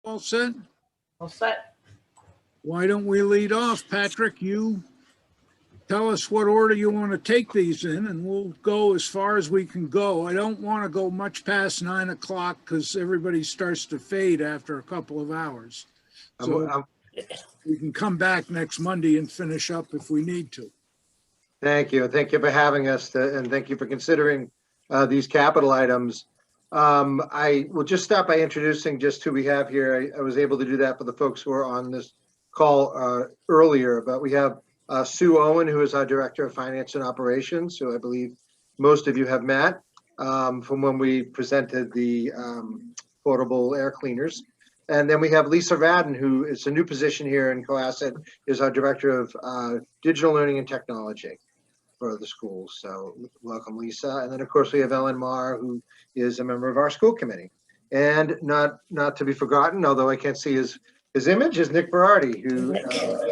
All set? All set. Why don't we lead off? Patrick, you tell us what order you want to take these in, and we'll go as far as we can go. I don't want to go much past 9 o'clock because everybody starts to fade after a couple of hours. So we can come back next Monday and finish up if we need to. Thank you. Thank you for having us, and thank you for considering these capital items. I will just start by introducing just who we have here. I was able to do that for the folks who are on this call earlier, but we have Sue Owen, who is our Director of Finance and Operations, who I believe most of you have met from when we presented the portable air cleaners. And then we have Lisa Radden, who is a new position here in Cohasset, is our Director of Digital Learning and Technology for the schools. So welcome, Lisa. And then of course we have Ellen Marr, who is a member of our school committee. And not to be forgotten, although I can't see his image, is Nick Berardi, who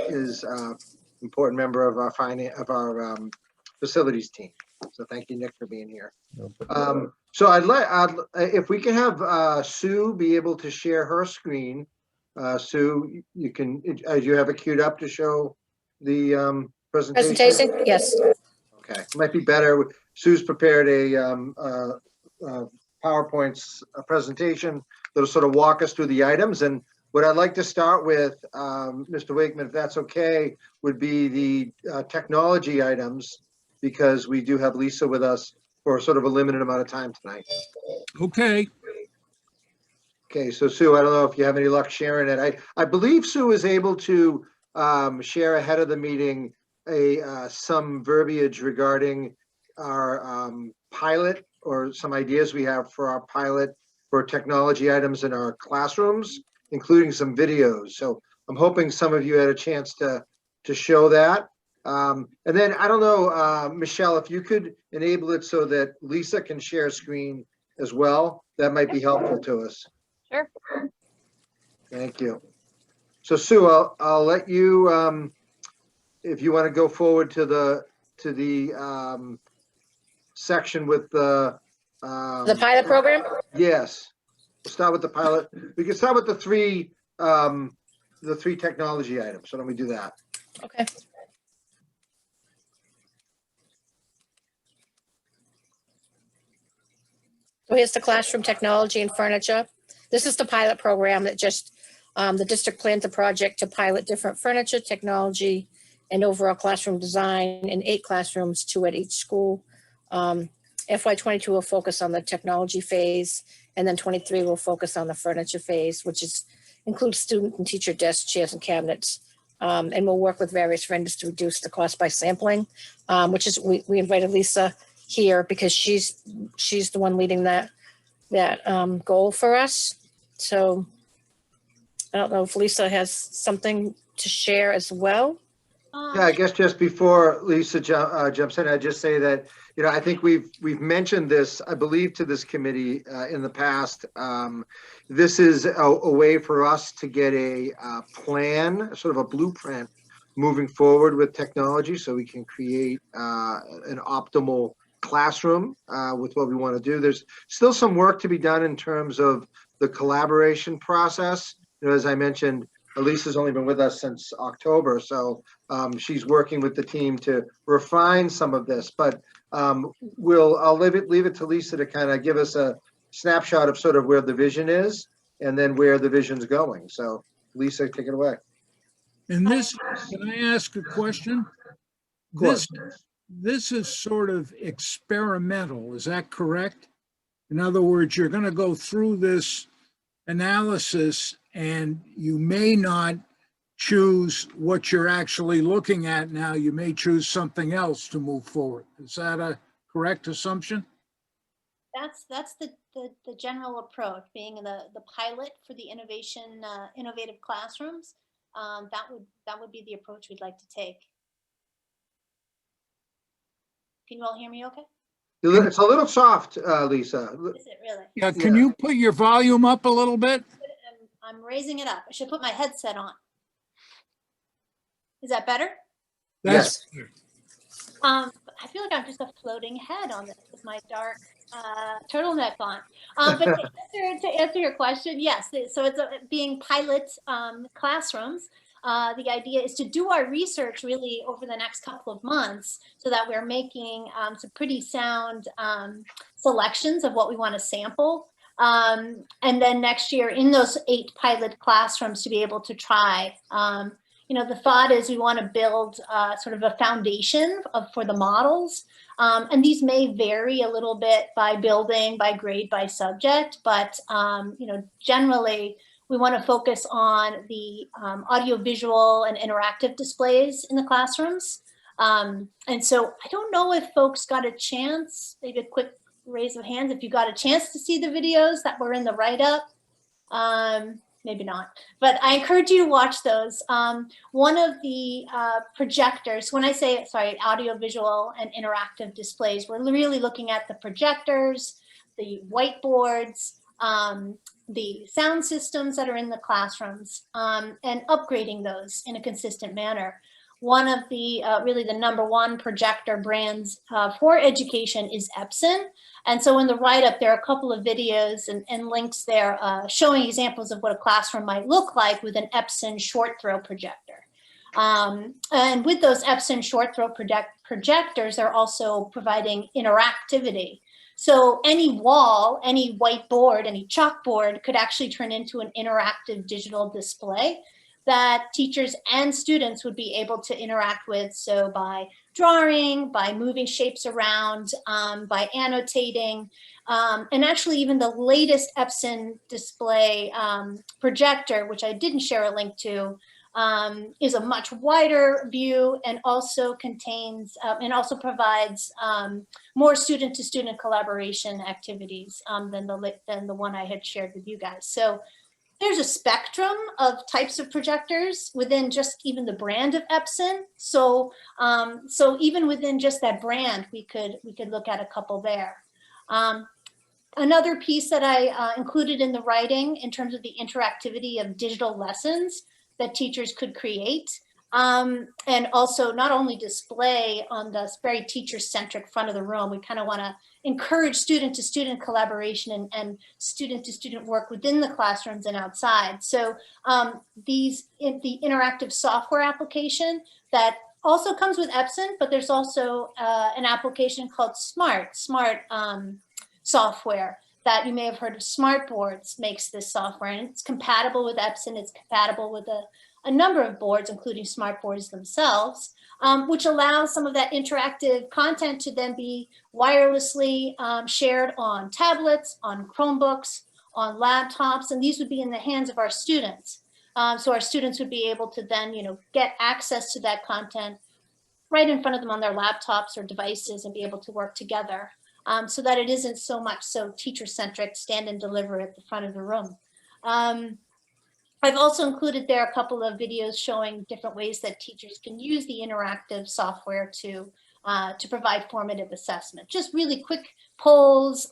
is an important member of our facilities team. So thank you, Nick, for being here. So if we can have Sue be able to share her screen. Sue, you can, you have it queued up to show the presentation? Yes. Okay, might be better. Sue's prepared a PowerPoint presentation that'll sort of walk us through the items. And what I'd like to start with, Mr. Wakeman, if that's okay, would be the technology items, because we do have Lisa with us for sort of a limited amount of time tonight. Okay. Okay, so Sue, I don't know if you have any luck sharing it. I believe Sue is able to share ahead of the meeting some verbiage regarding our pilot, or some ideas we have for our pilot for technology items in our classrooms, including some videos. So I'm hoping some of you had a chance to show that. And then I don't know, Michelle, if you could enable it so that Lisa can share screen as well, that might be helpful to us. Sure. Thank you. So Sue, I'll let you, if you want to go forward to the section with the pilot program? Yes, we'll start with the pilot. We can start with the three technology items. So let me do that. Okay. So here's the classroom technology and furniture. This is the pilot program that just the district plans a project to pilot different furniture, technology, and overall classroom design in 8 classrooms, 2 at each school. FY22 will focus on the technology phase, and then 23 will focus on the furniture phase, which includes student and teacher desks, chairs, and cabinets. And we'll work with various vendors to reduce the cost by sampling, which is we invited Lisa here because she's the one leading that goal for us. So I don't know if Lisa has something to share as well. Yeah, I guess just before Lisa jumps in, I'd just say that, I think we've mentioned this, I believe, to this committee in the past. This is a way for us to get a plan, sort of a blueprint moving forward with technology, so we can create an optimal classroom with what we want to do. There's still some work to be done in terms of the collaboration process. As I mentioned, Lisa's only been with us since October, so she's working with the team to refine some of this. But I'll leave it to Lisa to kind of give us a snapshot of sort of where the vision is and then where the vision's going. So Lisa, take it away. And this, can I ask a question? This is sort of experimental, is that correct? In other words, you're going to go through this analysis and you may not choose what you're actually looking at now. You may choose something else to move forward. Is that a correct assumption? That's the general approach, being the pilot for the innovative classrooms. That would be the approach we'd like to take. Can you all hear me okay? It's a little soft, Lisa. Is it really? Yeah, can you put your volume up a little bit? I'm raising it up. I should put my headset on. Is that better? Yes. I feel like I'm just a floating head on this with my dark turtleneck on. But to answer your question, yes. So it's being pilot classrooms. The idea is to do our research really over the next couple of months so that we're making some pretty sound selections of what we want to sample. And then next year in those 8 pilot classrooms to be able to try. The thought is we want to build sort of a foundation for the models. And these may vary a little bit by building, by grade, by subject, but generally we want to focus on the audiovisual and interactive displays in the classrooms. And so I don't know if folks got a chance, maybe a quick raise of hands, if you got a chance to see the videos that were in the write-up. Maybe not, but I encourage you to watch those. One of the projectors, when I say, sorry, audiovisual and interactive displays, we're really looking at the projectors, the whiteboards, the sound systems that are in the classrooms, and upgrading those in a consistent manner. One of the really the #1 projector brands for education is Epson. And so in the write-up, there are a couple of videos and links there showing examples of what a classroom might look like with an Epson short throw projector. And with those Epson short throw projectors, they're also providing interactivity. So any wall, any whiteboard, any chalkboard could actually turn into an interactive digital display that teachers and students would be able to interact with. So by drawing, by moving shapes around, by annotating, and actually even the latest Epson display projector, which I didn't share a link to, is a much wider view and also contains and also provides more student-to-student collaboration activities than the one I had shared with you guys. So there's a spectrum of types of projectors within just even the brand of Epson. So even within just that brand, we could look at a couple there. Another piece that I included in the writing in terms of the interactivity of digital lessons that teachers could create, and also not only display on the very teacher-centric front of the room. We kind of want to encourage student-to-student collaboration and student-to-student work within the classrooms and outside. So the interactive software application that also comes with Epson, but there's also an application called Smart software that you may have heard of. Smartboards makes this software, and it's compatible with Epson. It's compatible with a number of boards, including smartboards themselves, which allows some of that interactive content to then be wirelessly shared on tablets, on Chromebooks, on laptops, and these would be in the hands of our students. So our students would be able to then, get access to that content right in front of them on their laptops or devices and be able to work together, so that it isn't so much so teacher-centric, stand and deliver at the front of the room. I've also included there a couple of videos showing different ways that teachers can use the interactive software to provide formative assessment. Just really quick polls,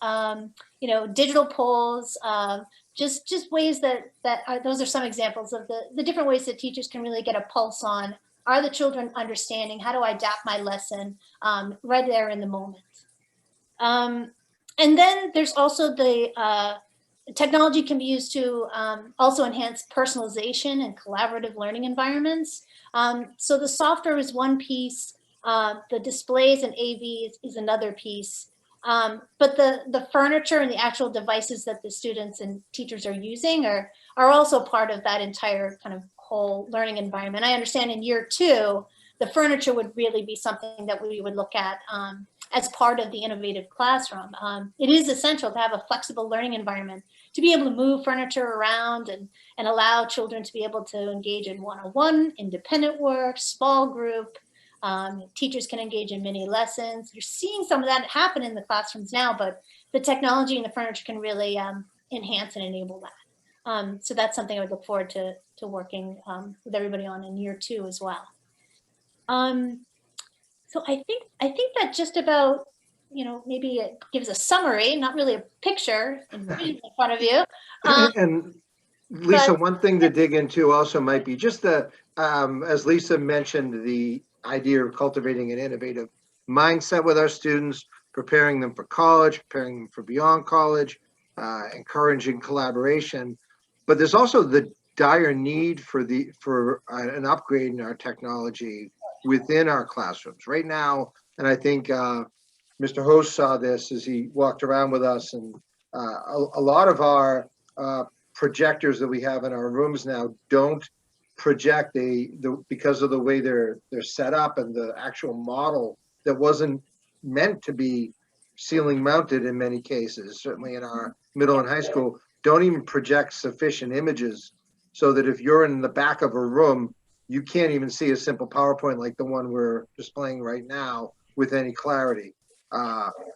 digital polls, just ways those are some examples of the different ways that teachers can really get a pulse on, are the children understanding? How do I adapt my lesson right there in the moment? And then there's also the technology can be used to also enhance personalization and collaborative learning environments. So the software is one piece, the displays and AV is another piece. But the furniture and the actual devices that the students and teachers are using are also part of that entire kind of whole learning environment. I understand in year 2, the furniture would really be something that we would look at as part of the innovative classroom. It is essential to have a flexible learning environment, to be able to move furniture around and allow children to be able to engage in one-on-one, independent work, small group. Teachers can engage in mini lessons. You're seeing some of that happen in the classrooms now, but the technology and the furniture can really enhance and enable that. So that's something I would look forward to working with everybody on in year 2 as well. So I think that just about, maybe it gives a summary, not really a picture in front of you. And Lisa, one thing to dig into also might be just as Lisa mentioned, the idea of cultivating an innovative mindset with our students, preparing them for college, preparing them for beyond college, encouraging collaboration. But there's also the dire need for an upgrade in our technology within our classrooms right now. And I think Mr. Host saw this as he walked around with us, and a lot of our projectors that we have in our rooms now don't project because of the way they're set up and the actual model that wasn't meant to be ceiling mounted in many cases, certainly in our middle and high school, don't even project sufficient images so that if you're in the back of a room, you can't even see a simple PowerPoint like the one we're displaying right now with any clarity.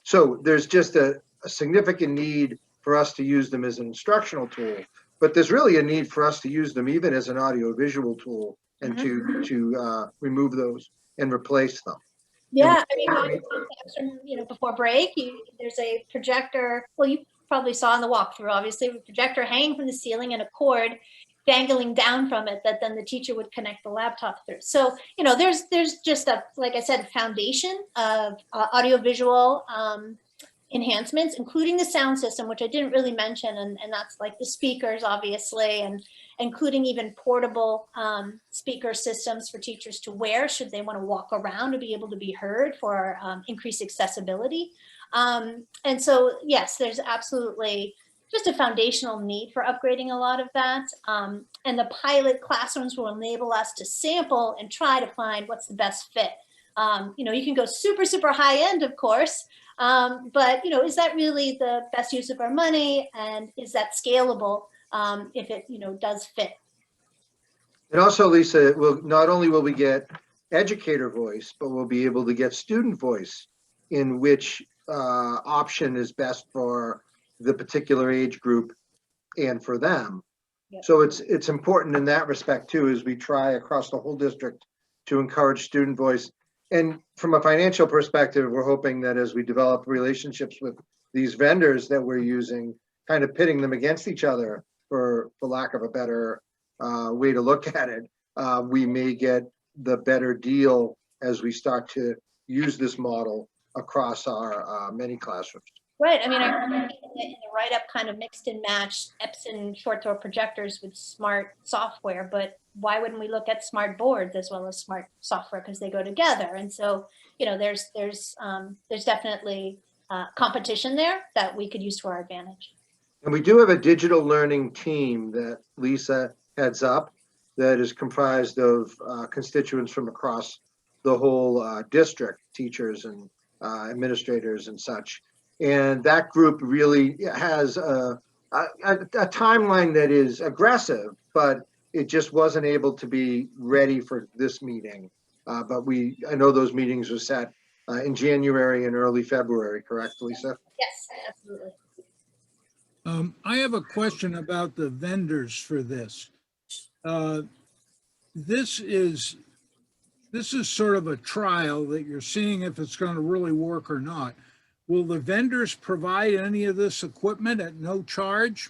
So there's just a significant need for us to use them as an instructional tool, but there's really a need for us to use them even as an audio-visual tool and to remove those and replace them. Yeah, I mean, before break, there's a projector. Well, you probably saw in the walkthrough, obviously, a projector hanging from the ceiling and a cord dangling down from it that then the teacher would connect the laptop through. So, there's just like I said, foundation of audiovisual enhancements, including the sound system, which I didn't really mention, and that's like the speakers, obviously, and including even portable speaker systems for teachers to wear should they want to walk around to be able to be heard for increased accessibility. And so, yes, there's absolutely just a foundational need for upgrading a lot of that. And the pilot classrooms will enable us to sample and try to find what's the best fit. You can go super, super high end, of course, but is that really the best use of our money, and is that scalable if it does fit? And also, Lisa, not only will we get educator voice, but we'll be able to get student voice in which option is best for the particular age group and for them. Yep. So it's important in that respect too, as we try across the whole district to encourage student voice. And from a financial perspective, we're hoping that as we develop relationships with these vendors that we're using, kind of pitting them against each other, for lack of a better way to look at it, we may get the better deal as we start to use this model across our many classrooms. Right. I mean, I remember in the write-up kind of mixed and matched Epson short throw projectors with smart software, but why wouldn't we look at smart boards as well as smart software, because they go together? And so, there's definitely competition there that we could use to our advantage. And we do have a digital learning team that Lisa heads up that is comprised of constituents from across the whole district, teachers and administrators and such. And that group really has a timeline that is aggressive, but it just wasn't able to be ready for this meeting. But I know those meetings were set in January and early February, correct, Lisa? Yes, absolutely. I have a question about the vendors for this. This is sort of a trial that you're seeing if it's going to really work or not. Will the vendors provide any of this equipment at no charge?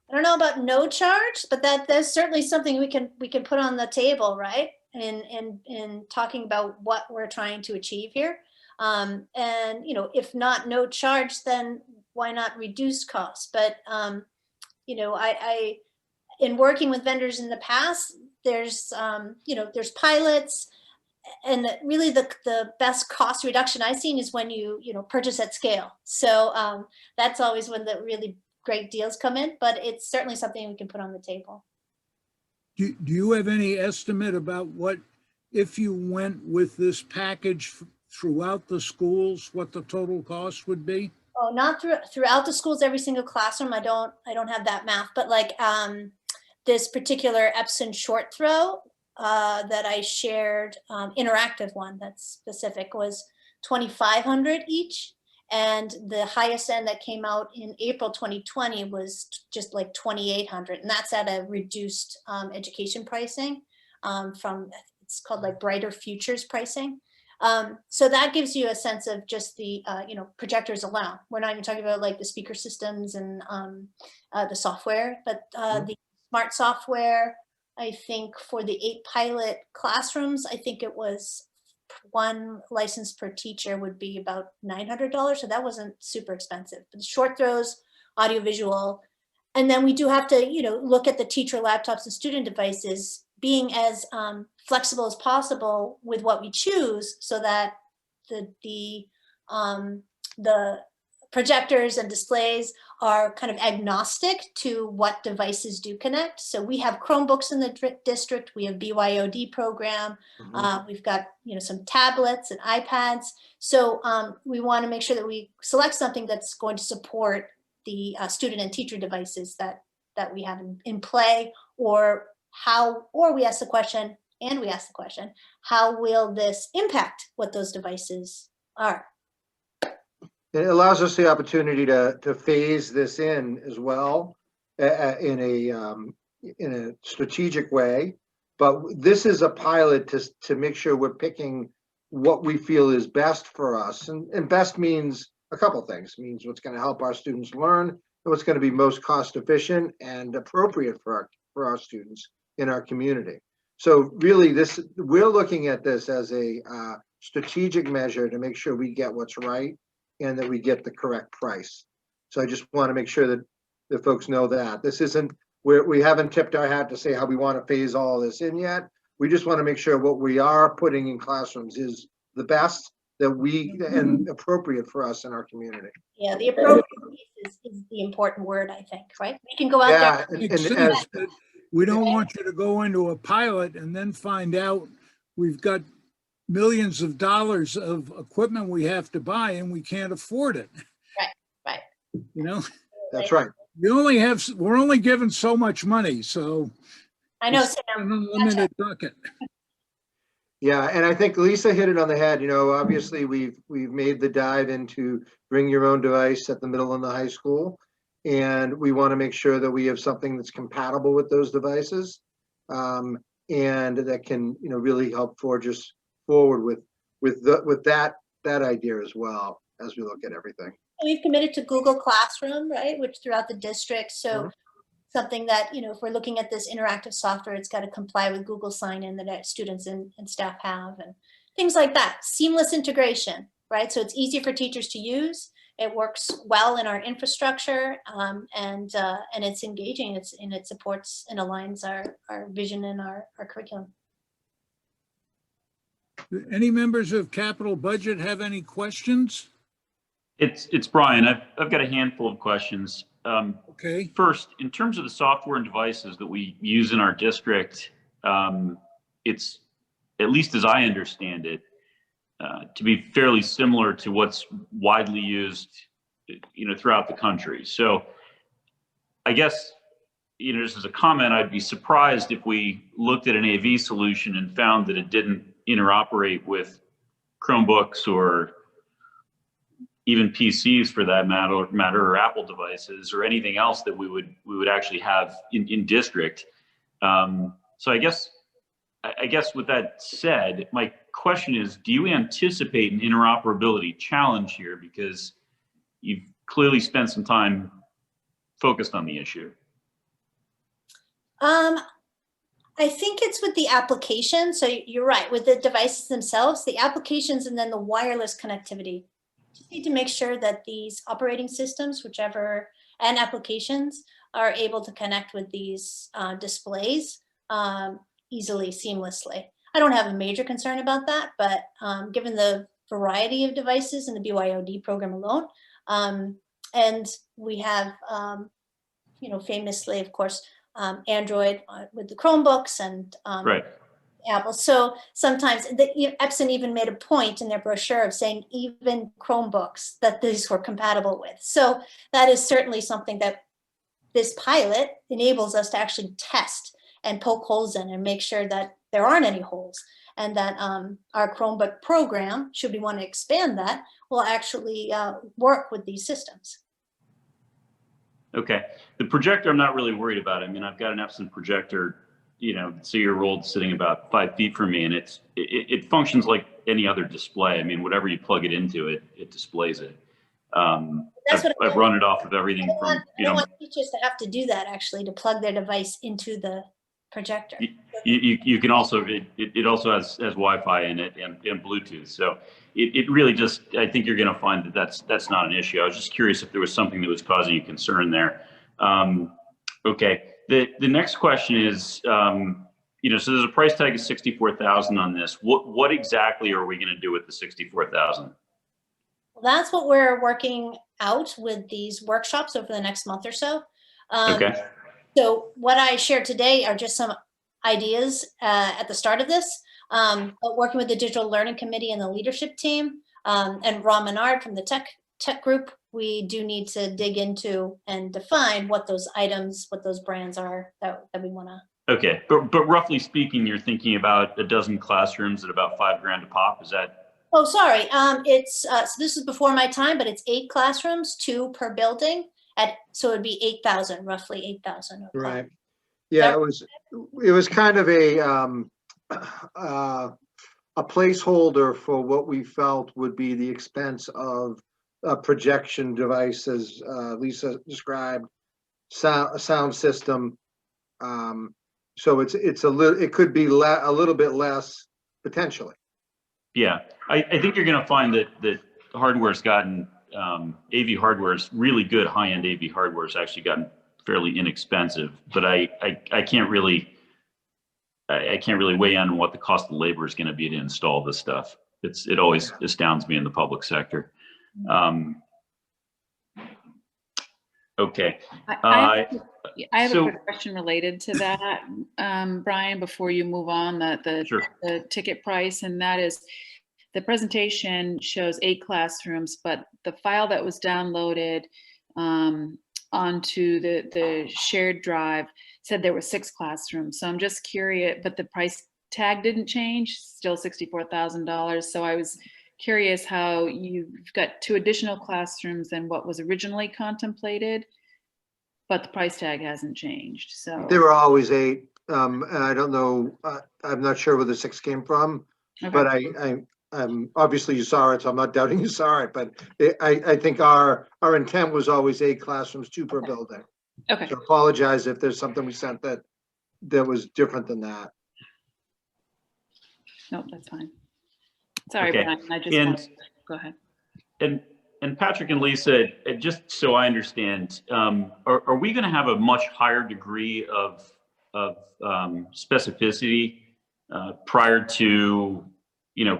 I don't know about no charge, but that's certainly something we can put on the table, right? In talking about what we're trying to achieve here. And if not no charge, then why not reduce costs? But I in working with vendors in the past, there's pilots. And really the best cost reduction I've seen is when you purchase at scale. So that's always when the really great deals come in, but it's certainly something we can put on the table. Do you have any estimate about what, if you went with this package throughout the schools, what the total cost would be? Oh, not throughout the schools, every single classroom. I don't have that math, but like this particular Epson short throw that I shared, interactive one that's specific, was $2,500 each. And the highest end that came out in April 2020 was just like $2,800. And that's at a reduced education pricing it's called like Brighter Futures pricing. So that gives you a sense of just the, projectors alone. We're not even talking about like the speaker systems and the software, but the smart software, I think for the 8 pilot classrooms, I think it was one license per teacher would be about $900. So that wasn't super expensive. But short throws, audiovisual. And then we do have to, look at the teacher laptops and student devices, being as flexible as possible with what we choose, so that the projectors and displays are kind of agnostic to what devices do connect. So we have Chromebooks in the district. We have BYOD program. We've got some tablets and iPads. So we want to make sure that we select something that's going to support the student and teacher devices that we have in play, or we ask the question, how will this impact what those devices are? It allows us the opportunity to phase this in as well in a strategic way. But this is a pilot to make sure we're picking what we feel is best for us. And best means a couple things. It means what's going to help our students learn, and what's going to be most cost efficient and appropriate for our students in our community. So really, we're looking at this as a strategic measure to make sure we get what's right and that we get the correct price. So I just want to make sure that the folks know that this isn't we haven't tipped our hat to say how we want to phase all this in yet. We just want to make sure what we are putting in classrooms is the best that and appropriate for us in our community. Yeah, the appropriate piece is the important word, I think, right? We can go out there. We don't want you to go into a pilot and then find out we've got millions of dollars of equipment we have to buy and we can't afford it. Right. That's right. We're only given so much money, so I know, it's an unlimited bucket. Yeah, and I think Lisa hit it on the head. Obviously we've made the dive into bring your own device at the middle and the high school, and we want to make sure that we have something that's compatible with those devices, and that can really help forge us forward with that idea as well as we look at everything. We've committed to Google Classroom, right, which throughout the district. So something that, if we're looking at this interactive software, it's got to comply with Google sign-in that students and staff have, and things like that. Seamless integration, right? So it's easy for teachers to use. It works well in our infrastructure, and it's engaging. It supports and aligns our vision and our curriculum. Any members of Capital Budget have any questions? It's Brian. I've got a handful of questions. Okay. First, in terms of the software and devices that we use in our district, it's, at least as I understand it, to be fairly similar to what's widely used, throughout the country. So I guess, just as a comment, I'd be surprised if we looked at an AV solution and found that it didn't interoperate with Chromebooks or even PCs for that matter, or Apple devices, or anything else that we would actually have in district. So I guess with that said, my question is, do you anticipate an interoperability challenge here? Because you've clearly spent some time focused on the issue. I think it's with the application. So you're right, with the devices themselves, the applications, and then the wireless connectivity. Just need to make sure that these operating systems, and applications are able to connect with these displays easily, seamlessly. I don't have a major concern about that, but given the variety of devices in the BYOD program alone, and we have, famously, of course, Android with the Chromebooks and Right. Apple. So sometimes Epson even made a point in their brochure of saying even Chromebooks that these were compatible with. So that is certainly something that this pilot enables us to actually test and poke holes in and make sure that there aren't any holes, and that our Chromebook program, should we want to expand that, will actually work with these systems. Okay. The projector, I'm not really worried about. I mean, I've got an Epson projector, 2-year-old sitting about 5 feet from me, and it functions like any other display. I mean, whatever you plug it into, it displays it. I've run it off of everything from, I don't want teachers to have to do that, actually, to plug their device into the projector. You can also, it also has Wi-Fi in it and Bluetooth. So it really just, I think you're going to find that that's not an issue. I was just curious if there was something that was causing you concern there. Okay. The next question is, so there's a price tag of 64,000 on this. What exactly are we going to do with the 64,000? Well, that's what we're working out with these workshops over the next month or so. Okay. So what I shared today are just some ideas at the start of this, but working with the Digital Learning Committee and the leadership team, and Ron Menard from the tech group, we do need to dig into and define what those items, what those brands are that we want to. Okay, but roughly speaking, you're thinking about a dozen classrooms at about $5,000 a pop. Is that? Oh, sorry. It's so this is before my time, but it's 8 classrooms, 2 per building. So it'd be 8,000, roughly 8,000. Right. Yeah, it was kind of a placeholder for what we felt would be the expense of a projection device, as Lisa described, sound system. So it could be a little bit less potentially. Yeah, I think you're going to find that hardware's gotten, AV hardware's really good. High-end AV hardware's actually gotten fairly inexpensive, but I can't really weigh in on what the cost of labor is going to be to install this stuff. It always astounds me in the public sector. Okay. I have a quick question related to that, Brian, before you move on, Sure. the ticket price, and that is, the presentation shows 8 classrooms, but the file that was downloaded onto the shared drive said there were 6 classrooms. So I'm just curious, but the price tag didn't change, still $64,000. So I was curious how you've got 2 additional classrooms than what was originally contemplated, but the price tag hasn't changed. So There were always 8, and I don't know, I'm not sure where the 6 came from, okay. but obviously you saw it, so I'm not doubting you saw it, but I think our intent was always 8 classrooms, 2 per building. Okay. So apologize if there's something we sent that was different than that. Nope, that's fine. Sorry, Okay. Brian, I just go ahead. And Patrick and Lisa, just so I understand, are we going to have a much higher degree of specificity prior to,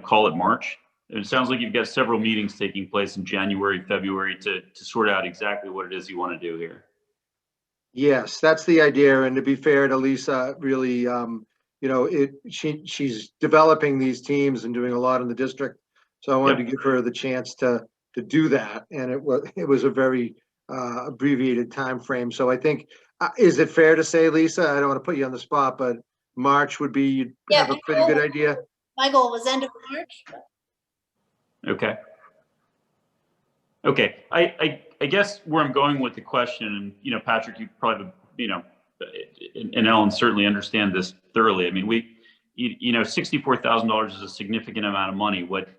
call it March? It sounds like you've got several meetings taking place in January, February to sort out exactly what it is you want to do here. Yes, that's the idea. And to be fair to Lisa, really, she's developing these teams and doing a lot in the district. So I wanted to give her the chance to do that. And it was a very abbreviated time frame. So I think, is it fair to say, Lisa, I don't want to put you on the spot, but March would be, you'd have a pretty good idea? My goal was end of March. Okay. Okay. I guess where I'm going with the question, and, Patrick, you probably, and Ellen certainly understand this thoroughly. I mean, $64,000 is a significant amount of money. What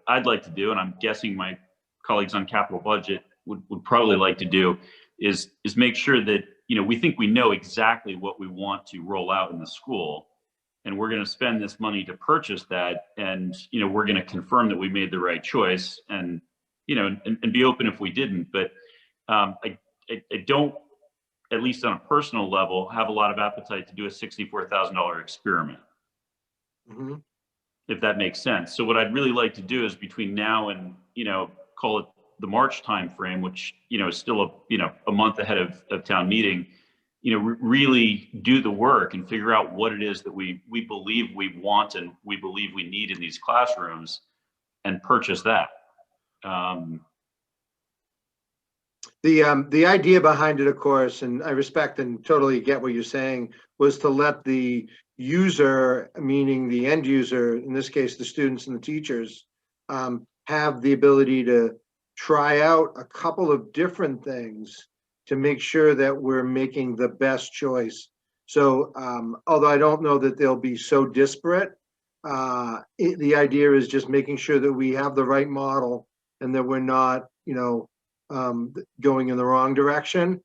I'd like to do, and I'm guessing my colleagues on capital budget would probably like to do, is make sure that, we think we know exactly what we want to roll out in the school. And we're going to spend this money to purchase that. And, we're going to confirm that we made the right choice and, and be open if we didn't. But I don't, at least on a personal level, have a lot of appetite to do a $64,000 experiment. Mm-hmm. If that makes sense. So what I'd really like to do is between now and, call it the March timeframe, which, is still a month ahead of town meeting, really do the work and figure out what it is that we believe we want and we believe we need in these classrooms and purchase that. The idea behind it, of course, and I respect and totally get what you're saying, was to let the user, meaning the end user, in this case, the students and the teachers, have the ability to try out a couple of different things to make sure that we're making the best choice. So although I don't know that they'll be so disparate, the idea is just making sure that we have the right model and that we're not, going in the wrong direction.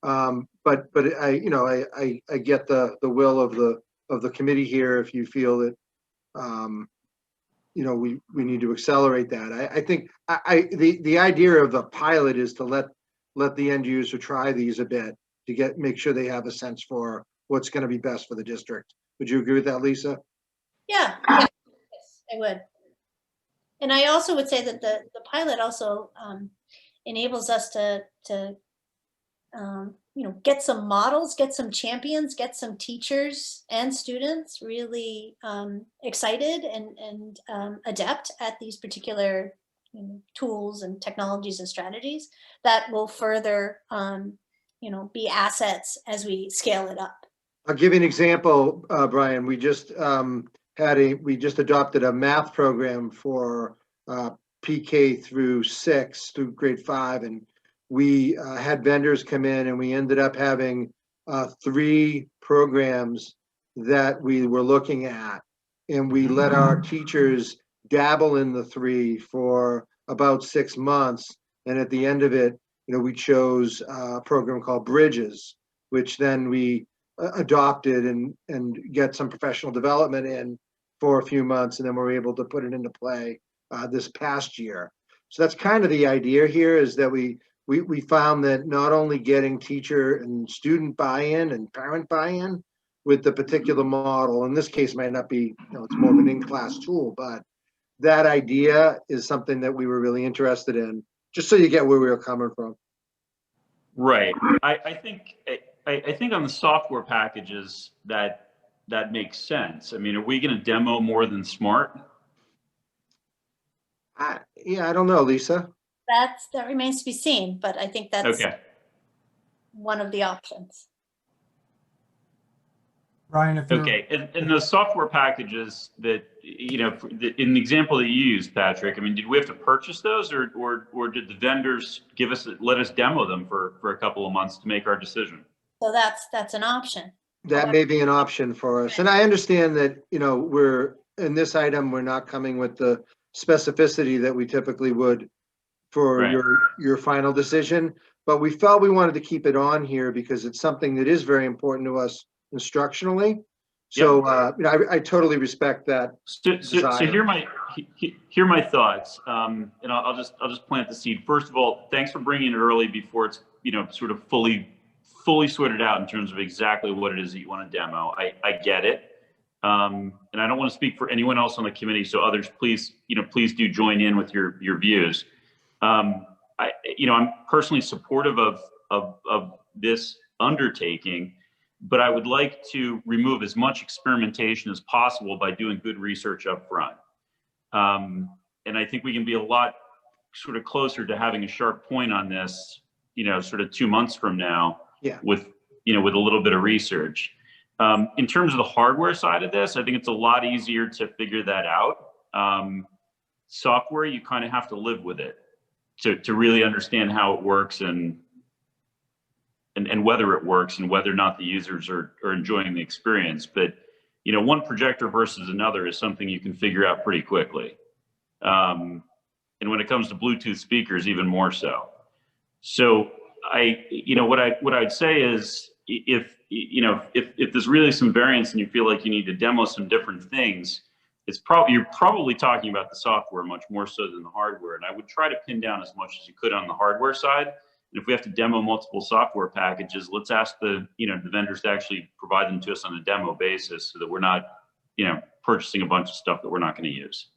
But but I get the will of the committee here. If you feel that, we need to accelerate that. I think the idea of a pilot is to let the end user try these a bit to make sure they have a sense for what's going to be best for the district. Would you agree with that, Lisa? Yeah, yes, I would. And I also would say that the pilot also enables us to get some models, get some champions, get some teachers and students really excited and adept at these particular tools and technologies and strategies that will further be assets as we scale it up. I'll give you an example, Brian. We just adopted a math program for PK through 6 through grade 5, and we had vendors come in, and we ended up having 3 programs that we were looking at, and we let our teachers dabble in the 3 for about 6 months, and at the end of it, we chose a program called Bridges, which then we adopted and get some professional development in for a few months, and then we're able to put it into play this past year. So that's kind of the idea here, is that we found that not only getting teacher and student buy-in and parent buy-in with the particular model, in this case might not be, it's more of an in-class tool, but that idea is something that we were really interested in, just so you get where we were coming from. Right. I think on the software packages that makes sense. I mean, are we going to demo more than Smart? I don't know, Lisa. That remains to be seen, but I think that's Okay. one of the options. Brian, if you're Okay. And the software packages that, in the example that you used, Patrick, I mean, did we have to purchase those or did the vendors let us demo them for a couple of months to make our decision? So that's an option. That may be an option for us. And I understand that, we're in this item, we're not coming with the specificity that we typically would for Right. your final decision, but we felt we wanted to keep it on here because it's something that is very important to us instructionally. So, I totally respect that. So desire. here are my thoughts. And I'll just plant the seed. First of all, thanks for bringing it early before it's, sort of fully sorted out in terms of exactly what it is that you want to demo. I get it. And I don't want to speak for anyone else on the committee. So others, please do join in with your views. I'm personally supportive of this undertaking, but I would like to remove as much experimentation as possible by doing good research up front. And I think we can be a lot sort of closer to having a sharp point on this, sort of 2 months from now. Yeah. With a little bit of research. In terms of the hardware side of this, I think it's a lot easier to figure that out. Software, you kind of have to live with it to really understand how it works and whether it works and whether or not the users are enjoying the experience. But, one projector versus another is something you can figure out pretty quickly. And when it comes to Bluetooth speakers, even more so. So what I'd say is if there's really some variance and you feel like you need to demo some different things, you're probably talking about the software much more so than the hardware. And I would try to pin down as much as you could on the hardware side. And if we have to demo multiple software packages, let's ask the vendors to actually provide them to us on a demo basis so that we're not, purchasing a bunch of stuff that we're not going to use.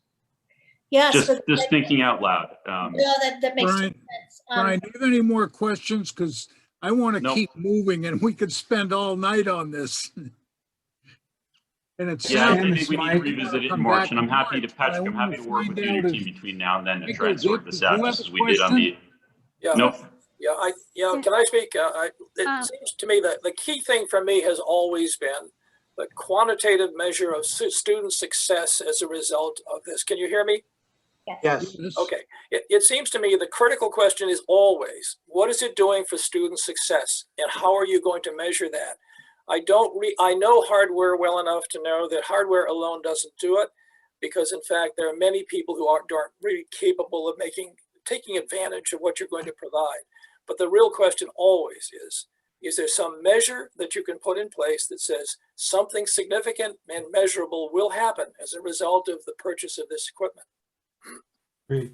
Yes. Just thinking out loud. That makes Brian, sense. Brian, do you have any more questions? Because I want to Nope. keep moving and we could spend all night on this. And it's Yeah, I Sam, think we need to Mike, revisit it in come March, back and I'm in happy to, March. Patrick, I'm I happy to work with wanna you and your find out team between now and then to Michael, try and sort this out, you just have as a we did on question? the, Yeah. nope. Yeah, can I speak? It seems to me that the key thing for me has always been the quantitative measure of student success as a result of this. Can you hear me? Yes. Okay. It seems to me the critical question is always, what is it doing for student success and how are you going to measure that? I know hardware well enough to know that hardware alone doesn't do it, because in fact, there are many people who aren't really capable of taking advantage of what you're going to provide. But the real question always is, Is there some measure that you can put in place that says something significant and measurable will happen as a result of the purchase of this equipment? Great.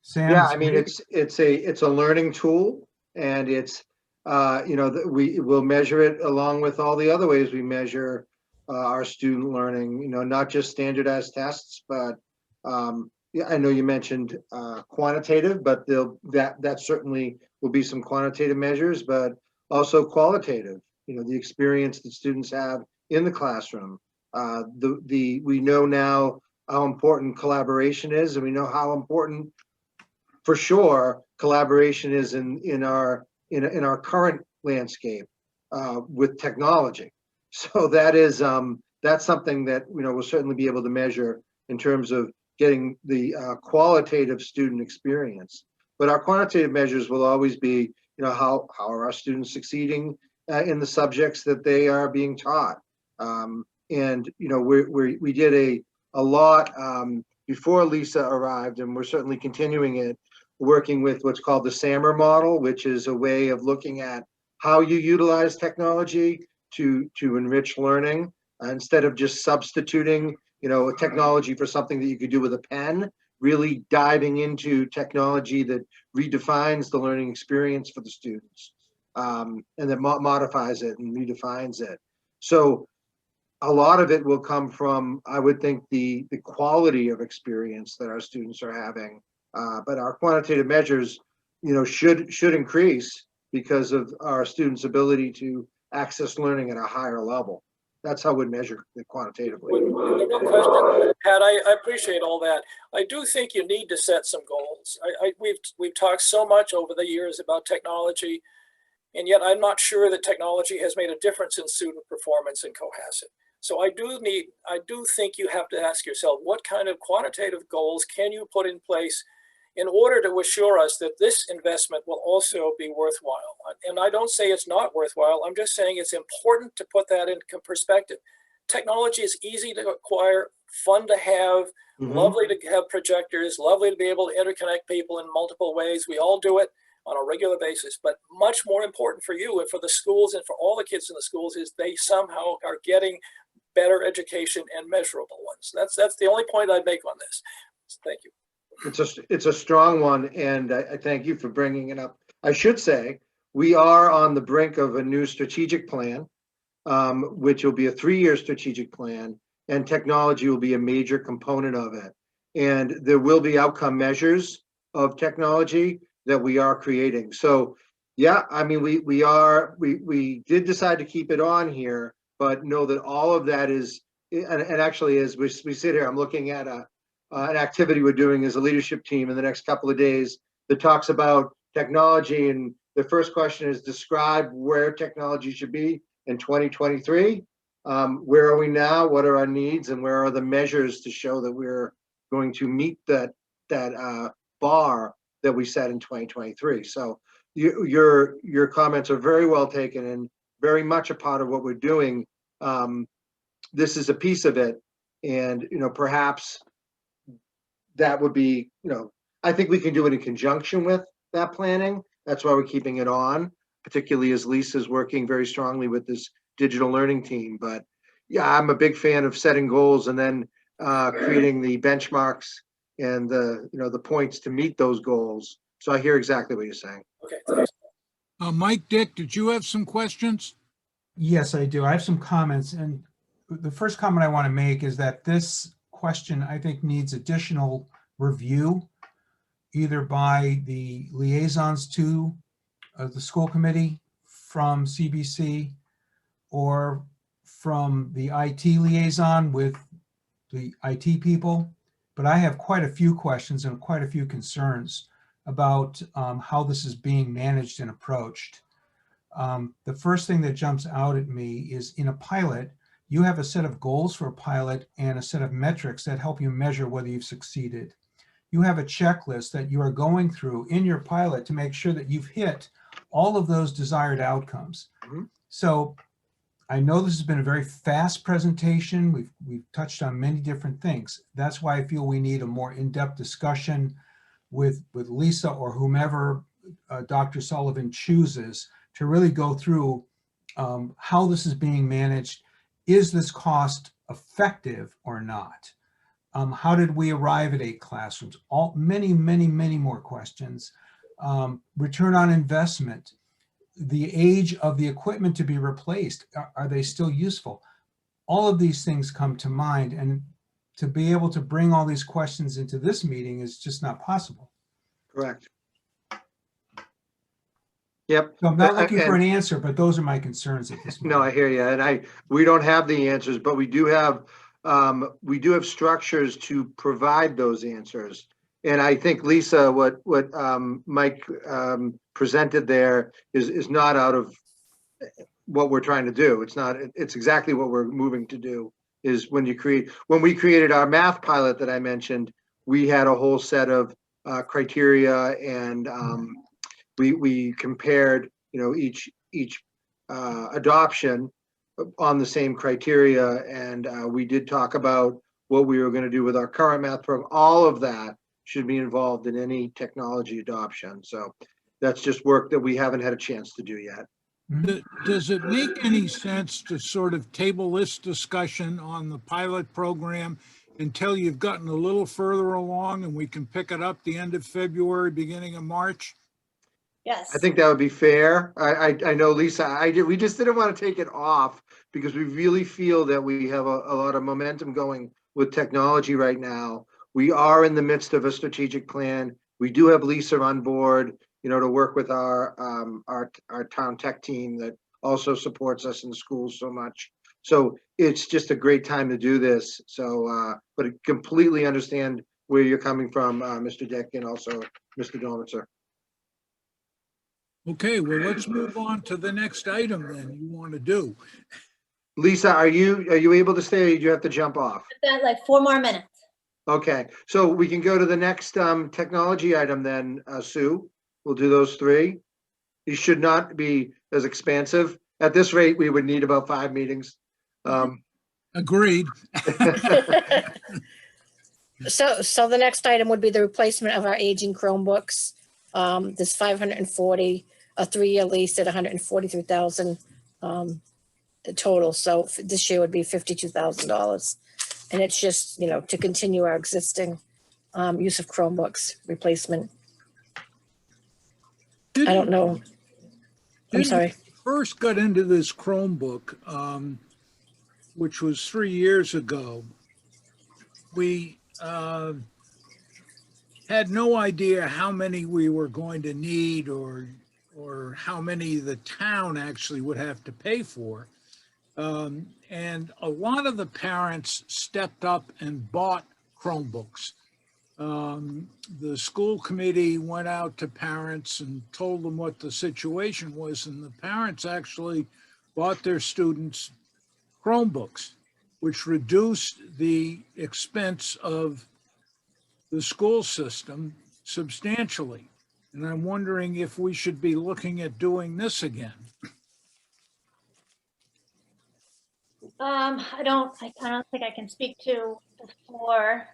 Sam? Yeah, I mean, it's a learning tool, and it's we will measure it along with all the other ways we measure our student learning. Not just standardized tests, but yeah, I know you mentioned quantitative, but that certainly will be some quantitative measures, but also qualitative. The experience that students have in the classroom. We know now how important collaboration is, and we know how important, for sure, collaboration is in our current landscape with technology. So that's something that we'll certainly be able to measure in terms of getting the qualitative student experience. But our quantitative measures will always be, how are our students succeeding in the subjects that they are being taught. And we did a lot before Lisa arrived, and we're certainly continuing it, working with what's called the SAMR model, which is a way of looking at how you utilize technology to enrich learning, instead of just substituting technology for something that you could do with a pen. Really diving into technology that redefines the learning experience for the students, and that modifies it and redefines it. So a lot of it will come from, I would think, the quality of experience that our students are having. But our quantitative measures, should increase because of our students' ability to access learning at a higher level. That's how we'd measure it quantitatively. No question, Pat. I appreciate all that. I do think you need to set some goals. We've talked so much over the years about technology, and yet I'm not sure that technology has made a difference in student performance in Cohasset. So I do think you have to ask yourself, what kind of quantitative goals can you put in place in order to assure us that this investment will also be worthwhile? And I don't say it's not worthwhile. I'm just saying it's important to put that in perspective. Technology is easy to acquire, fun to have, lovely to have projectors, lovely to be able to interconnect people in multiple ways. We all do it on a regular basis, but much more important for you and for the schools and for all the kids in the schools is they somehow are getting better education and measurable ones. That's the only point I'd make on this. So thank you. It's a strong one, and I thank you for bringing it up. I should say we are on the brink of a new strategic plan, which will be a 3-year strategic plan, and technology will be a major component of it. And there will be outcome measures of technology that we are creating. So yeah, I mean, we did decide to keep it on here, but know that all of that is, and actually as we sit here, I'm looking at an activity we're doing as a leadership team in the next couple of days that talks about technology. And the first question is, describe where technology should be in 2023. Where are we now? What are our needs? And where are the measures to show that we're going to meet that bar that we set in 2023? So your comments are very well taken and very much a part of what we're doing. This is a piece of it. And, perhaps that would be, I think we can do it in conjunction with that planning. That's why we're keeping it on, particularly as Lisa's working very strongly with this digital learning team. But yeah, I'm a big fan of setting goals and then creating the benchmarks and the points to meet those goals. So I hear exactly what you're saying. Okay, thanks. Mike, Dick, did you have some questions? Yes, I do. I have some comments. And the first comment I want to make is that this question, I think, needs additional review, either by the liaisons to the school committee from CBC or from the IT liaison with the IT people. But I have quite a few questions and quite a few concerns about how this is being managed and approached. The first thing that jumps out at me is, in a pilot, you have a set of goals for a pilot and a set of metrics that help you measure whether you've succeeded. You have a checklist that you are going through in your pilot to make sure that you've hit all of those desired outcomes. So I know this has been a very fast presentation. We've touched on many different things. That's why I feel we need a more in-depth discussion with Lisa or whomever Dr. Sullivan chooses to really go through how this is being managed. Is this cost effective or not? How did we arrive at 8 classrooms? Many more questions. Return on investment, the age of the equipment to be replaced. Are they still useful? All of these things come to mind, and to be able to bring all these questions into this meeting is just not possible. Correct. Yep. So I'm not looking for an answer, but those are my concerns at this moment. No, I hear you. And we don't have the answers, but we do have structures to provide those answers. And I think, Lisa, what Mike presented there is not out of what we're trying to do. It's exactly what we're moving to do. Is when we created our math pilot that I mentioned, we had a whole set of criteria, and we compared, each adoption on the same criteria, and we did talk about what we were going to do with our current math program. All of that should be involved in any technology adoption. So that's just work that we haven't had a chance to do yet. Does it make any sense to sort of table this discussion on the pilot program until you've gotten a little further along and we can pick it up the end of February, beginning of March? Yes. I think that would be fair. I know, Lisa, we just didn't want to take it off because we really feel that we have a lot of momentum going with technology right now. We are in the midst of a strategic plan. We do have Lisa on board, to work with our town tech team that also supports us in the schools so much. So it's just a great time to do this. So, but I completely understand where you're coming from, Mr. Dick, and also Mr. Dormitzer. Okay, well, let's move on to the next item then you want to do. Lisa, are you able to stay, or do you have to jump off? That like 4 more minutes. Okay, so we can go to the next technology item then, Sue. We'll do those 3. These should not be as expansive. At this rate, we would need about 5 meetings. Agreed. So the next item would be the replacement of our aging Chromebooks. This 540, a 3-year lease at 143,000 total. So this year would be $52,000. And it's just, to continue our existing use of Chromebooks replacement. I don't know. I'm sorry. First got into this Chromebook, which was 3 years ago. We had no idea how many we were going to need or how many the town actually would have to pay for. And a lot of the parents stepped up and bought Chromebooks. The school committee went out to parents and told them what the situation was, and the parents actually bought their students Chromebooks, which reduced the expense of the school system substantially. And I'm wondering if we should be looking at doing this again. I don't think I can speak to before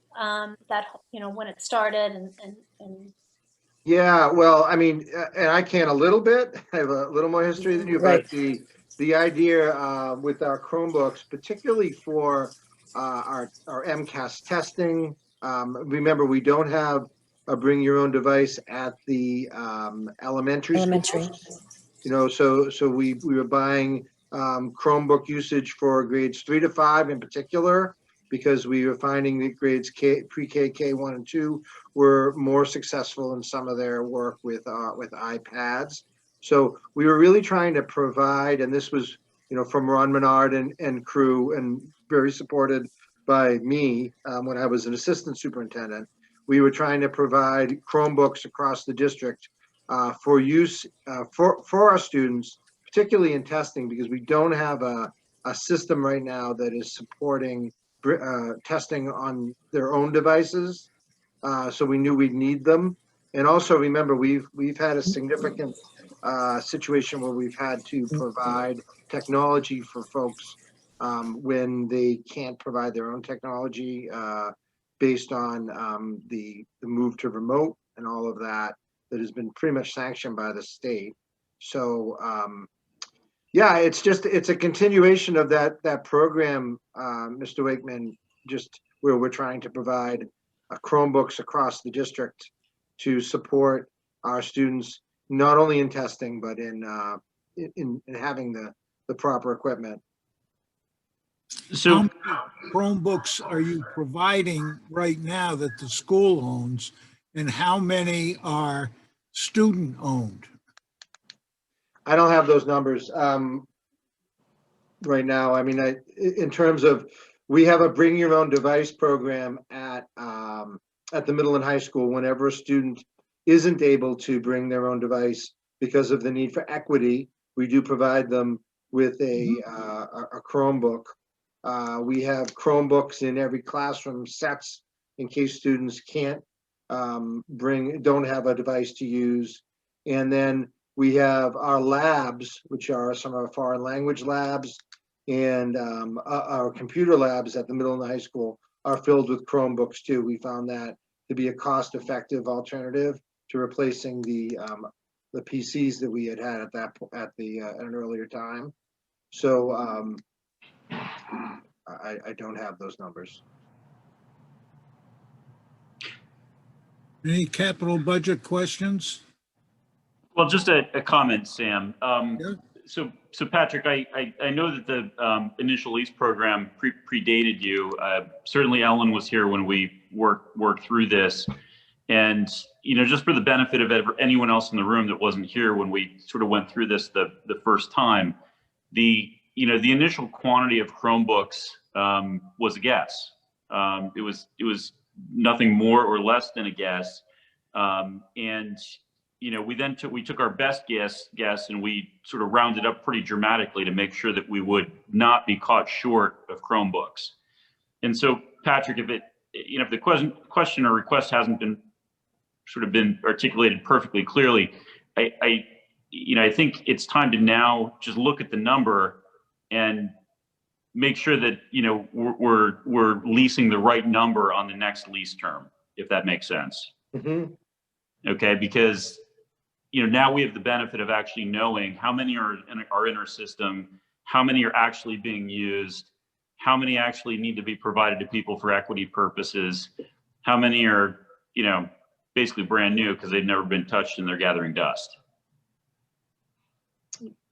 that, when it started and Yeah, well, I mean, and I can a little bit. I have a little more history than you, Right. but the idea with our Chromebooks, particularly for our MCAS testing. Remember, we don't have a bring your own device at the elementary schools. So we were buying Chromebook usage for grades 3 to 5 in particular, because we were finding that grades pre-K, K1 and 2 were more successful in some of their work with iPads. So we were really trying to provide, and this was, from Ron Menard and crew, and very supported by me when I was an assistant superintendent. We were trying to provide Chromebooks across the district for use for our students, particularly in testing, because we don't have a system right now that is supporting testing on their own devices. So we knew we'd need them. And also remember, we've had a significant situation where we've had to provide technology for folks when they can't provide their own technology based on the move to remote and all of that. that has been pretty much sanctioned by the state. So, yeah, it's a continuation of that program, Mr. Wakeman, just where we're trying to provide Chromebooks across the district to support our students, not only in testing, but in having the proper equipment. How So many Chromebooks are you providing right now that the school owns, and how many are student-owned? I don't have those numbers right now. I mean, in terms of, we have a bring your own device program at the middle and high school. Whenever a student isn't able to bring their own device because of the need for equity, we do provide them with a Chromebook. We have Chromebooks in every classroom, sets in case students can't don't have a device to use. And then we have our labs, which are some of our foreign language labs, and our computer labs at the middle and the high school are filled with Chromebooks too. We found that to be a cost-effective alternative to replacing the PCs that we had at an earlier time. So I don't have those numbers. Any capital budget questions? well, just a comment, Sam. Yeah. So Patrick, I know that the initial lease program predated you. Certainly Ellen was here when we worked through this. And, just for the benefit of anyone else in the room that wasn't here when we sort of went through this the first time, the initial quantity of Chromebooks was a guess. It was nothing more or less than a guess. And we took our best guess and we sort of rounded up pretty dramatically to make sure that we would not be caught short of Chromebooks. And so, Patrick, if the question or request hasn't been articulated perfectly clearly, I think it's time to now just look at the number and make sure that we're leasing the right number on the next lease term, if that makes sense. Mm-hmm. Okay, because now we have the benefit of actually knowing how many are in our system, how many are actually being used, how many actually need to be provided to people for equity purposes, how many are basically brand new because they've never been touched and they're gathering dust.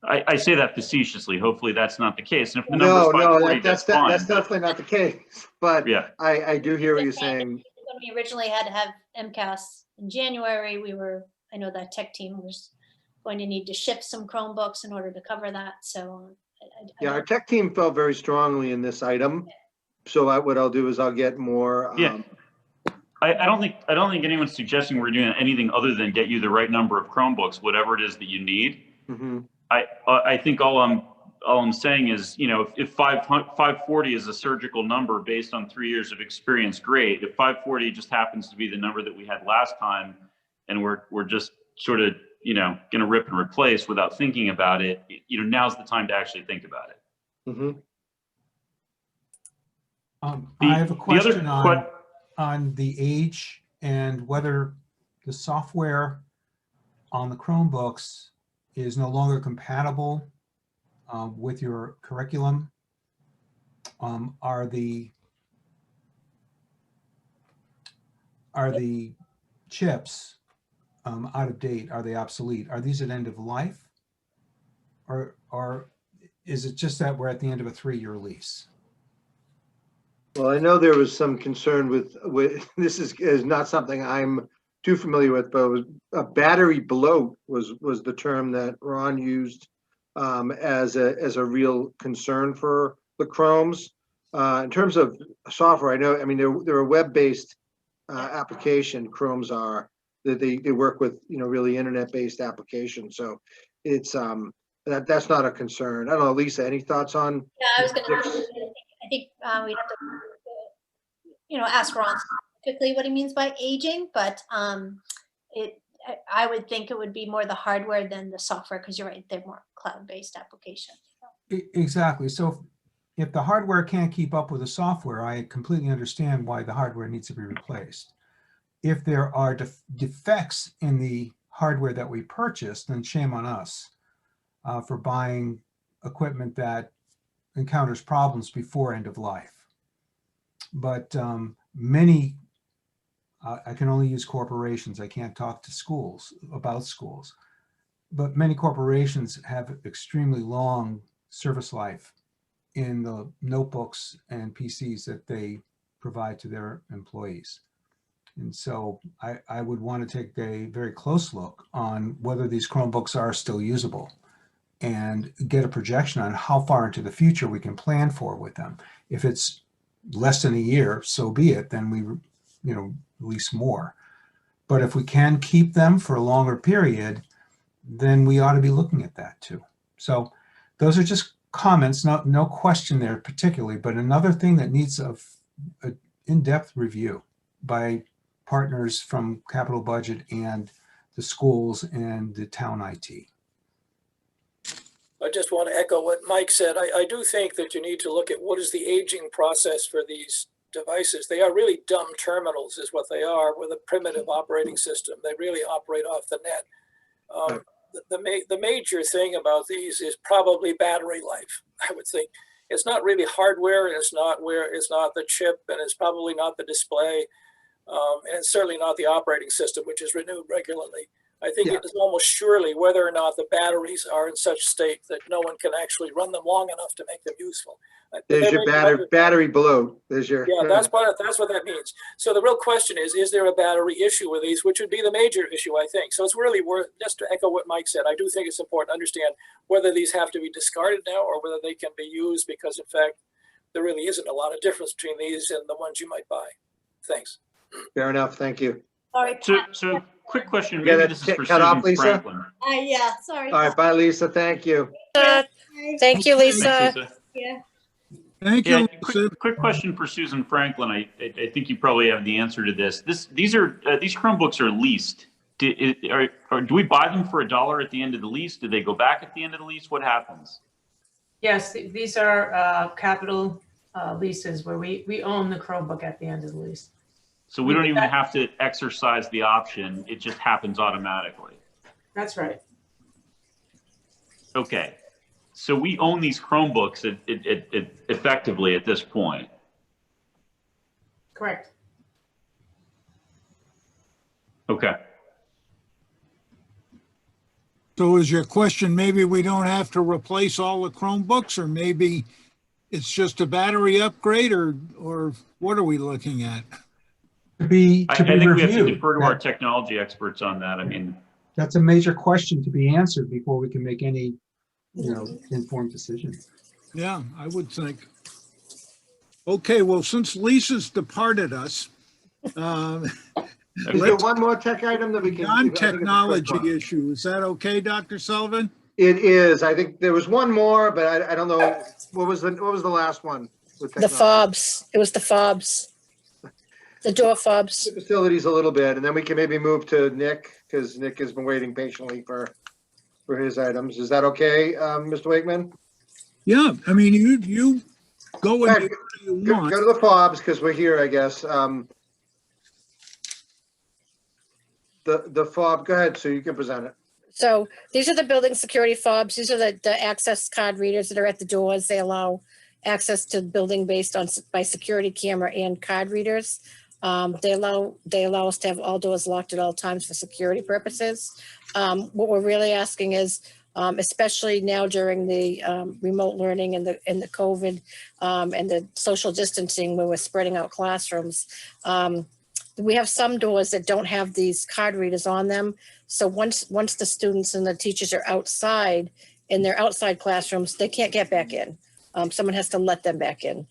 I say that facetiously. Hopefully that's not the case. And if the number's that's definitely not the case. But yeah, I do hear what you're saying. When we originally had to have MCAS in January, I know that tech team was going to need to ship some Chromebooks in order to cover that. So Yeah, our tech team felt very strongly in this item. So what I'll do is I'll get more. I don't think anyone's suggesting we're doing anything other than get you the right number of Chromebooks, whatever it is that you need. Mm-hmm. I think all I'm saying is, if 540 is a surgical number based on 3 years of experience, great. If 540 just happens to be the number that we had last time, and we're just sort of going to rip and replace without thinking about it, now's the time to actually think about it. Mm-hmm. I have a question on the age and whether the software on the Chromebooks is no longer compatible with your curriculum. Are the chips out of date? Are they obsolete? Are these at end of life? Or is it just that we're at the end of a 3-year lease? Well, I know there was some concern with this is not something I'm too familiar with, but it was a battery bloat was the term that Ron used as a real concern for the Chromes. In terms of software, I mean they're a web-based application. Chromes are that they work with really internet-based applications. So it's that's not a concern. I don't know, Lisa, any thoughts on? Yeah, I was going to. I think we have to, ask Ron specifically what he means by aging, but I would think it would be more the hardware than the software, because you're right, they're more cloud-based applications. Exactly. So if the hardware can't keep up with the software, I completely understand why the hardware needs to be replaced. If there are defects in the hardware that we purchased, then shame on us for buying equipment that encounters problems before end of life. But many, I can only use corporations. I can't talk to schools about schools, but many corporations have extremely long service life in the notebooks and PCs that they provide to their employees. And so I would want to take a very close look on whether these Chromebooks are still usable and get a projection on how far into the future we can plan for with them. If it's less than a year, so be it, then we, lease more. But if we can keep them for a longer period, then we ought to be looking at that too. So those are just comments, no question there particularly, but another thing that needs a in-depth review by partners from capital budget and the schools and the town IT. I just want to echo what Mike said. I do think that you need to look at what is the aging process for these devices. They are really dumb terminals is what they are, with a primitive operating system. They really operate off the net. The major thing about these is probably battery life. I would think it's not really hardware, and it's not the chip, and it's probably not the display, and it's certainly not the operating system, which is renewed regularly. I think it is almost surely whether or not the batteries are in such state that no one can actually run them long enough to make them useful. There's your battery below. There's your that's what that means. So the real question is there a battery issue with these, which would be the major issue, I think. So it's really worth, just to echo what Mike said, I do think it's important to understand whether these have to be discarded now or whether they can be used, because in fact there really isn't a lot of difference between these and the ones you might buy. Thanks. Fair enough. Thank you. All right. So quick question. Yeah, Maybe this is for cut off, Susan Lisa? Franklin. Yeah, sorry. All right. Bye, Lisa. Thank you. Thank you, Lisa. Thanks, Lisa. Yeah. Thank Yeah, you, Lisa. quick question for Susan Franklin. I think you probably have the answer to this. These Chromebooks are leased. Do we buy them for $1 at the end of the lease? Do they go back at the end of the lease? What happens? Yes, these are capital leases where we own the Chromebook at the end of the lease. So we don't even have to exercise the option. It just happens automatically. That's right. Okay. So we own these Chromebooks effectively at this point. Correct. Okay. So is your question, maybe we don't have to replace all the Chromebooks, or maybe it's just a battery upgrade, or what are we looking at? I think we have to reviewed. defer to our technology experts on that. I mean, That's a major question to be answered before we can make any, informed decision. Yeah, I would think. Okay, well, since Lisa's departed us, Is there one more tech item that we can? non-technology issue, is that okay, Dr. Sullivan? It is. I think there was one more, but I don't know. What was the last one? With The technology? fobs. It was the fobs. The door fobs. The facilities a little bit, and then we can maybe move to Nick, because Nick has been waiting patiently for his items. Is that okay, Mr. Wakeman? Yeah, I mean, you go in the order you Go want. to the fobs, because we're here, I guess. The fob, go ahead, Sue, you can present it. So these are the building security fobs. These are the access card readers that are at the doors. They allow access to the building based on by security camera and card readers. They allow us to have all doors locked at all times for security purposes. What we're really asking is, especially now during the remote learning and the COVID and the social distancing, where we're spreading out classrooms, we have some doors that don't have these card readers on them. So once the students and the teachers are outside in their outside classrooms, they can't get back in. Someone has to let them back in.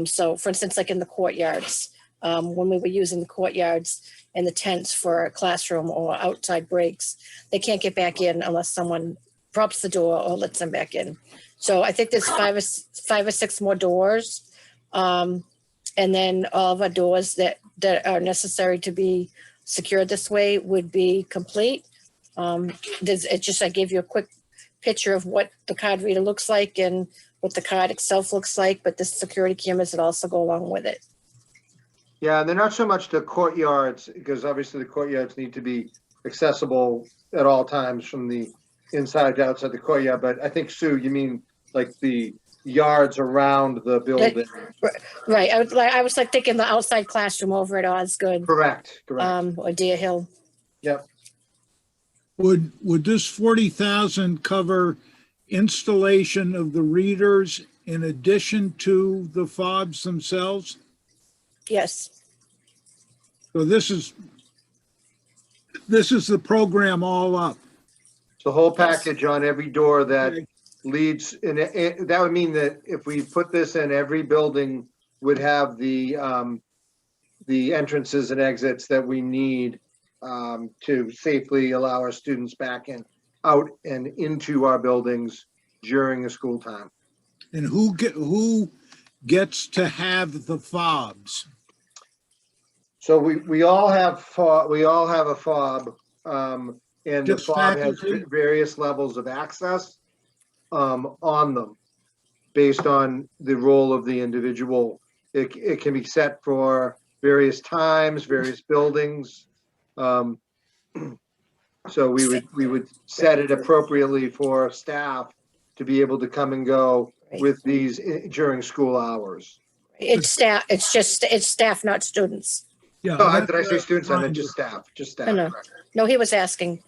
So for instance, like in the courtyards, when we were using the courtyards and the tents for a classroom or outside breaks, they can't get back in unless someone props the door or lets them back in. So I think there's five or six more doors. And then all of our doors that are necessary to be secured this way would be complete. I gave you a quick picture of what the card reader looks like and what the card itself looks like, but the security cameras that also go along with it. Yeah, and they're not so much the courtyards, because obviously the courtyards need to be accessible at all times from the inside to outside the courtyard. But I think, Sue, you mean like the yards around the building? Right, I was like thinking the outside classroom over at Osgood, Correct. or Deer Hill. Yep. Would this 40,000 cover installation of the readers in addition to the fobs themselves? Yes, So this is the program all up. The whole package on every door that Okay. leads, and that would mean that if we put this in, every building would have the entrances and exits that we need to safely allow our students back and out and into our buildings during the school time. And who gets to have the fobs? So we all have a fob, and the Just fob has faculty? various levels of access on them based on the role of the individual. It can be set for various times, various buildings. So we would set it appropriately for staff to be able to come and go with these during school hours. it's staff, it's staff, not students. Yeah. Oh, did I say students? I meant just staff, I know. No, he was asking.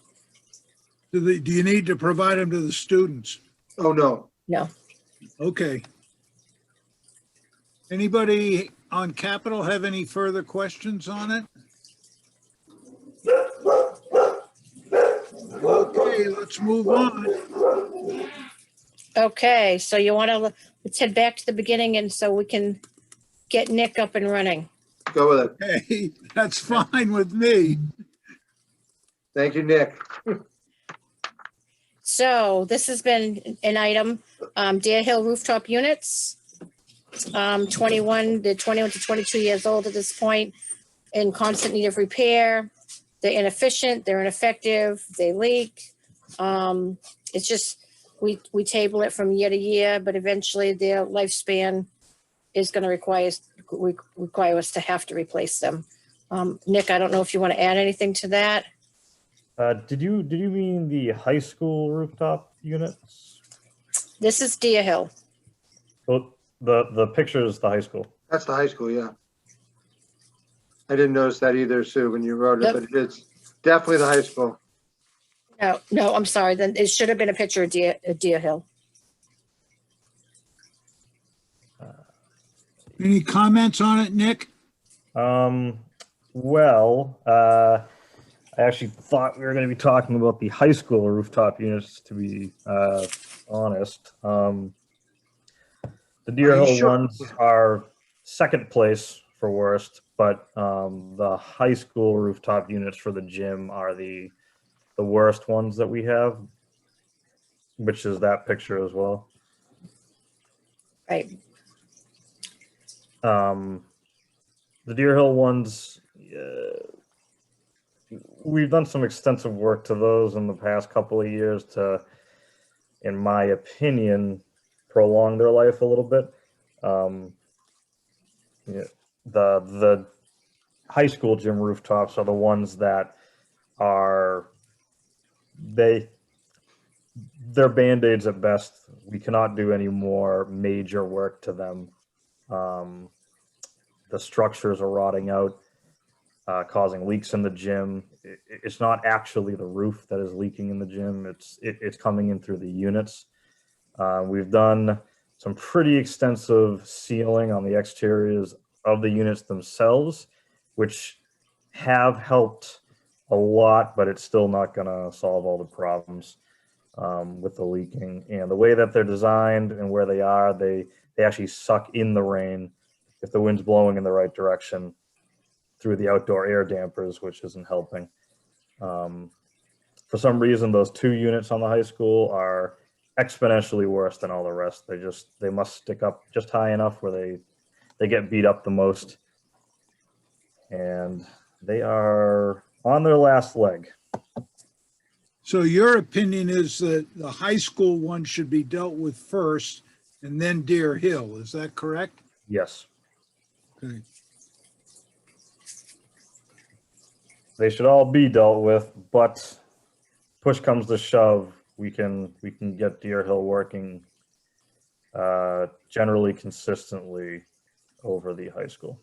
Do you need to provide them to the students? Oh, no. No. Okay. Anybody on Capitol have any further questions on it? Okay, let's move on. Okay, so you want to, let's head back to the beginning and so we can get Nick up and running. Go with it. Hey, that's fine with me. Thank you, Nick. So this has been an item, Deer Hill rooftop units. 21 to 22 years old at this point, in constant need of repair. They're inefficient, they're ineffective, they leak. It's just, we table it from year to year, but eventually their lifespan is going to require us to have to replace them. Nick, I don't know if you want to add anything to that? Did you mean the high school rooftop units? This is Deer Hill. Well, the picture is the high school. That's the high school, yeah. I didn't notice that either, Sue, when you wrote it, Yep. but it's definitely the high school. No, I'm sorry. Then it should have been a picture of Deer Hill. Any comments on it, Nick? Well, I actually thought we were going to be talking about the high school rooftop units, to be honest. The Deer Are you Hill sure? ones are second place for worst, but the high school rooftop units for the gym are the worst ones that we have, which is that picture as well. Right. The Deer Hill ones, we've done some extensive work to those in the past couple of years to, in my opinion, prolong their life a little bit. The high school gym rooftops are the ones that are, they're Band-Aids at best. We cannot do any more major work to them. The structures are rotting out, causing leaks in the gym. It's not actually the roof that is leaking in the gym. It's coming in through the units. We've done some pretty extensive sealing on the exteriors of the units themselves, which have helped a lot, but it's still not going to solve all the problems with the leaking. And the way that they're designed and where they are, they actually suck in the rain if the wind's blowing in the right direction through the outdoor air dampers, which isn't helping. For some reason, those two units on the high school are exponentially worse than all the rest. They must stick up just high enough where they get beat up the most. And they are on their last leg. So your opinion is that the high school one should be dealt with first and then Deer Hill. Is that correct? Yes. Okay. they should all be dealt with, but push comes to shove, we can get Deer Hill working generally consistently over the high school.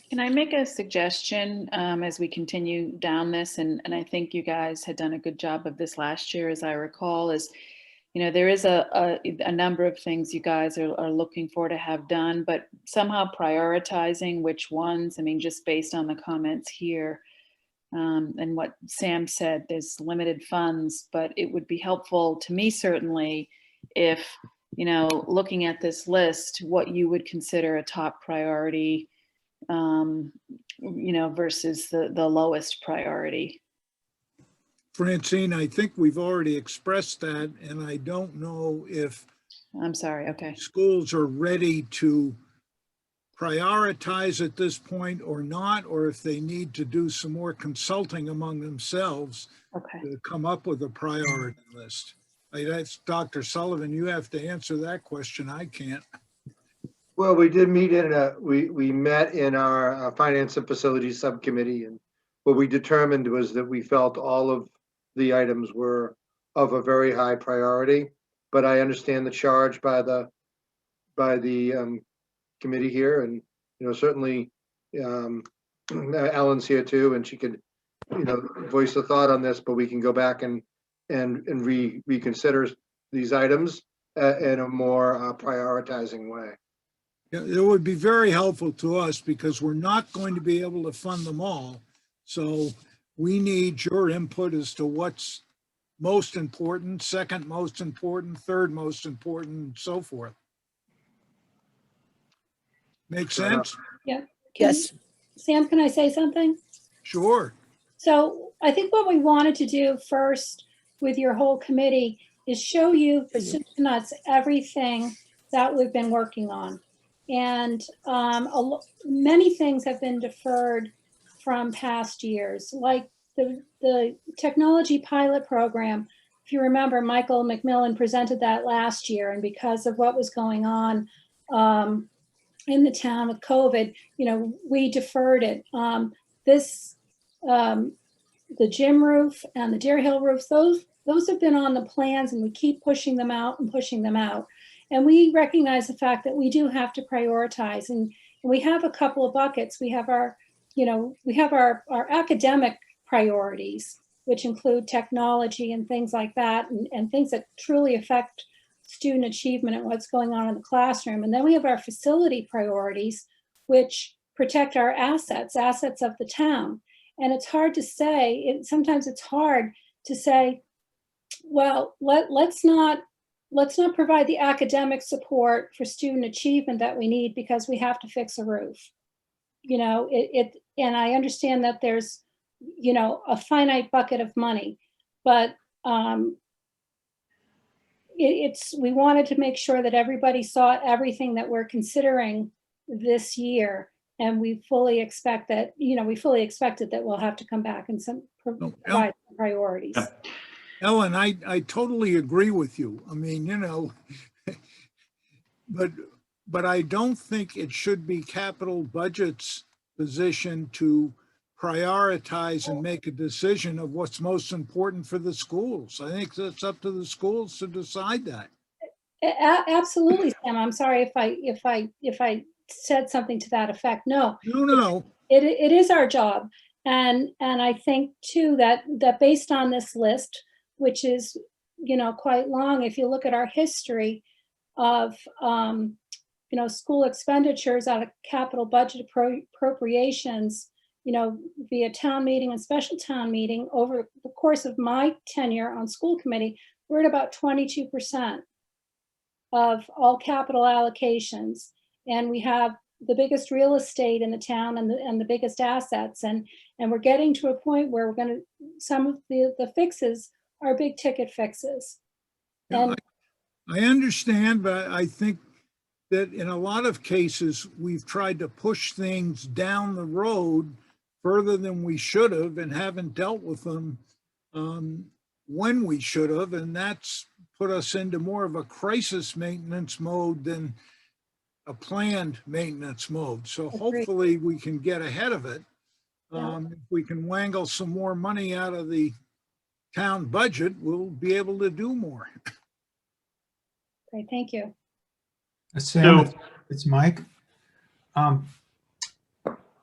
Can I make a suggestion as we continue down this? And I think you guys had done a good job of this last year, as I recall, is, you know, there is a number of things you guys are looking for to have done, but somehow prioritizing which ones. I mean, just based on the comments here and what Sam said, there's limited funds, but it would be helpful to me certainly if, you know, looking at this list, what you would consider a top priority, you know, versus the lowest priority. Francine, I think we've already expressed that, and I don't know if I'm sorry, okay. schools are ready to prioritize at this point or not, or if they need to do some more consulting among themselves Okay. to come up with a priority list. That's Dr. Sullivan, you have to answer that question. I can't. Well, we did meet we met in our finance and facilities subcommittee, and what we determined was that we felt all of the items were of a very high priority, but I understand the charge by the committee here, and you know, certainly Ellen's here too, and she could, you know, voice a thought on this, but we can go back and reconsider these items in a more prioritizing way. Yeah, it would be very helpful to us because we're not going to be able to fund them all. So we need your input as to what's most important, second most important, third most important, and so forth. Make sense? Yeah. Yes. Sam, can I say something? Sure. So I think what we wanted to do first with your whole committee is show you the soup to nuts everything that we've been working on. And many things have been deferred from past years, like the technology pilot program. If you remember, Michael McMillan presented that last year, and because of what was going on in the town with COVID, you know, we deferred it. The gym roof and the Deer Hill roofs, those have been on the plans, and we keep pushing them out and pushing them out. And we recognize the fact that we do have to prioritize, and we have a couple of buckets. We have our, you know, we have our academic priorities, which include technology and things like that, and things that truly affect student achievement and what's going on in the classroom. And then we have our facility priorities, which protect our assets of the town. And it's hard to say, sometimes it's hard to say, well, let's not provide the academic support for student achievement that we need because we have to fix a roof. You know, and I understand that there's, you know, a finite bucket of money, but we wanted to make sure that everybody saw everything that we're considering this year. And we fully expect that, you know, we fully expected that we'll have to come back and provide some priorities. Ellen, I totally agree with you. I mean, you know, but I don't think it should be capital budget's position to prioritize and make a decision of what's most important for the schools. I think that's up to the schools to decide that. Absolutely, Sam. I'm sorry if I said something to that effect. No. It is our job. And I think too that based on this list, which is, you know, quite long, if you look at our history of, you know, school expenditures out of capital budget appropriations, you know, via town meeting and special town meeting over the course of my tenure on school committee, we're at about 22% of all capital allocations. And we have the biggest real estate in the town and the biggest assets. And we're getting to a point where we're going to, some of the fixes are big ticket fixes. Yeah, I understand, but I think that in a lot of cases, we've tried to push things down the road further than we should have and haven't dealt with them when we should have. And that's put us into more of a crisis maintenance mode than a planned maintenance mode. So Agreed. hopefully we can get ahead of it. Yeah. If we can wangle some more money out of the town budget, we'll be able to do more. Great, thank you. Sam, So- it's Mike.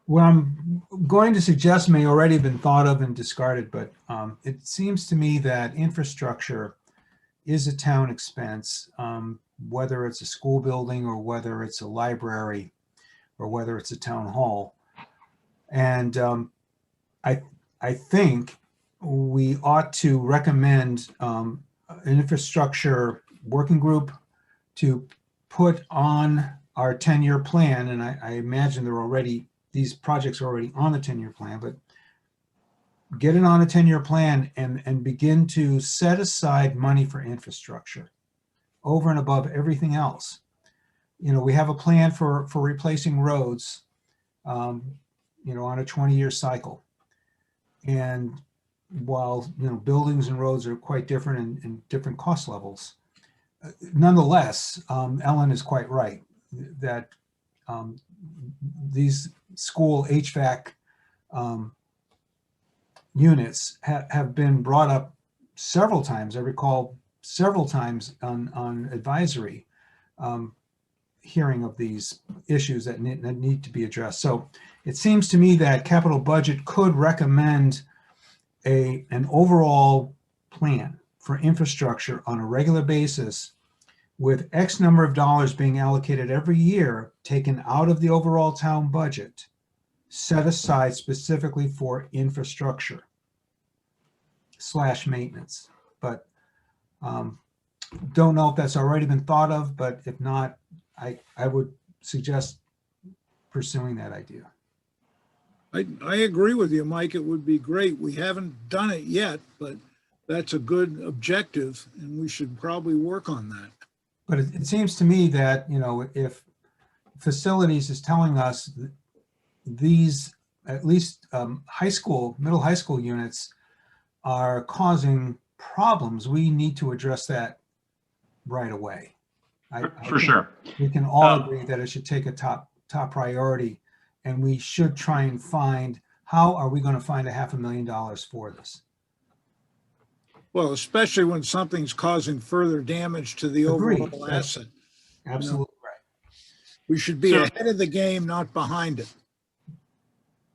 What I'm going to suggest may already have been thought of and discarded, but it seems to me that infrastructure is a town expense, whether it's a school building or whether it's a library or whether it's a town hall. And I think we ought to recommend an infrastructure working group to put on our 10-year plan. And I imagine these projects are already on the 10-year plan, but get it on a 10-year plan and begin to set aside money for infrastructure over and above everything else. You know, we have a plan for replacing roads, you know, on a 20-year cycle. And while, you know, buildings and roads are quite different in different cost levels, nonetheless, Ellen is quite right that these school HVAC units have been brought up several times. I recall several times on advisory hearing of these issues that need to be addressed. So it seems to me that capital budget could recommend an overall plan for infrastructure on a regular basis with X number of dollars being allocated every year, taken out of the overall town budget, set aside specifically for infrastructure / maintenance. But don't know if that's already been thought of, but if not, I would suggest pursuing that idea. I agree with you, Mike. It would be great. We haven't done it yet, but that's a good objective and we should probably work on that. But it seems to me that, you know, if facilities is telling us these, at least middle high school units are causing problems, we need to address that right away. I For think sure. we can all agree that it should take a top priority, and we should try and find, how are we going to find $500,000 for this? Well, especially when something's causing further damage to the Agreed. overall asset. Absolutely right. We should be So- ahead of the game, not behind it.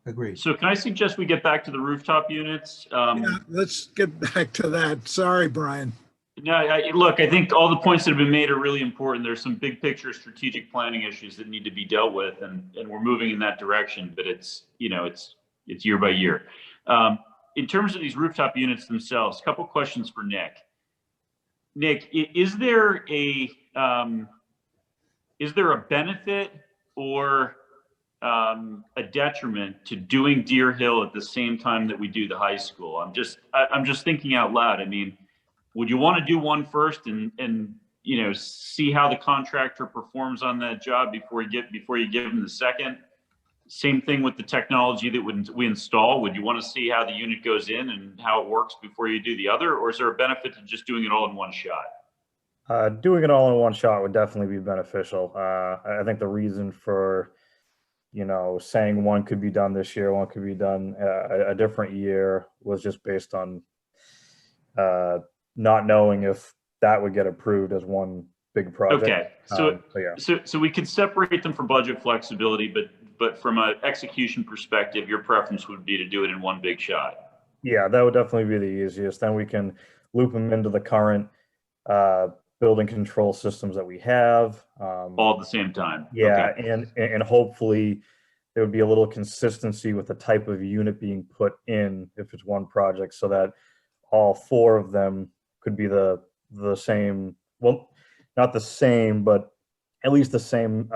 Agreed. So can I suggest we get back to the rooftop units? Yeah, let's get back to that. Sorry, Brian. No, look, I think all the points that have been made are really important. There's some big picture strategic planning issues that need to be dealt with, and we're moving in that direction, but it's, you know, it's year by year. In terms of these rooftop units themselves, a couple questions for Nick. Nick, is there a benefit or a detriment to doing Deer Hill at the same time that we do the high school? I'm just thinking out loud. I mean, would you want to do one first and you know, see how the contractor performs on that job before you give them the second? Same thing with the technology that we install. Would you want to see how the unit goes in and how it works before you do the other, or is there a benefit to just doing it all in one shot? Doing it all in one shot would definitely be beneficial. I think the reason for, you know, saying one could be done this year, one could be done a different year was just based on not knowing if that would get approved as one big project. Okay, so we could separate them for budget flexibility, but from an execution perspective, your preference would be to do it in one big shot. Yeah, that would definitely be the easiest. Then we can loop them into the current building control systems that we have. All at the same time. Yeah, Okay. and hopefully there would be a little consistency with the type of unit being put in if it's one project, so that all four of them could be the same. Well, not the same, but at least the same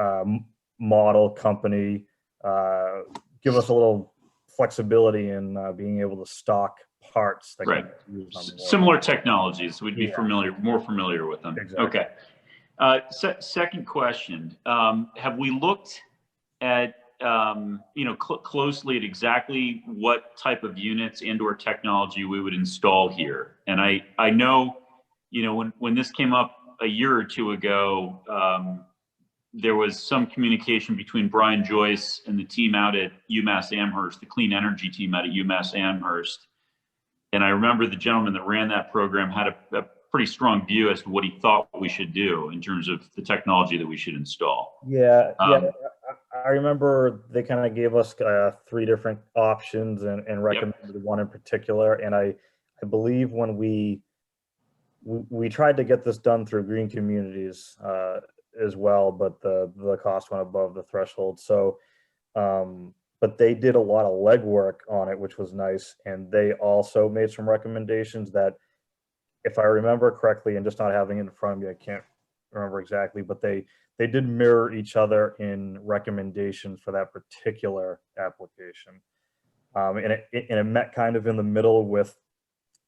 model company. Give us a little flexibility in being able to stock parts that Right. can be used on the board. Similar technologies, we'd be Yeah. more familiar with them. Exactly. Okay. Second question, have we looked at, closely at exactly what type of units and or technology we would install here? And I know, when this came up a year or two ago, there was some communication between Brian Joyce and the team out at UMass Amherst, the clean energy team out at UMass Amherst. And I remember the gentleman that ran that program had a pretty strong view as to what he thought we should do in terms of the technology that we should install. Yeah, I remember they kind of gave us 3 different options and recommended one in particular. And I believe when we tried to get this done through Green Communities as well, but the cost went above the threshold. So, but they did a lot of legwork on it, which was nice. And they also made some recommendations that, if I remember correctly, and just not having it in front of me, I can't remember exactly, but they did mirror each other in recommendations for that particular application. And it met kind of in the middle with,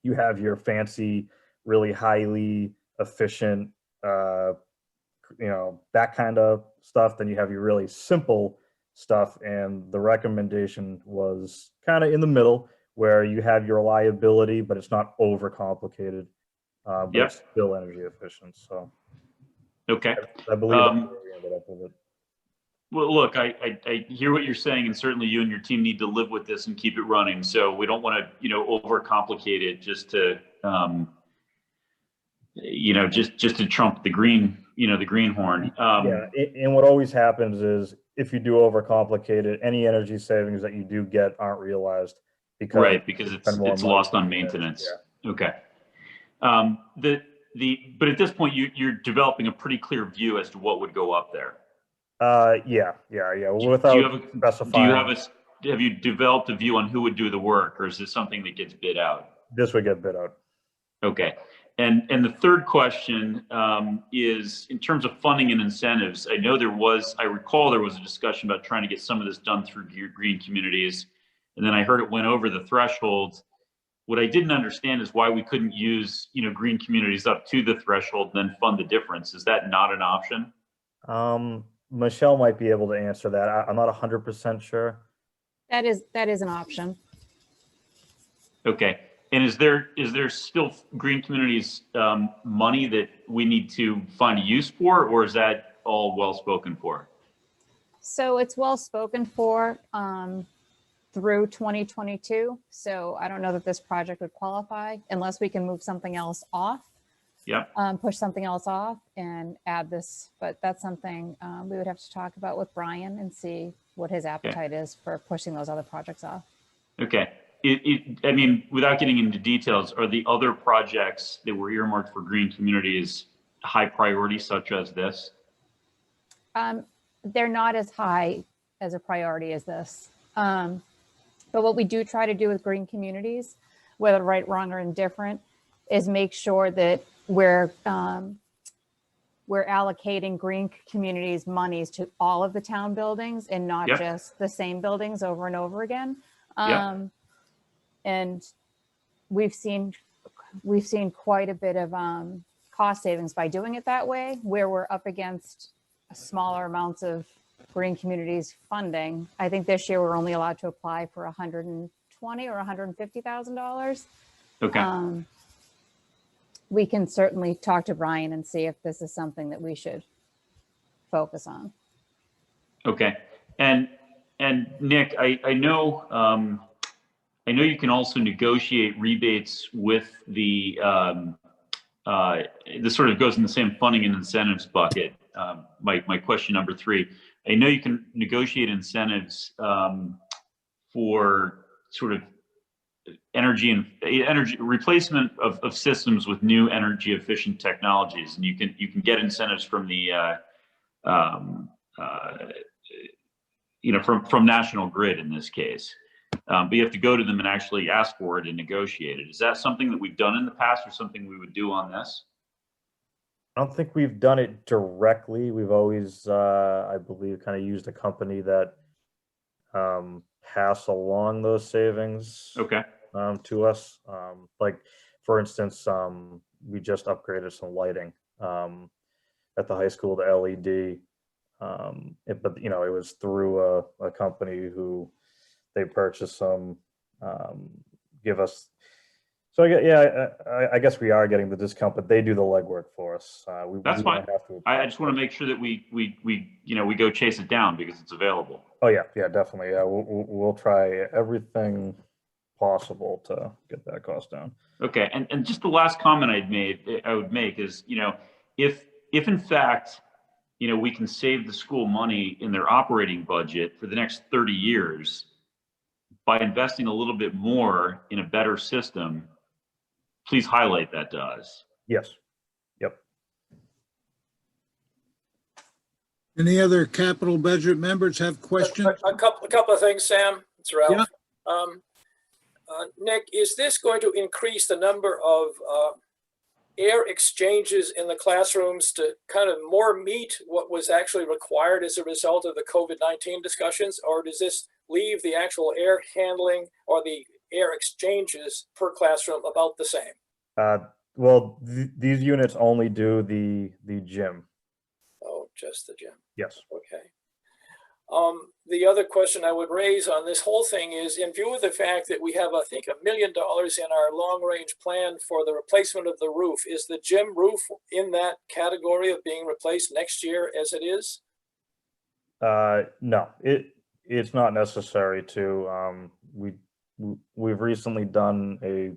you have your fancy, really highly efficient, that kind of stuff. Then you have your really simple stuff. And the recommendation was kind of in the middle, where you have your reliability, but it's not overcomplicated, but it's still energy efficient. So, okay. I believe that's where we ended up with it. Well, look, I hear what you're saying, and certainly you and your team need to live with this and keep it running. So we don't want to, overcomplicate it just to, just to trump the green, the greenhorn. And what always happens is, if you do overcomplicate it, any energy savings that you do get aren't realized because it's lost on maintenance. Yeah. Okay. But at this point, you're developing a pretty clear view as to what would go up there. Yeah. Without specifying. Have you developed a view on who would do the work, or is this something that gets bid out? This would get bid out. Okay. And the third question is, in terms of funding and incentives, I recall there was a discussion about trying to get some of this done through green communities. And then I heard it went over the threshold. What I didn't understand is why we couldn't use, green communities up to the threshold and then fund the difference. Is that not an option? Michelle might be able to answer that. I'm not 100% sure. That is an option. Okay. And is there still green communities money that we need to find a use for, or is that all well spoken for? So it's well spoken for through 2022. So I don't know that this project would qualify unless we can move something else off. Yeah. Push something else off and add this, but that's something we would have to talk about with Brian and see what his appetite is for pushing those other projects off. Okay. Without getting into details, are the other projects that were earmarked for green communities high priority, such as this? They're not as high as a priority as this. But what we do try to do with green communities, whether right, wrong, or indifferent, is make sure that we're allocating green communities monies to all of the town buildings and not just the same buildings over and over again. And we've seen quite a bit of cost savings by doing it that way, where we're up against smaller amounts of green communities funding. I think this year we're only allowed to apply for $120,000 or $150,000. Okay. We can certainly talk to Brian and see if this is something that we should focus on. Okay. And Nick, I know you can also negotiate rebates with this sort of goes in the same funding and incentives bucket. My question number 3, I know you can negotiate incentives for sort of energy replacement of systems with new energy efficient technologies, and you can get incentives from the from National Grid in this case. But you have to go to them and actually ask for it and negotiate it. Is that something that we've done in the past, or something we would do on this? I don't think we've done it directly. We've always, I believe, kind of used a company that pass along those savings to us. Like, for instance, we just upgraded some lighting at the high school to LED. But it was through a company who they purchased some, give us So I guess we are getting the discount, but they do the legwork for us. That's we fine. don't have to I apply. just want to make sure that we go chase it down because it's available. Oh yeah, definitely. Yeah, we'll try everything possible to get that cost down. Okay, and just the last comment I would make is, if in fact, we can save the school money in their operating budget for the next 30 years by investing a little bit more in a better system, please highlight that to us. Yes. Yep. Any other capital budget members have questions? A couple of things, Sam. It's Ralph. Yeah. Nick, is this going to increase the number of air exchanges in the classrooms to kind of more meet what was actually required as a result of the COVID-19 discussions, or does this leave the actual air handling or the air exchanges per classroom about the same? Well, these units only do the gym. Oh, just the gym. Yes. Okay. The other question I would raise on this whole thing is, in view of the fact that we have, I think, $1 million in our long-range plan for the replacement of the roof, is the gym roof in that category of being replaced next year as it is? No, it's not necessary to. We've recently done a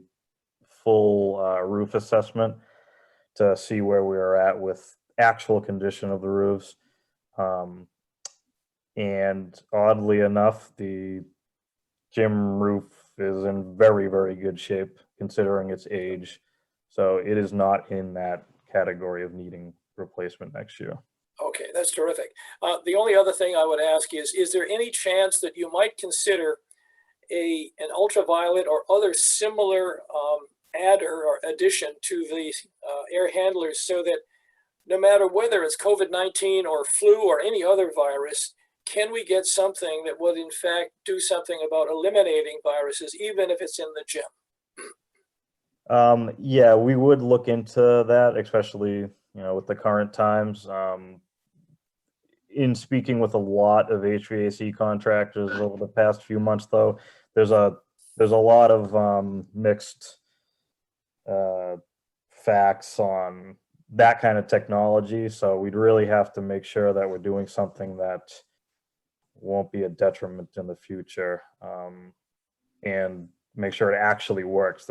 full roof assessment to see where we are at with actual condition of the roofs. And oddly enough, the gym roof is in very, very good shape considering its age. So it is not in that category of needing replacement next year. Okay, that's terrific. The only other thing I would ask is there any chance that you might consider an ultraviolet or other similar adder or addition to the air handlers, so that no matter whether it's COVID-19 or flu or any other virus, can we get something that would in fact do something about eliminating viruses, even if it's in the gym? Yeah, we would look into that, especially, with the current times. In speaking with a lot of HVAC contractors over the past few months, though, there's a lot of mixed facts on that kind of technology. So we'd really have to make sure that we're doing something that won't be a detriment in the future, and make sure it actually works.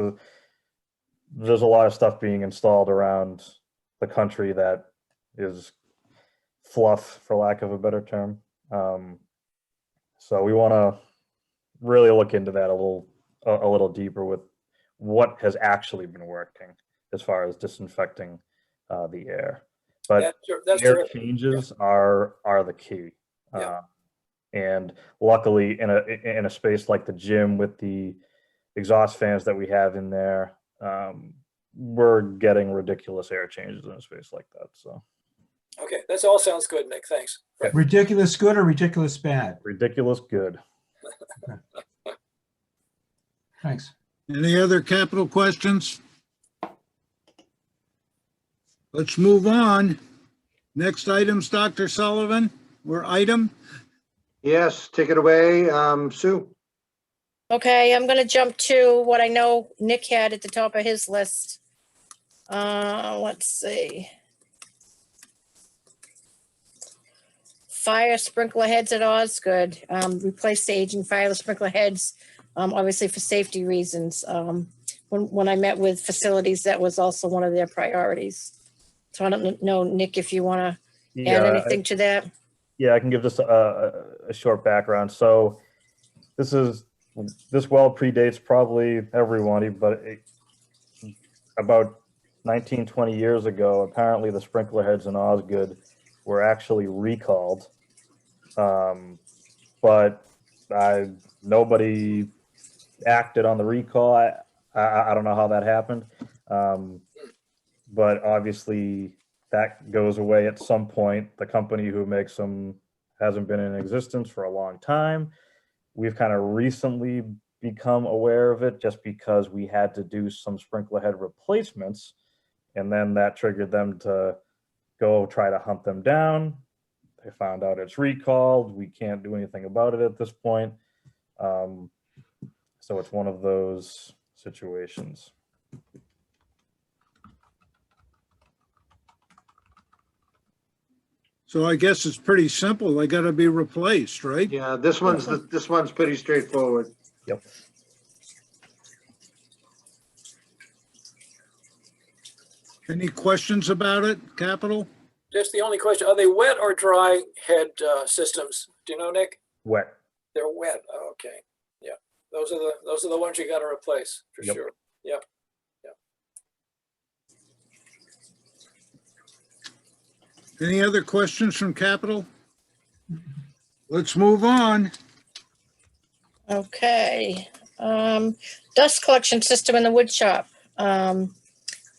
There's a lot of stuff being installed around the country that is fluff, for lack of a better term. So we want to really look into that a little deeper with what has actually been working as far as disinfecting the air. But that's air terrific. changes are the key. Yeah. And luckily, in a space like the gym with the exhaust fans that we have in there, we're getting ridiculous air changes in a space like that. So. Okay, that all sounds good, Nick. Thanks. Ridiculous good or ridiculous bad? Ridiculous good. Thanks. Any other capital questions? Let's move on. Next item's Dr. Sullivan, or item. Yes, take it away, Sue. Okay, I'm gonna jump to what I know Nick had at the top of his list. Let's see. Fire sprinkler heads at Osgood, replace the aging fire sprinkler heads, obviously for safety reasons. When I met with facilities, that was also one of their priorities. So I don't know, Nick, if you want to add anything to that. Yeah, I can give just a short background. So this well predates probably everybody, but about 19, 20 years ago, apparently the sprinkler heads in Osgood were actually recalled, but nobody acted on the recall. I don't know how that happened, but obviously that goes away at some point. The company who makes them hasn't been in existence for a long time. We've kind of recently become aware of it just because we had to do some sprinkler head replacements, and then that triggered them to go try to hunt them down. They found out it's recalled. We can't do anything about it at this point. So it's one of those situations. So I guess it's pretty simple. They got to be replaced, right? Yeah, this one's pretty straightforward. Yep. Any questions about it, Capital? Just the only question, are they wet or dry head systems? Do you know, Nick? Wet. They're wet. Oh, okay. Yeah. Those are the ones you got to replace for Yep. sure. Yep. Any other questions from Capital? Let's move on. Okay, dust collection system in the wood shop. When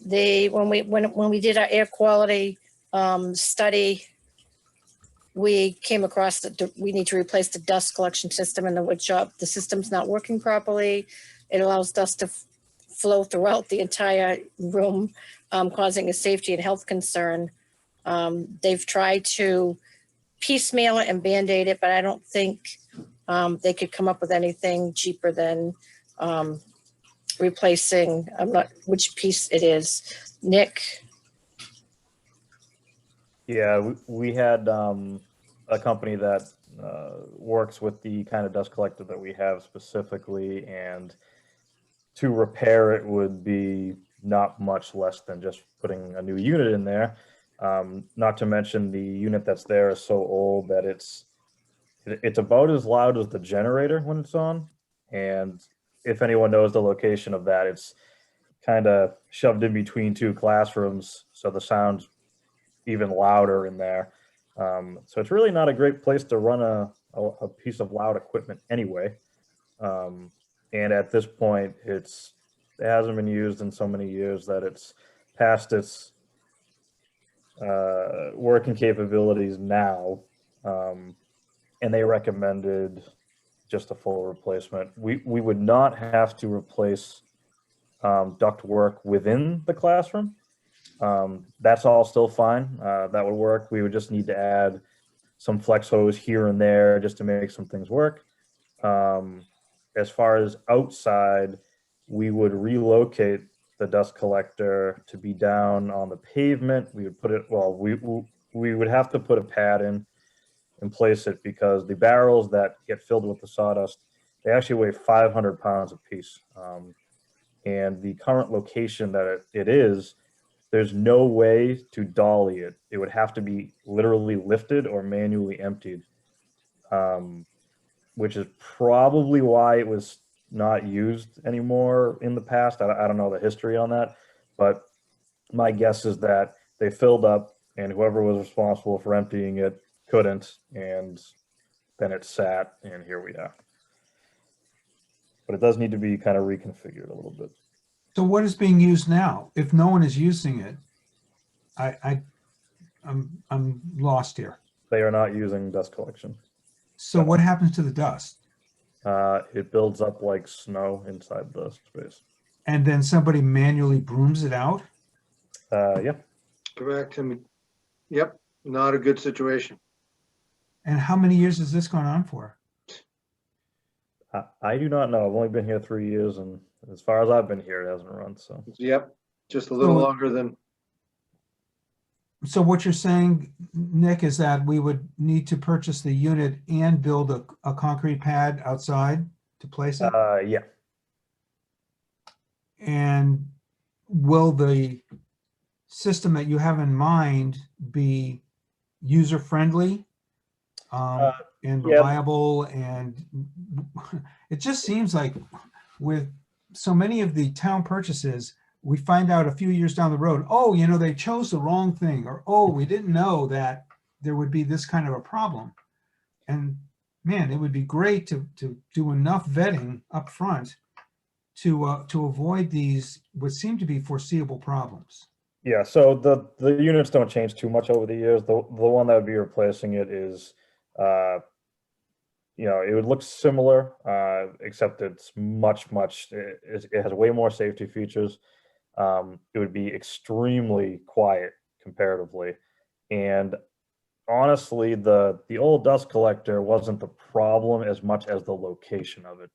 we did our air quality study, we came across that we need to replace the dust collection system in the wood shop. The system's not working properly. It allows dust to flow throughout the entire room, causing a safety and health concern. They've tried to piecemeal it and Band-Aid it, but I don't think they could come up with anything cheaper than replacing, I'm not, which piece it is. Nick? Yeah, we had a company that works with the kind of dust collector that we have specifically, and to repair it would be not much less than just putting a new unit in there. Not to mention the unit that's there is so old that it's about as loud as the generator when it's on. And if anyone knows the location of that, it's kind of shoved in between two classrooms, so the sound's even louder in there. So it's really not a great place to run a piece of loud equipment anyway. And at this point, it hasn't been used in so many years that it's past its working capabilities now, and they recommended just a full replacement. We would not have to replace duct work within the classroom. That's all still fine. That would work. We would just need to add some flex hose here and there just to make some things work. As far as outside, we would relocate the dust collector to be down on the pavement. We would put it, well, we would have to put a pad in and place it, because the barrels that get filled with the sawdust, they actually weigh 500 pounds a piece. And the current location that it is, there's no way to dolly it. It would have to be literally lifted or manually emptied, which is probably why it was not used anymore in the past. I don't know the history on that, but my guess is that they filled up and whoever was responsible for emptying it couldn't, and then it sat, and here we are. But it does need to be kind of reconfigured a little bit. So what is being used now? If no one is using it, I'm lost here. They are not using dust collection. So what happens to the dust? It builds up like snow inside the space. And then somebody manually brooms it out? Yeah. Correct. I mean, yep, not a good situation. And how many years has this gone on for? I do not know. I've only been here 3 years, and as far as I've been here, it hasn't run. So Yep, just a little So- longer than. So what you're saying, Nick, is that we would need to purchase the unit and build a concrete pad outside to place it? yeah. And will the system that you have in mind be user-friendly and yeah. reliable? And it just seems like with so many of the town purchases, we find out a few years down the road, oh, you know, they chose the wrong thing, or, oh, we didn't know that there would be this kind of a problem. And man, it would be great to do enough vetting up front to avoid these what seem to be foreseeable problems. Yeah, so the units don't change too much over the years. The one that would be replacing it is, you know, it would look similar, except it's it has way more safety features. It would be extremely quiet comparatively. And honestly, the old dust collector wasn't the problem as much as the location of it.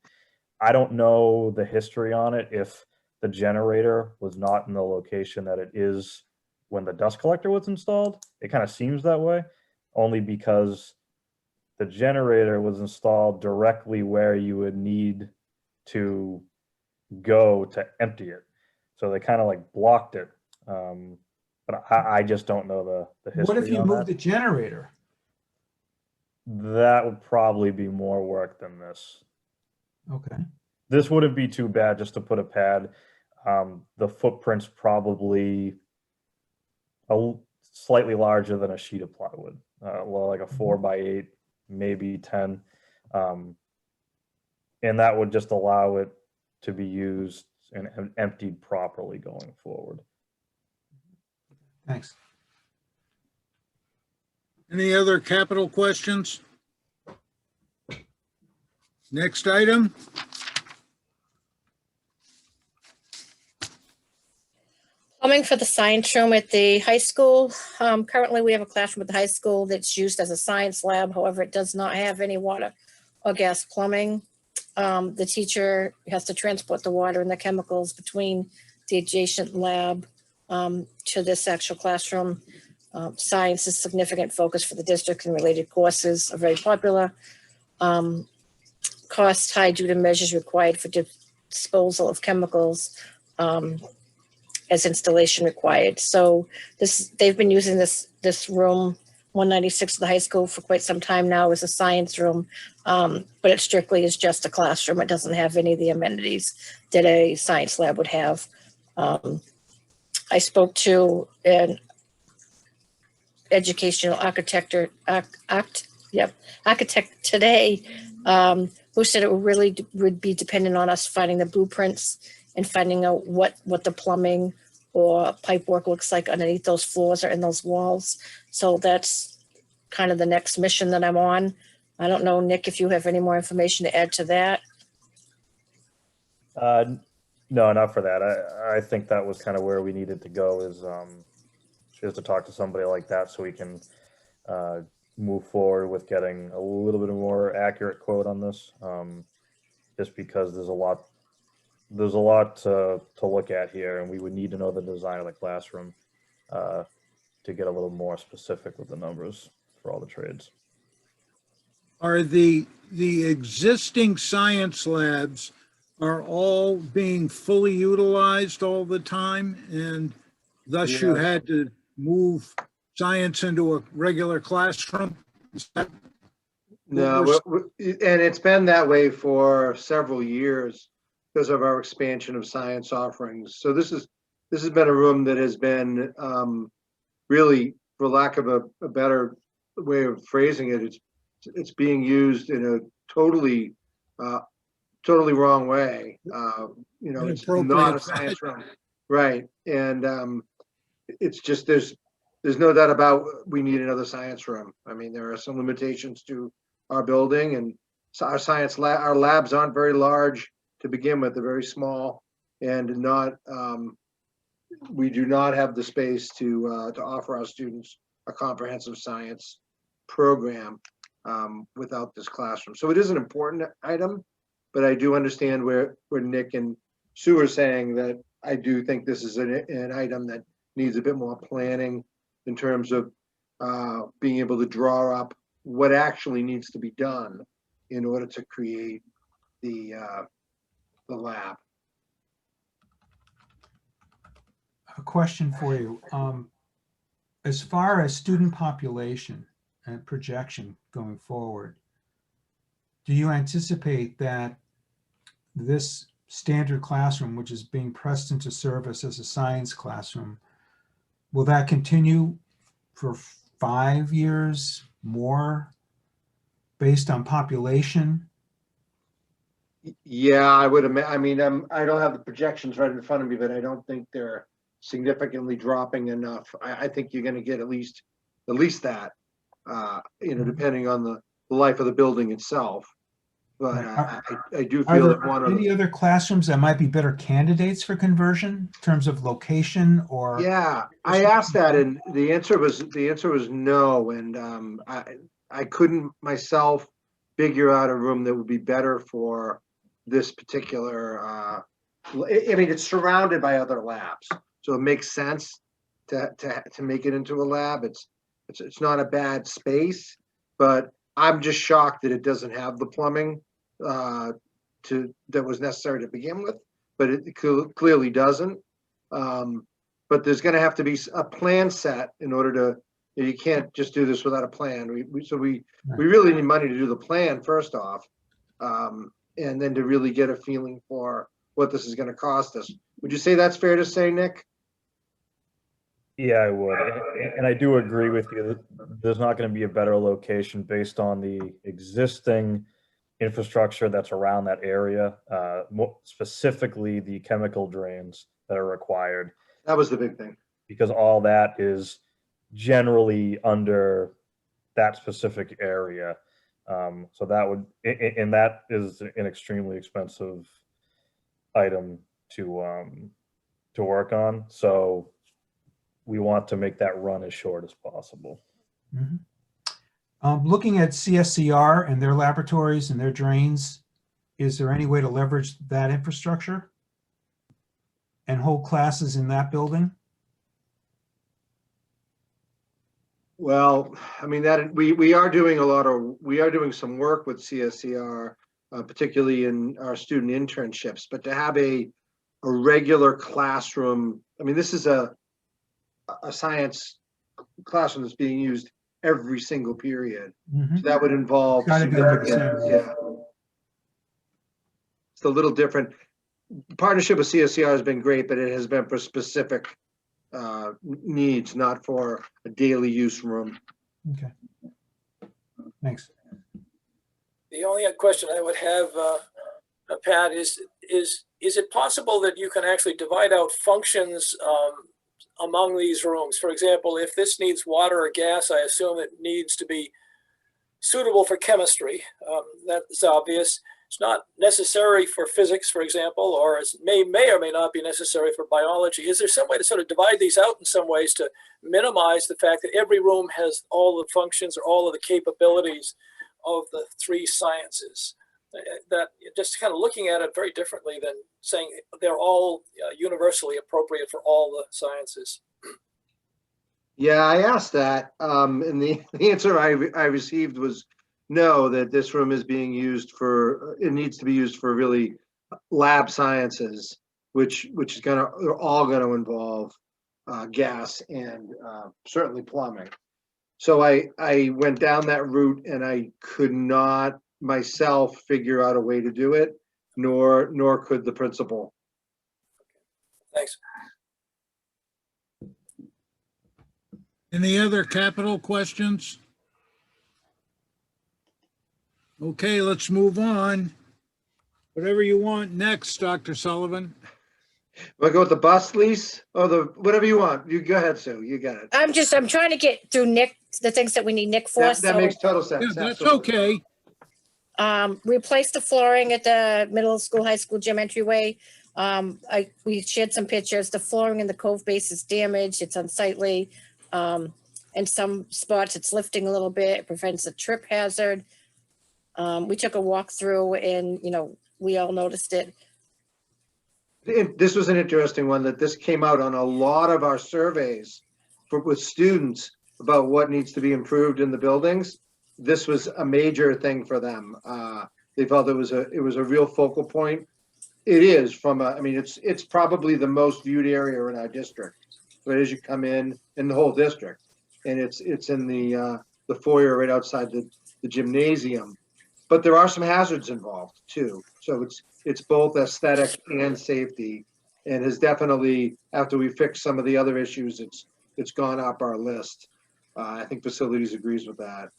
I don't know the history on it, if the generator was not in the location that it is when the dust collector was installed. It kind of seems that way. only because the generator was installed directly where you would need to go to empty it. So they kind of like blocked it. But I just don't know the history What if you on move the that. generator? That would probably be more work than this. Okay. This wouldn't be too bad just to put a pad. The footprint's probably slightly larger than a sheet of plywood, well, like a 4x8, maybe 10. And that would just allow it to be used and emptied properly going forward. Thanks. Any other capital questions? Next item. Plumbing for the science room at the high school. Currently, we have a classroom at the high school that's used as a science lab. However, it does not have any water or gas plumbing. The teacher has to transport the water and the chemicals between the adjacent lab to this actual classroom. Science is a significant focus for the district, and related courses are very popular. Cost high due to measures required for disposal of chemicals as installation required. So they've been using this room 196 of the high school for quite some time now as a science room, but it strictly is just a classroom. It doesn't have any of the amenities that a science lab would have. I spoke to an educational architect today, who said it would be dependent on us finding the blueprints and finding out what the plumbing or pipe work looks like underneath those floors or in those walls. So that's kind of the next mission that I'm on. I don't know, Nick, if you have any more information to add to that. No, not for that. I think that was kind of where we needed to go, is just to talk to somebody like that so we can move forward with getting a little bit more accurate quote on this. Just because there's a lot to look at here, and we would need to know the design of the classroom to get a little more specific with the numbers for all the trades. Are the existing science labs are all being fully utilized all the time, and thus you Yes. had to move science into a regular classroom? Is that No, and it's been that way for several years because of our expansion of science offerings. So this has been a room that has been really, for lack of a better way of phrasing it, it's being used in a totally wrong way. It's not a science room, right? And it's just there's no doubt about we need another science room. I mean, there are some limitations to our building, and so our labs aren't very large to begin with. They're very small, and we do not have the space to offer our students a comprehensive science program without this classroom. So it is an important item, but I do understand where Nick and Sue are saying that I do think this is an item that needs a bit more planning in terms of being able to draw up what actually needs to be done in order to create the lab. A question for you. As far as student population and projection going forward, do you anticipate that this standard classroom, which is being pressed into service as a science classroom, will that continue for 5 years more based on population? Yeah, I would imagine. I mean, I don't have the projections right in front of me, but I don't think they're significantly dropping enough. I think you're going to get at least that, depending on the life of the building itself. But I do feel that one of any other classrooms that might be better candidates for conversion in terms of location or? Yeah, I asked that, and the answer was no, and I couldn't myself figure out a room that would be better for this particular. I mean, it's surrounded by other labs, so it makes sense to make it into a lab. It's not a bad space, but I'm just shocked that it doesn't have the plumbing that was necessary to begin with, but it clearly doesn't. But there's going to have to be a plan set in order to. You can't just do this without a plan. We really need money to do the plan first off, and then to really get a feeling for what this is going to cost us. Would you say that's fair to say, Nick? Yeah, I would. And I do agree with you that there's not going to be a better location based on the existing infrastructure that's around that area, more specifically the chemical drains that are required. That was the big thing. Because all that is generally under that specific area. So that would, and that is an extremely expensive item to work on. So we want to make that run as short as possible. Mm-hmm. Looking at CSCR and their laboratories and their drains, is there any way to leverage that infrastructure and hold classes in that building? Well, I mean, that we are doing some work with CSCR, particularly in our student internships, but to have a regular classroom, I mean, this is a science classroom that's being used every single period. Mm-hmm. So that would involve, yeah. It's a little different. The partnership with CSCR has been great, but it has been for specific needs, not for a daily use room. Okay. Thanks. The only question I would have, Pat, is it possible that you can actually divide out functions among these rooms? For example, if this needs water or gas, I assume it needs to be suitable for chemistry. That's obvious. It's not necessary for physics, for example, or it may or may not be necessary for biology. Is there some way to sort of divide these out in some ways to minimize the fact that every room has all the functions or all of the capabilities of the three sciences? That just kind of looking at it very differently than saying they're all universally appropriate for all the sciences. Yeah, I asked that, and the answer I received was no, that this room is being used for, it needs to be used for really lab sciences, which is they're all gonna involve gas and certainly plumbing. So I went down that route and I could not myself figure out a way to do it, nor could the principal. Thanks. Any other capital questions? Okay, let's move on. Whatever you want next, Dr. Sullivan. Want to go with the bus lease or whatever you want? You go ahead, Sue. You got it. I'm trying to get through Nick, the things that we need Nick for. That makes total sense. Yeah, that's Absolutely. okay. Replace the flooring at the middle school, high school gym entryway. We shared some pictures. The flooring in the cove base is damaged. It's unsightly. In some spots, it's lifting a little bit. It prevents a trip hazard. We took a walk through and, we all noticed it. This was an interesting one that this came out on a lot of our surveys with students about what needs to be improved in the buildings. This was a major thing for them. They felt it was a real focal point. It is it's probably the most viewed area in our district. But as you come in the whole district, and it's in the foyer right outside the gymnasium. But there are some hazards involved too. So it's both aesthetic and safety, and has definitely, after we fix some of the other issues, it's gone up our list. I think facilities agrees with that.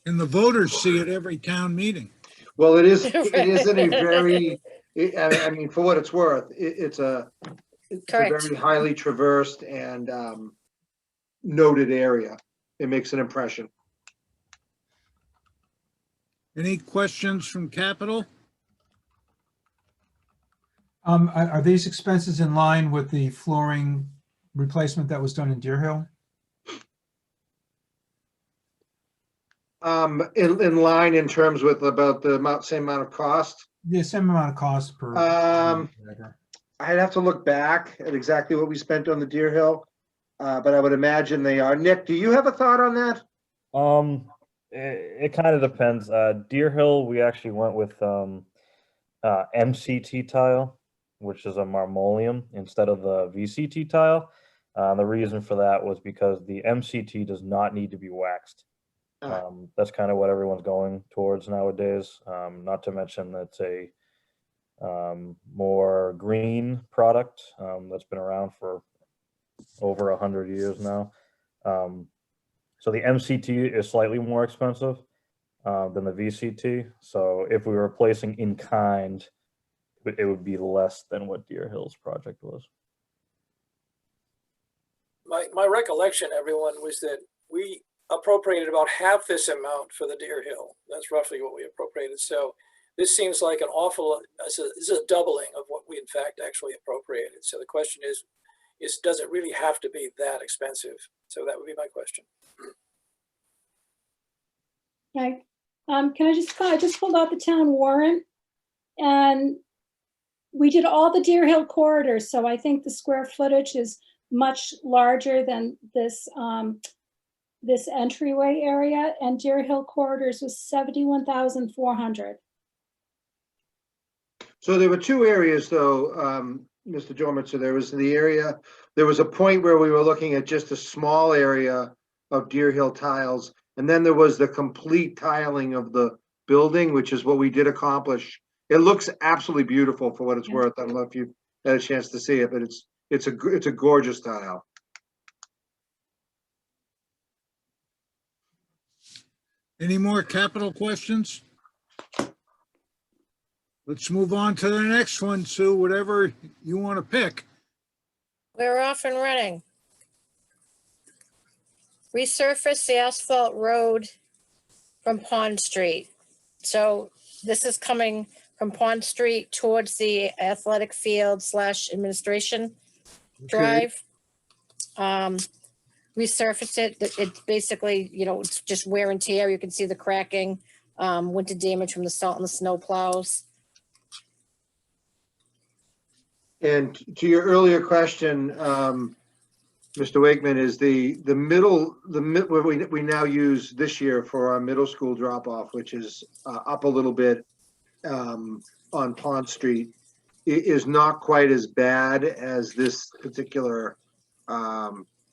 And the voters see it every town meeting. Well, it isn't a very, I mean, for what it's worth, it's a very highly traversed and noted area. It makes an impression. Any questions from Capitol? Are these expenses in line with the flooring replacement that was done in Deer Hill? In line in terms with about the same amount of cost. Yeah, same amount of cost per. I'd have to look back at exactly what we spent on the Deer Hill. but I would imagine they are. Nick, do you have a thought on that? It kind of depends. Deer Hill, we actually went with MCT tile, which is a marmoleum instead of the VCT tile. The reason for that was because the MCT does not need to be waxed. That's kind of what everyone's going towards nowadays. Not to mention that it's a more green product that's been around for over 100 years now. So the MCT is slightly more expensive than the VCT. So if we were replacing in kind, it would be less than what Deer Hill's project was. My recollection, everyone, was that we appropriated about half this amount for the Deer Hill. That's roughly what we appropriated. So this seems like an awful, this is a doubling of what we in fact actually appropriated. So the question is does it really have to be that expensive? So that would be my question. Okay. Can I just pulled out the town warrant, and we did all the Deer Hill corridors. So I think the square footage is much larger than this, this entryway area, and Deer Hill corridors was 71,400. So there were two areas though, Mr. Dormant. So there was the area, there was a point where we were looking at just a small area of Deer Hill tiles. And then there was the complete tiling of the building, which is what we did accomplish. It looks absolutely beautiful for what it's worth. I don't know if you've had a chance to see it, but it's a gorgeous tile. Any more capital questions? Let's move on to the next one, Sue, whatever you want to pick. We're off and running. Resurface the asphalt road from Pond Street. So this is coming from Pond Street towards the athletic field / administration drive. Resurface it. It's basically, you know, it's just wear and tear. You can see the cracking, winter damage from the salt and the snow plows. And to your earlier question, Mr. Wakeman, is the middle where we now use this year for our middle school drop off, which is up a little bit on Pond Street, is not quite as bad as this particular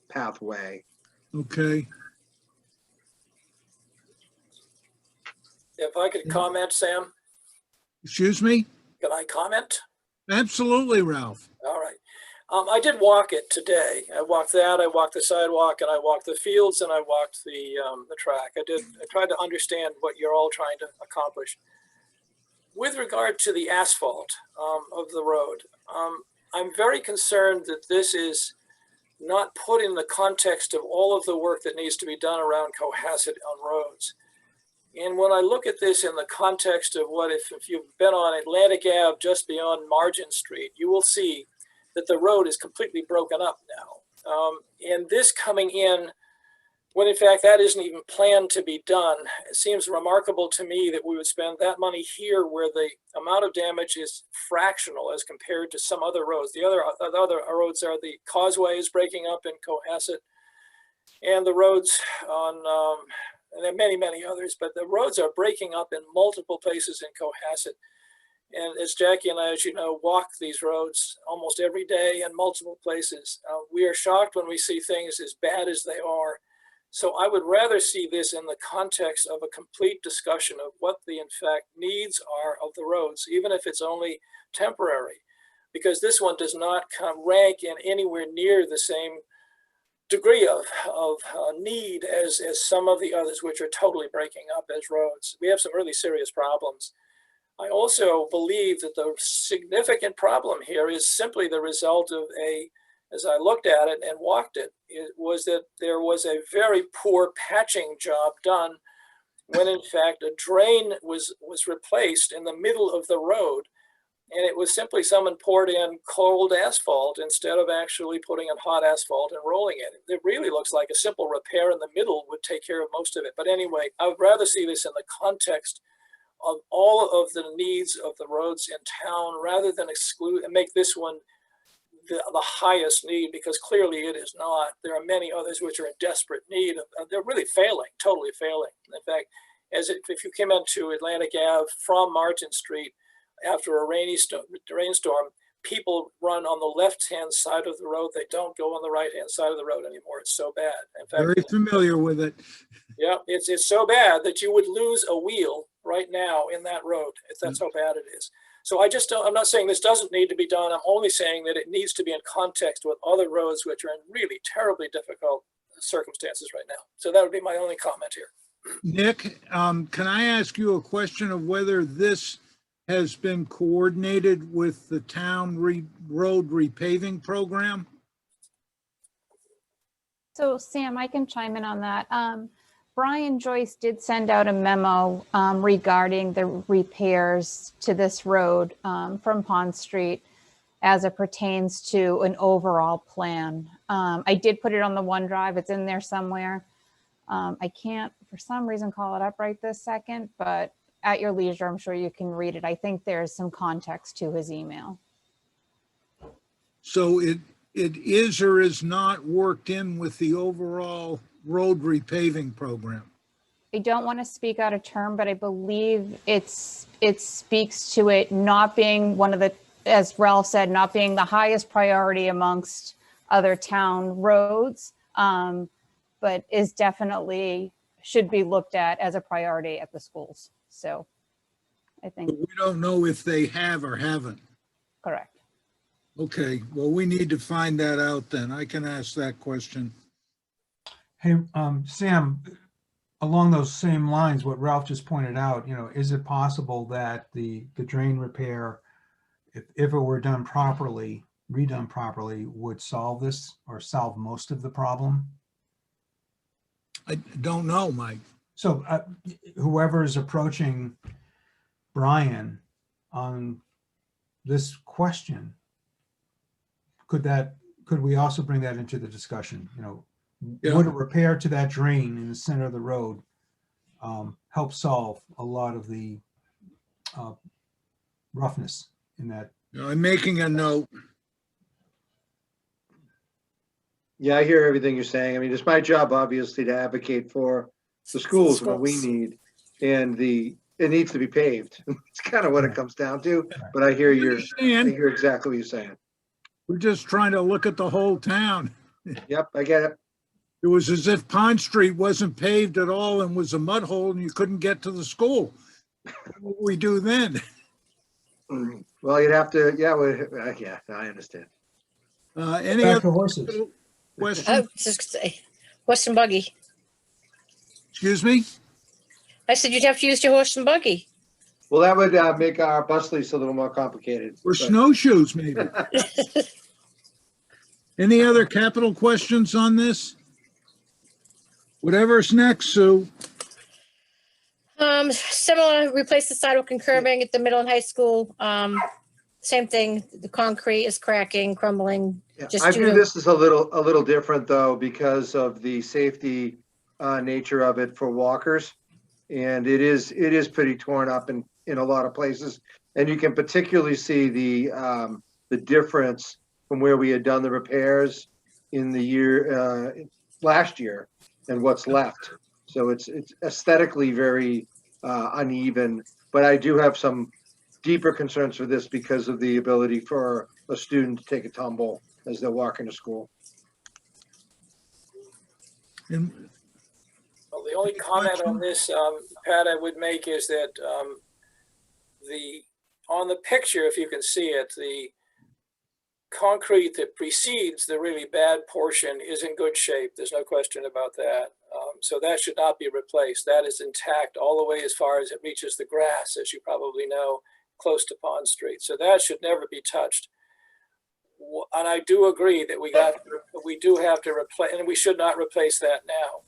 pathway. Okay. If I could comment, Sam, Excuse me? can I comment? Absolutely, Ralph. All right. I did walk it today. I walked that, I walked the sidewalk, and I walked the fields, and I walked the track. I tried to understand what you're all trying to accomplish. With regard to the asphalt of the road, I'm very concerned that this is not put in the context of all of the work that needs to be done around Cohasset on roads. And when I look at this in the context of what, if you've been on Atlantic Ave just beyond Margin Street, you will see that the road is completely broken up now. And this coming in, when in fact that isn't even planned to be done, it seems remarkable to me that we would spend that money here where the amount of damage is fractional as compared to some other roads. The other roads are the causeway is breaking up in Cohasset, and the roads on, and there are many, many others, but the roads are breaking up in multiple places in Cohasset. And as Jackie and I, as you know, walk these roads almost every day in multiple places. We are shocked when we see things as bad as they are. So I would rather see this in the context of a complete discussion of what the, in fact, needs are of the roads, even if it's only temporary, because this one does not rank in anywhere near the same degree of need as some of the others, which are totally breaking up as roads. We have some really serious problems. I also believe that the significant problem here is simply the result of as I looked at it and walked it, it was that there was a very poor patching job done when in fact a drain was replaced in the middle of the road. And it was simply someone poured in cold asphalt instead of actually putting in hot asphalt and rolling it. It really looks like a simple repair in the middle would take care of most of it. But anyway, I would rather see this in the context of all of the needs of the roads in town rather than exclude and make this one the highest need, because clearly it is not. There are many others which are in desperate need. They're really failing, totally failing. In fact, if you came into Atlantic Ave from Martin Street after a rainstorm, people run on the left-hand side of the road. They don't go on the right-hand side of the road anymore. It's so bad. In fact, Very familiar with it. yeah, it's so bad that you would lose a wheel right now in that road. That's how bad it is. So I just don't, I'm not saying this doesn't need to be done. I'm only saying that it needs to be in context with other roads which are in really terribly difficult circumstances right now. So that would be my only comment here. Nick, can I ask you a question of whether this has been coordinated with the town road repaving program? So Sam, I can chime in on that. Brian Joyce did send out a memo regarding the repairs to this road from Pond Street as it pertains to an overall plan. I did put it on the OneDrive. It's in there somewhere. I can't, for some reason, call it up right this second, but at your leisure, I'm sure you can read it. I think there's some context to his email. So it is or is not worked in with the overall road repaving program? I don't want to speak out of turn, but I believe it speaks to it not being one of the, as Ralph said, not being the highest priority amongst other town roads, but is definitely should be looked at as a priority at the schools. So I think. But we don't know if they have or haven't. Correct. Okay, well, we need to find that out then. I can ask that question. Hey, Sam, along those same lines, what Ralph just pointed out, is it possible that the drain repair, if it were done properly, redone properly, would solve this or solve most of the problem? I don't know, Mike. So whoever is approaching Brian on this question, could we also bring that into the discussion? Yeah. Would a repair to that drain in the center of the road help solve a lot of the roughness in that? I'm making a note. Yeah, I hear everything you're saying. I mean, it's my job, obviously, to advocate for the schools and what we need, and it needs to be paved. It's kind of what it comes down to. But I hear exactly what you're saying. We're just trying to look at the whole town. Yep, I get it. It was as if Pond Street wasn't paved at all and was a mud hole and you couldn't get to the school. What we do then? Well, you'd have to, yeah, I understand. Any Back other to horses. I questions? was just gonna say, horse and buggy. Excuse me? I said you'd have to use your horse and buggy. Well, that would make our bus lease a little more complicated. Or but- snowshoes, maybe? Any other capital questions on this? Whatever's next, Sue. Similar, replace the sidewalk and curbing at the middle and high school. Same thing, the concrete is cracking, crumbling. Yeah, Just I due view to- this as a little different though, because of the safety nature of it for walkers. And it is pretty torn up in a lot of places. And you can particularly see the difference from where we had done the repairs in the year, last year, and what's left. So it's aesthetically very uneven, but I do have some deeper concerns for this because of the ability for a student to take a tumble as they're walking to school. And Well, the only comment on this, Pat, I would make is that on the picture, if you can see it, the concrete that precedes the really bad portion is in good shape. There's no question about that. So that should not be replaced. That is intact all the way as far as it reaches the grass, as you probably know, close to Pond Street. So that should never be touched. And I do agree that we do have to replace, and we should not replace that now.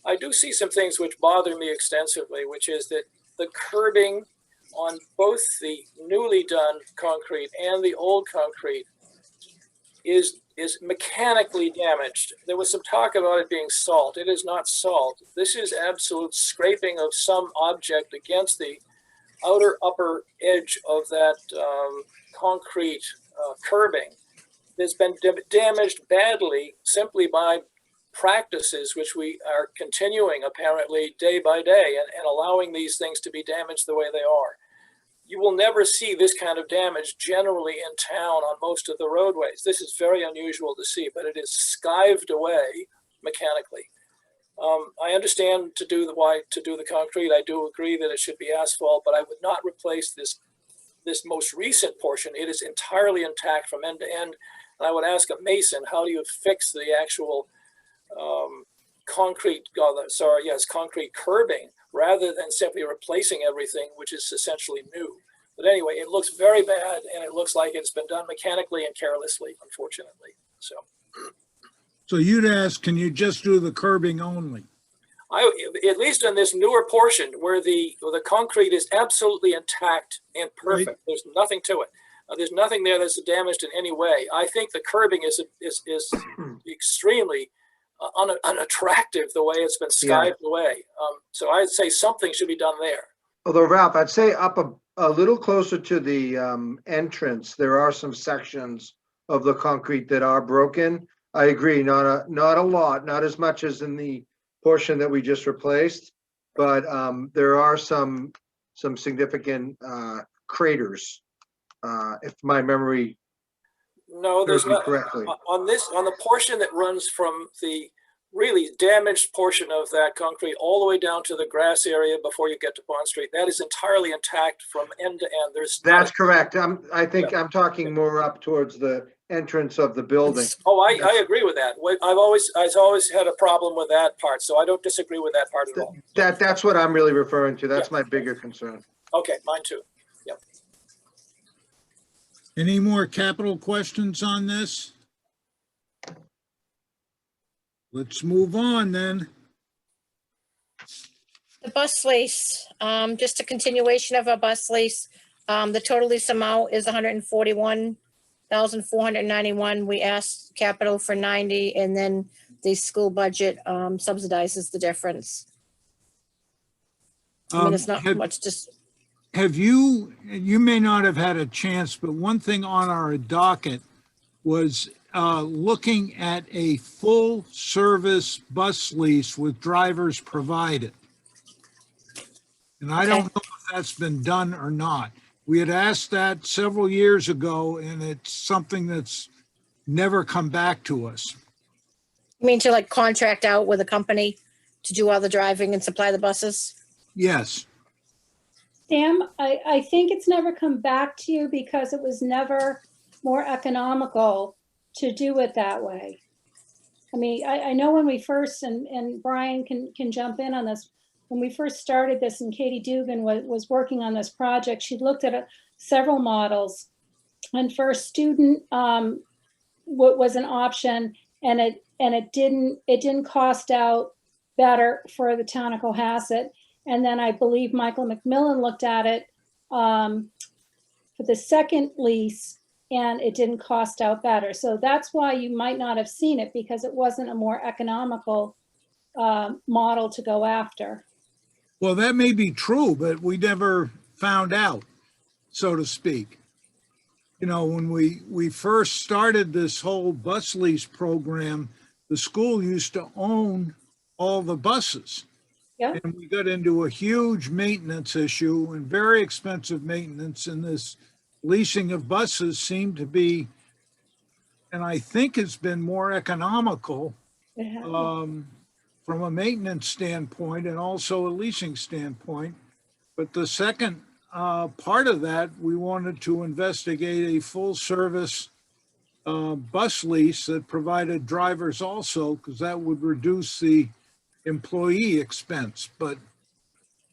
I do see some things which bother me extensively, which is that the curbing on both the newly done concrete and the old concrete is mechanically damaged. There was some talk about it being salt. It is not salt. This is absolute scraping of some object against the outer upper edge of that concrete curbing. that's been damaged badly simply by practices which we are continuing apparently day by day and allowing these things to be damaged the way they are. You will never see this kind of damage generally in town on most of the roadways. This is very unusual to see, but it is skived away mechanically. I understand to do the concrete. I do agree that it should be asphalt, but I would not replace this most recent portion. It is entirely intact from end to end. And I would ask a mason, how do you fix the actual concrete curbing rather than simply replacing everything, which is essentially new. But anyway, it looks very bad, and it looks like it's been done mechanically and carelessly, unfortunately. So you'd ask, can you just do the curbing only? At least in this newer portion where the concrete is absolutely intact and perfect, right. There's nothing to it. There's nothing there that's damaged in any way. I think the curbing is extremely unattractive the way it's been skived away. So I'd say something should be done there. Although Ralph, I'd say up a little closer to the entrance, there are some sections of the concrete that are broken. I agree, not a lot, not as much as in the portion that we just replaced, but there are some significant craters, if my memory there's not correctly. On the portion that runs from the really damaged portion of that concrete all the way down to the grass area before you get to Bond Street. That is entirely intact from end to end. That's correct. I think I'm talking more up towards the entrance of the building. Oh, I agree with that. I've always had a problem with that part, so I don't disagree with that part at all. That's what I'm really referring to. That's my bigger concern. Okay, mine too. Yep. Any more capital questions on this? Let's move on then. The bus lease, just a continuation of our bus lease. The total lease amount is $141,491. We asked capital for 90, and then the school budget subsidizes the difference. I mean, it's not much. Just have you may not have had a chance, but one thing on our docket was looking at a full service bus lease with drivers provided. And I don't know if that's been done or not. We had asked that several years ago, and it's something that's never come back to us. You mean to like contract out with a company to do all the driving and supply the buses? Yes. Sam, I think it's never come back to you because it was never more economical to do it that way. I mean, I know when we first, and Brian can jump in on this, when we first started this and Katie Dugan was working on this project, she looked at several models, and first student was an option, and it didn't cost out better for the town of Cohasset. And then I believe Michael McMillan looked at it for the second lease, and it didn't cost out better. So that's why you might not have seen it, because it wasn't a more economical model to go after. Well, that may be true, but we never found out, so to speak. You know, when we first started this whole bus lease program, the school used to own all the buses. Yeah. And we got into a huge maintenance issue and very expensive maintenance, and this leasing of buses seemed to be, and I think it's been more economical from a maintenance standpoint and also a leasing standpoint. But the second part of that, we wanted to investigate a full service bus lease that provided drivers also, because that would reduce the employee expense. But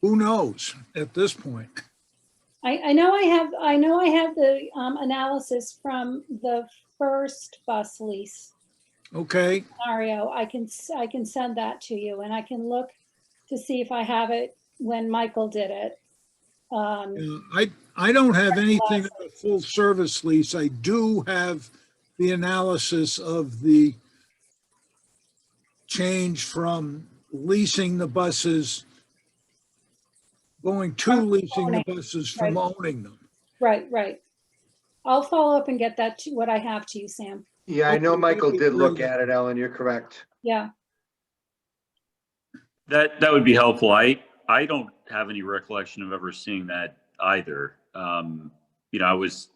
who knows at this point? I know I have the analysis from the first bus lease. Okay. Scenario. I can send that to you, and I can look to see if I have it when Michael did it. I don't have anything on a full service lease. I do have the analysis of the change from leasing the buses, going to leasing the buses from owning them. Right. I'll follow up and get that to what I have to you, Sam. Yeah, I know Okay, Michael that'd be did look great. at it, Ellen, you're correct. Yeah, That would be helpful. I don't have any recollection of ever seeing that either. I was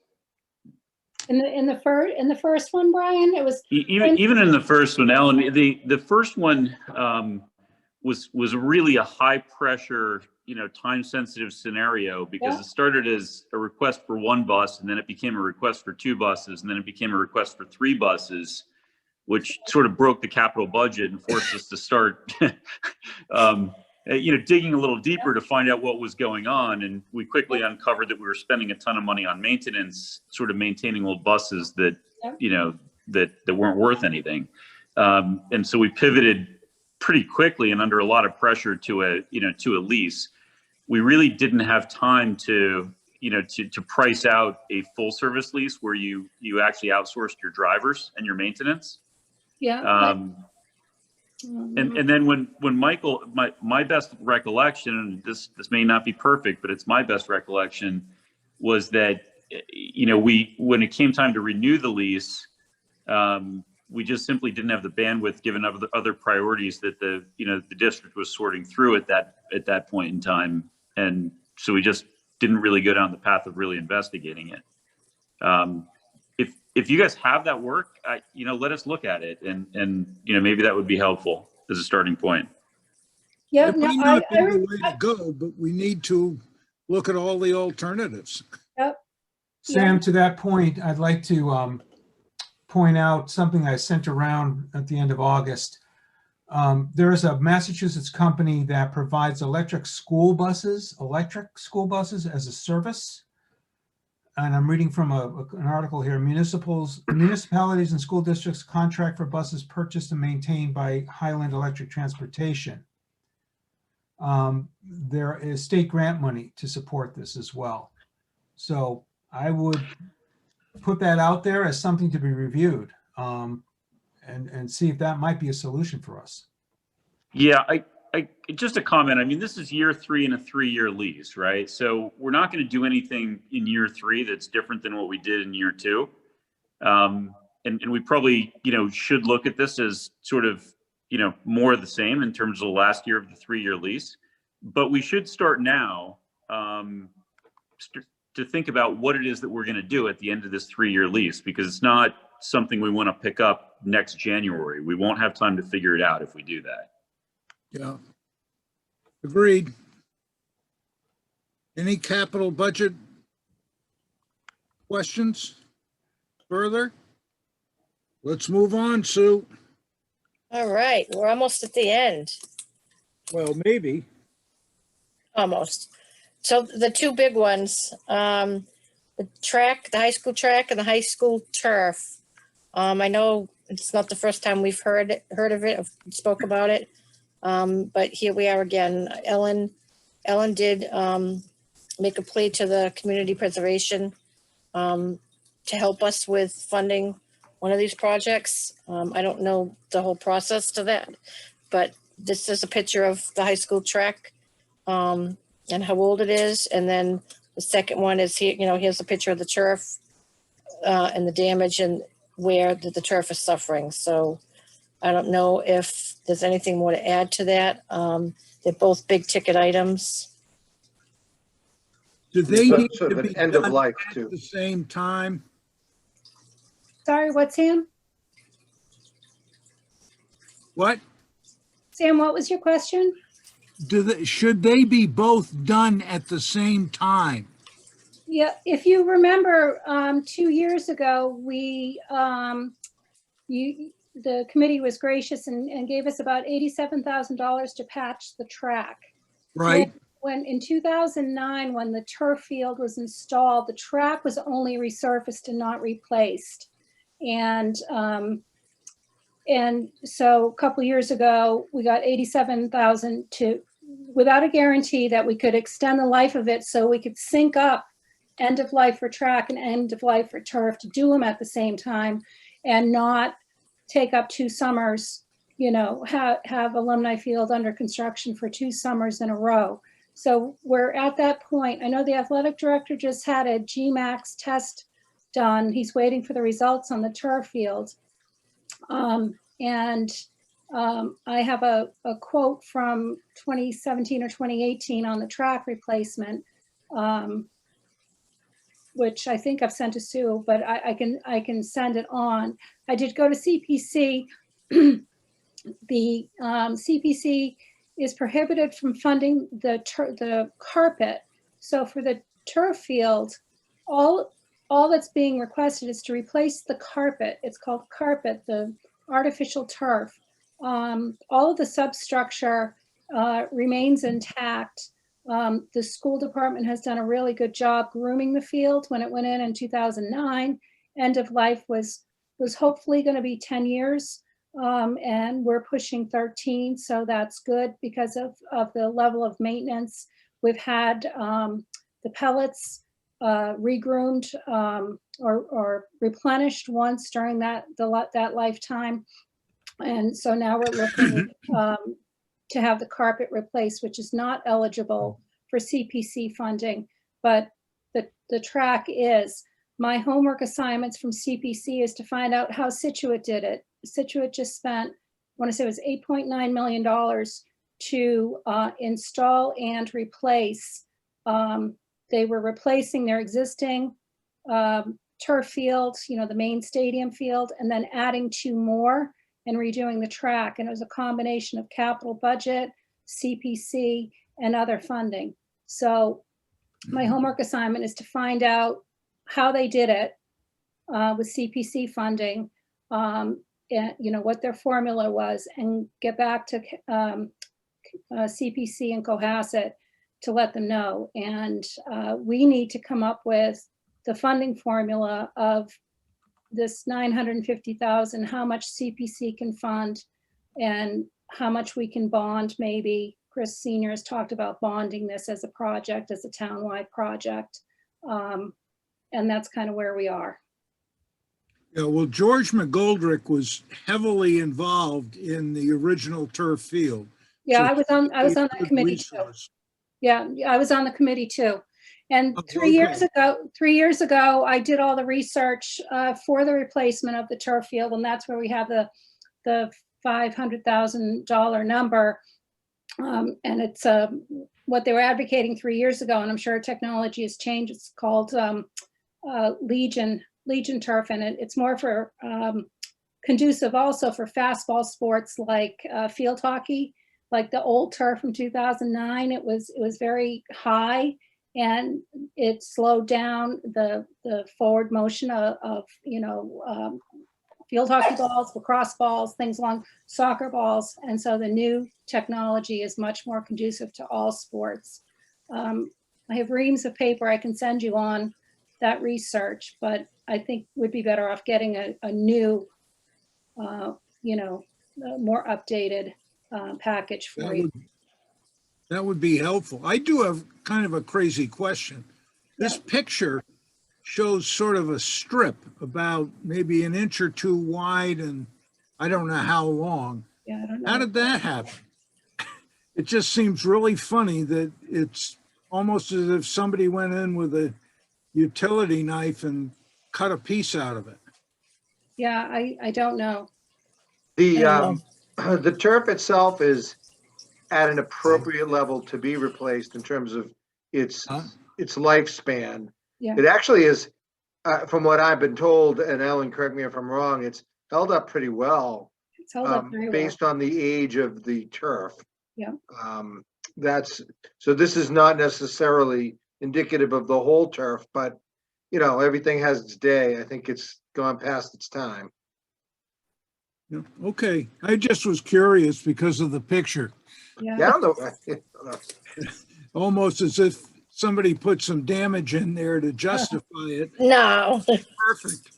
in the first one, Brian, it was, even in the first one, Ellen. The first one was really a high pressure, time sensitive scenario because Yeah. it started as a request for one bus, and then it became a request for two buses, and then it became a request for three buses, which sort of broke the capital budget and forced us to start, digging a little deeper to find out what was going on. And we quickly uncovered that we were spending a ton of money on maintenance, sort of maintaining old buses that, that weren't worth anything. And so we pivoted pretty quickly and under a lot of pressure to a lease. We really didn't have time to price out a full service lease where you actually outsourced your drivers and your maintenance. yeah. And then when Michael, my best recollection, and this may not be perfect, but it's my best recollection, was that when it came time to renew the lease, we just simply didn't have the bandwidth given other priorities that the district was sorting through at that point in time, and so we just didn't really go down the path of really investigating it. If you guys have that work, let us look at it, and maybe that would be helpful as a starting point. Yeah, It no, may not be the way to go, but we need to look at all the alternatives. Yep. Sam, to that point, I'd like to point out something I sent around at the end of August. There is a Massachusetts company that provides electric school buses as a service. And I'm reading from an article here. Municipalities and school districts contract for buses purchased and maintained by Highland Electric Transportation. There is state grant money to support this as well. So I would put that out there as something to be reviewed, and see if that might be a solution for us. Yeah, I just a comment. I mean, this is year 3 in a 3-year lease, right? So we're not going to do anything in year 3 that's different than what we did in year 2. And we probably, should look at this as sort of, more of the same in terms of the last year of the 3-year lease. But we should start now to think about what it is that we're going to do at the end of this 3-year lease, because it's not something we want to pick up next January. We won't have time to figure it out if we do that. Yeah. Agreed. Any capital budget questions further? Let's move on, Sue. All right, we're almost at the end, Well, maybe. almost. So the two big ones, the high school track and the high school turf. I know it's not the first time we've heard of it, spoke about it. But here we are again. Ellen did make a plea to the community preservation to help us with funding one of these projects. I don't know the whole process to that, but this is a picture of the high school track and how old it is. And then the second one is here, here's a picture of the turf and the damage and where the turf is suffering. So I don't know if there's anything more to add to that. They're both big ticket items. Do they need Sort to of be an end of done life at too. the same time? Sorry, what, Sam? What? Sam, what was your question? Should they be both done at the same time? Yeah, if you remember, 2 years ago, the committee was gracious and gave us about $87,000 to patch the track. Right? When in 2009, when the turf field was installed, the track was only resurfaced and not replaced. And so a couple years ago, we got $87,000 without a guarantee that we could extend the life of it, so we could sync up end of life for track and end of life for turf, to do them at the same time and not take up 2 summers, have alumni field under construction for 2 summers in a row. So we're at that point. I know the athletic director just had a GMAX test done. He's waiting for the results on the turf field. I have a quote from 2017 or 2018 on the track replacement, which I think I've sent to Sue, but I can send it on. I did go to CPC. The CPC is prohibited from funding the carpet. So for the turf field, all that's being requested is to replace the carpet. It's called carpet, the artificial turf. All of the substructure remains intact. The school department has done a really good job grooming the field when it went in 2009. End of life was hopefully going to be 10 years. And we're pushing 13, so that's good because of the level of maintenance. We've had the pellets regroomed or replenished once during that lifetime. And so now we're looking to have the carpet replaced, which is not eligible for CPC funding, but the track is. My homework assignments from CPC is to find out how Situate did it. Situate just spent, I want to say it was $8.9 million to install and replace. They were replacing their existing turf field, the main stadium field, and then adding 2 more and redoing the track. And it was a combination of capital budget, CPC, and other funding. So my homework assignment is to find out how they did it with CPC funding, and what their formula was, and get back to CPC and Cohasset to let them know. And we need to come up with the funding formula of this $950,000, how much CPC can fund and how much we can bond. Maybe Chris Senior has talked about bonding this as a project, as a townwide project. And that's kind of where we are. Yeah, well, George McGoldrick was heavily involved in the original turf field. Yeah, So I was on that good committee resource. too. Yeah, I was on the committee too. And Oh, 3 years okay. ago, 3 years ago, I did all the research for the replacement of the turf field, and that's where we have the $500,000 number. And it's what they were advocating 3 years ago, and I'm sure technology has changed. It's called Legion turf, and it's more for conducive also for fastball sports like field hockey, like the old turf from 2009. It was very high, and it slowed down the forward motion of field hockey balls, lacrosse balls, things along soccer balls. And so the new technology is much more conducive to all sports. I have reams of paper I can send you on that research, but I think we'd be better off getting a new, more updated package for you. That would be helpful. I do have kind of a crazy question. This picture shows sort of a strip about maybe an inch or 2 wide and I don't know how long. Yeah, I don't know. How did that happen? It just seems really funny that it's almost as if somebody went in with a utility knife and cut a piece out of it. Yeah, I don't know. The turf itself is at an appropriate level to be replaced in terms of its lifespan. Yeah. It actually is, from what I've been told, and Ellen, correct me if I'm wrong, it's held up pretty well. It's held up very well. Based on the age of the turf. Yeah. So this is not necessarily indicative of the whole turf, but everything has its day. I think it's gone past its time. Yeah, okay, I just was curious because of the picture. Yeah. Yeah, I don't know. Almost as if somebody put some damage in there to justify it. No. Perfect.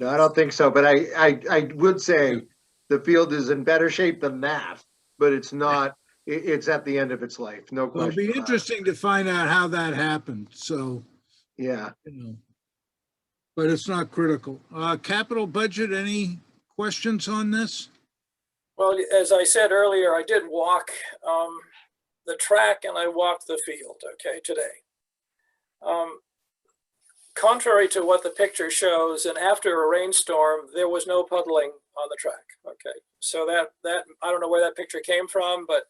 No, I don't think so, but I would say the field is in better shape than that, but it's not, it's at the end of its life, no Well, question. it'll be interesting to find out how that happened, so, Yeah. but it's not critical. Capital budget, any questions on this? Well, as I said earlier, I did walk the track and I walked the field, today. contrary to what the picture shows, and after a rainstorm, there was no puddling on the track. Okay, so that I don't know where that picture came from, but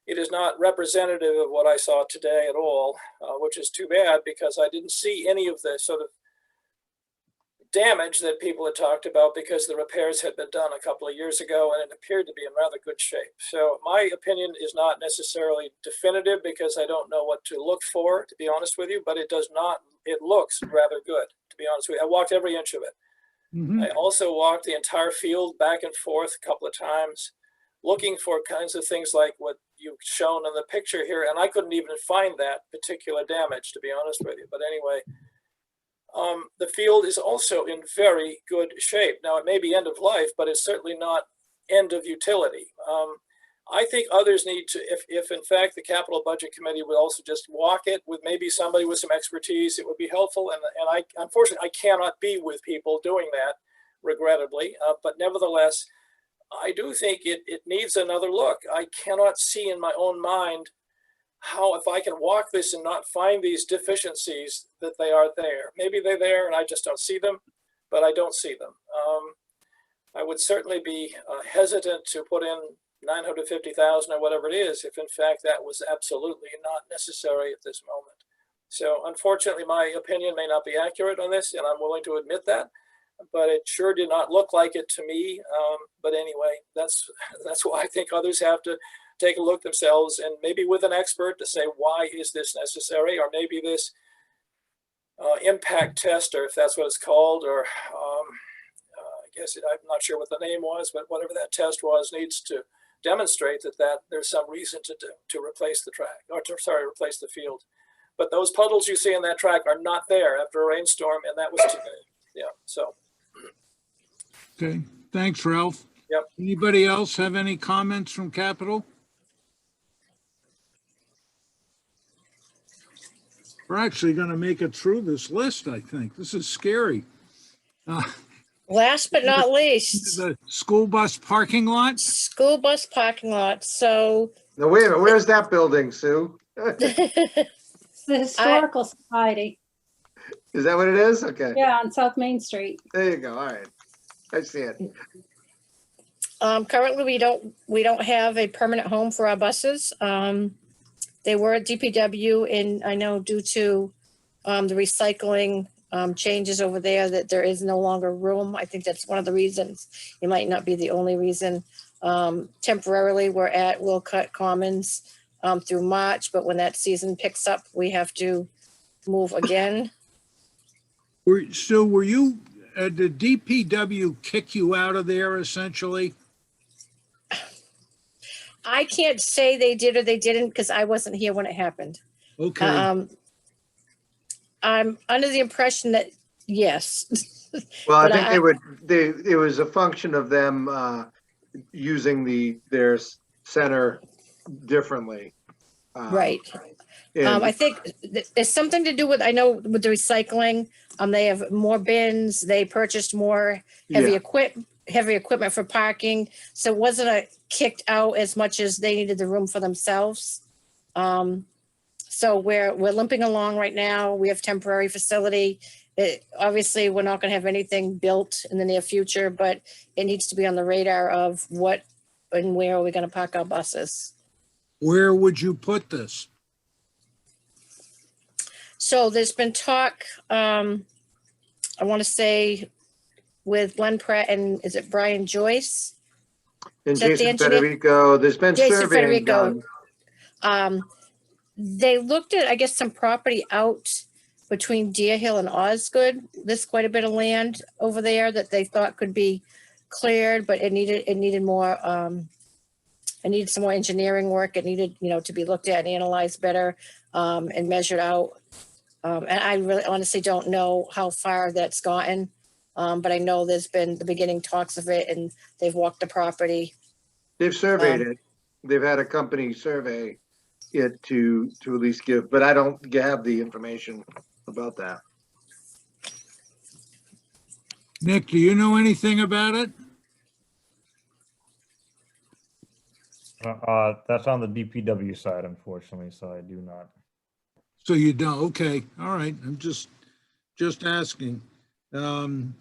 it is not representative of what I saw today at all, which is too bad because I didn't see any of the sort of damage that people had talked about because the repairs had been done a couple of years ago and it appeared to be in rather good shape. So my opinion is not necessarily definitive because I don't know what to look for, to be honest with you, but it looks rather good, to be honest with you. I walked every inch of it. Mhm. I also walked the entire field back and forth a couple of times, looking for kinds of things like what you've shown in the picture here. And I couldn't even find that particular damage, to be honest with you. But anyway, the field is also in very good shape. Now, it may be end of life, but it's certainly not end of utility. I think others need to, if in fact the capital budget committee would also just walk it with maybe somebody with some expertise, it would be helpful. And I, unfortunately, I cannot be with people doing that, regrettably. But nevertheless, I do think it needs another look. I cannot see in my own mind how, if I can walk this and not find these deficiencies, that they are there. Maybe they're there and I just don't see them, but I don't see them. I would certainly be hesitant to put in 950,000 or whatever it is, if in fact that was absolutely not necessary at this moment. So unfortunately, my opinion may not be accurate on this, and I'm willing to admit that, but it sure did not look like it to me. But anyway, that's why I think others have to take a look themselves and maybe with an expert to say, why is this necessary? Or maybe this impact test, or if that's what it's called, or I guess I'm not sure what the name was, but whatever that test was, needs to demonstrate that there's some reason to replace the track, or replace the field. But those puddles you see in that track are not there after a rainstorm, and that was today. Yeah, so. Okay, thanks, Ralph. Yep. Anybody else have any comments from Capitol? We're actually going to make it through this list, I think. This is scary. Last but not least, The school bus parking lot? school bus parking lot. So Now, wait a minute, where's that building, Sue? It's the Historical Society, Is that what it is? Okay, yeah, on South Main Street. there you go, all right. I see it. currently we don't have a permanent home for our buses. They were at DPW, and I know due to the recycling changes over there that there is no longer room. I think that's one of the reasons. It might not be the only reason. Temporarily, we're at Wilcott Commons through March, but when that season picks up, we have to move again. So were you, did DPW kick you out of there essentially? I can't say they did or they didn't because I wasn't here when it happened. Okay. I'm under the impression that yes. Well, I But think it was a function of them using their center differently. Right. And I think it's something to do with, I know with the recycling, they have more bins, they purchased more heavy equipment for parking. So it wasn't a kicked out as much as they needed the room for themselves. So we're limping along right now. We have temporary facility. Obviously, we're not going to have anything built in the near future, but it needs to be on the radar of what and where are we going to park our buses. Where would you put this? So there's been talk, I want to say with Glenn Pratt and is it Brian Joyce? and Is that the Jason engineer? Federico, there's been Jason surveying Federico. done. They looked at, I guess, some property out between Deer Hill and Osgood. There's quite a bit of land over there that they thought could be cleared, but it needed more, it needed some more engineering work. It needed, to be looked at and analyzed better, and measured out. And I really honestly don't know how far that's gotten. But I know there's been the beginning talks of it and they've walked the property. They've surveyed it. They've had a company survey it to at least give, but I don't have the information about that. Nick, do you know anything about it? That's on the DPW side, unfortunately, so I do not. So you don't, okay, all right. I'm just just asking. And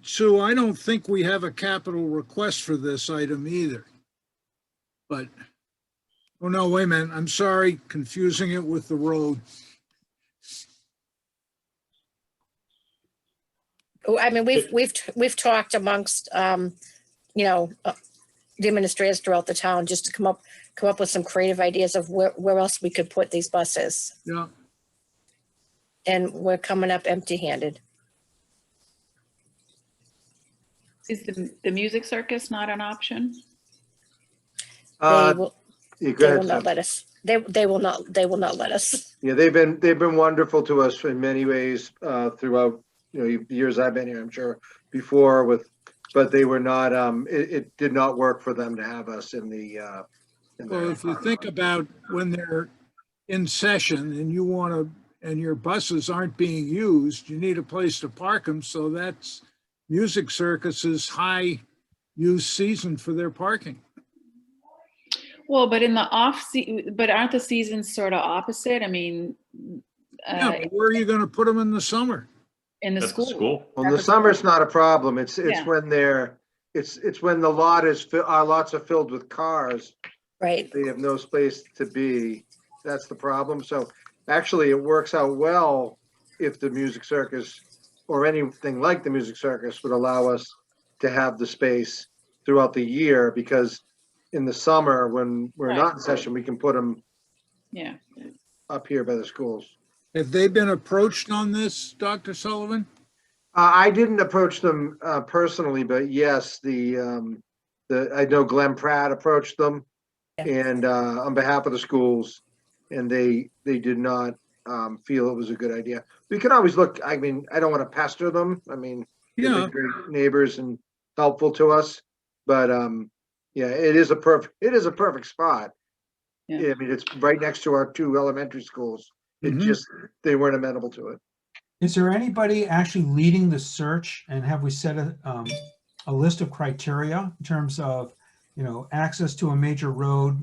Sue, I don't think we have a capital request for this item either. But, oh no, wait a minute, I'm sorry, confusing it with the road. Oh, I mean, we've talked amongst, you know, the administrators throughout the town just to come up with some creative ideas of where else we could put these buses. Yeah, And we're coming up empty-handed. Is the music circus not an option? They will You they will could, not let us. They will not let us. yeah, they've been wonderful to us in many ways throughout, the years I've been here, I'm sure before but they were not, it did not work for them to have us in the. well, if you think about when they're in session and you want to, and your buses aren't being used, you need a place to park them. So that's Music Circus's high use season for their parking. Well, but in the but aren't the seasons sort of opposite? I mean, Yeah, but where are you going to put them in the summer? in the That's the school. school. Well, in the summer, it's not a problem. It's Yeah. when it's when the our lots are filled with cars. Right. They have no space to be. That's the problem. So actually, it works out well if the Music Circus or anything like the Music Circus would allow us to have the space throughout the year, because in the summer, when we're Right. not in session, we can put them Yeah. up here by the schools. Have they been approached on this, Dr. Sullivan? I didn't approach them personally, but yes, I know Glenn Pratt approached them, and on behalf of the schools, and they did not feel it was a good idea. We can always look. I mean, I don't want to pester them. I mean, they've Yeah, been great neighbors and helpful to us, but yeah, it is a perfect spot. Yeah. I mean, it's right next to our two elementary schools. It Mhm. just, they weren't amenable to it. Is there anybody actually leading the search, and have we set a list of criteria in terms of, access to a major road,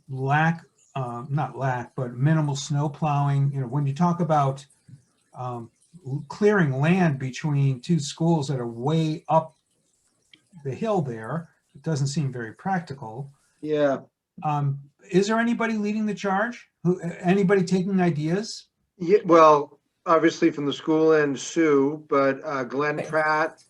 not lack, but minimal snow plowing? When you talk about clearing land between two schools that are way up the hill there, it doesn't seem very practical. Yeah. Is there anybody leading the charge? Anybody taking ideas? Yeah, well, obviously from the school end, Sue, but Glenn Pratt,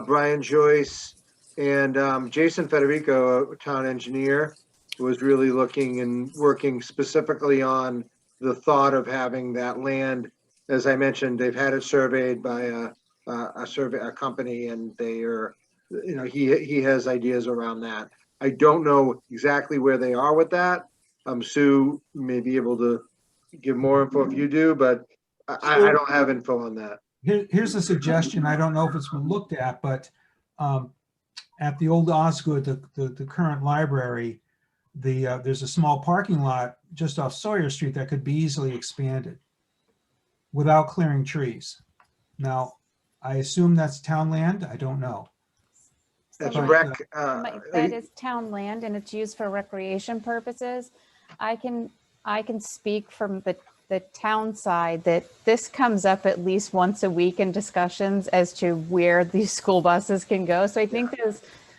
Brian Joyce, and Jason Federico, a town engineer, was really looking and working specifically on the thought of having that land. As I mentioned, they've had it surveyed by a company, and they are, he has ideas around that. I don't know exactly where they are with that. Sue may be able to give more info if you do, but I don't have info on that. Here's a suggestion. I don't know if it's been looked at, but at the old Osgood, the current library, there's a small parking lot just off Sawyer Street that could be easily expanded without clearing trees. Now, I assume that's town land. I don't know. That's So rec. that is town land and it's used for recreation purposes. I can speak from the town side that this comes up at least once a week in discussions as to where these school buses can go. So I think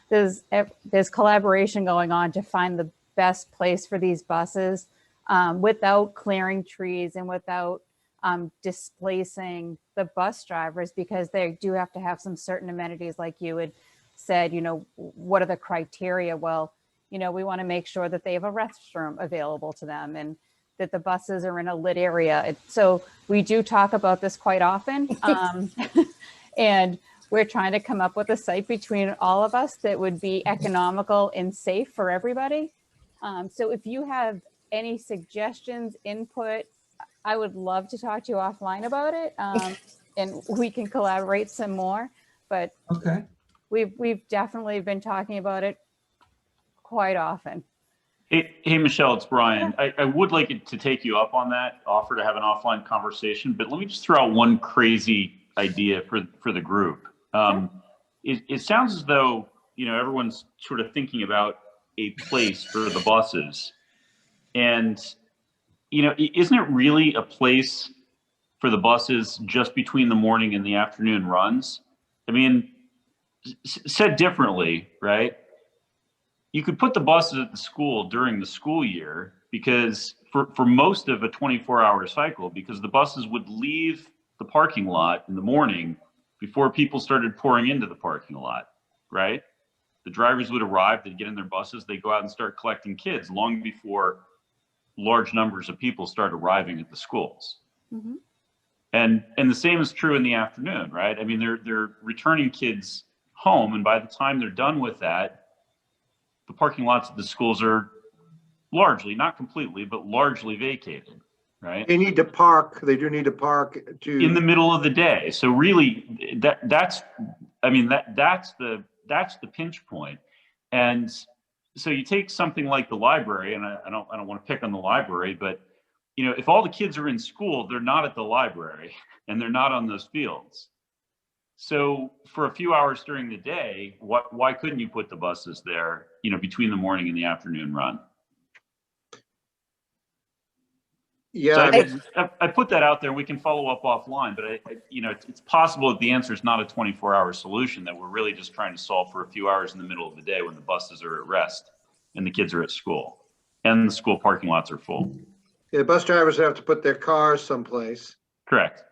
there's collaboration going on to find the best place for these buses without clearing trees and without displacing the bus drivers, because they do have to have some certain amenities, like you had said. What are the criteria? Well, we want to make sure that they have a restroom available to them and that the buses are in a lit area. So we do talk about this quite often. And we're trying to come up with a site between all of us that would be economical and safe for everybody. So if you have any suggestions, input, I would love to talk to you offline about it. And we can collaborate some more, but Okay. we've definitely been talking about it quite often. Hey, Michelle, it's Brian. I would like it to take you up on that offer to have an offline conversation, but let me just throw out one crazy idea for the group. It sounds as though, everyone's sort of thinking about a place for the buses. And, isn't it really a place for the buses just between the morning and the afternoon runs. I mean, said differently, right? You could put the buses at the school during the school year, because for most of a 24-hour cycle, because the buses would leave the parking lot in the morning before people started pouring into the parking lot, right? The drivers would arrive, they'd get in their buses, they'd go out and start collecting kids long before large numbers of people start arriving at the schools. Mhm. And the same is true in the afternoon, right? I mean, they're returning kids home, and by the time they're done with that, the parking lots of the schools are largely, not completely, but largely vacated, right? They need to park, they do need to park to. In the middle of the day. So really, that's the pinch point. And so you take something like the library, and I don't want to pick on the library, but you know, if all the kids are in school, they're not at the library and they're not on those fields. So for a few hours during the day, why couldn't you put the buses there, you know, between the morning and the afternoon run? Yeah, So I put that out there. We can follow up offline, but you know, it's possible that the answer is not a 24-hour solution, that we're really just trying to solve for a few hours in the middle of the day when the buses are at rest and the kids are at school and the school parking lots are full. the bus drivers have to put their cars someplace. Correct.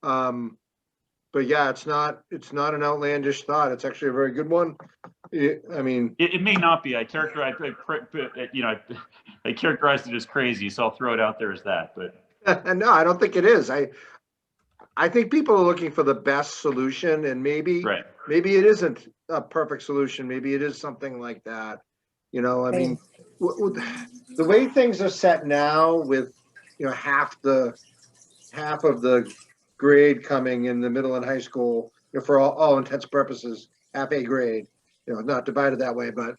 But yeah, it's not an outlandish thought. It's actually a very good one. I mean, It may not be. I characterized it as crazy, so I'll throw it out there as that. But no, I don't think it is. I think people are looking for the best solution, and maybe right. maybe it isn't a perfect solution. Maybe it is something like that. You know, I mean, the way things are set now, with you know half of the grade coming in the middle and high school, you know, for all intents and purposes, half a grade. You know, not divided that way, but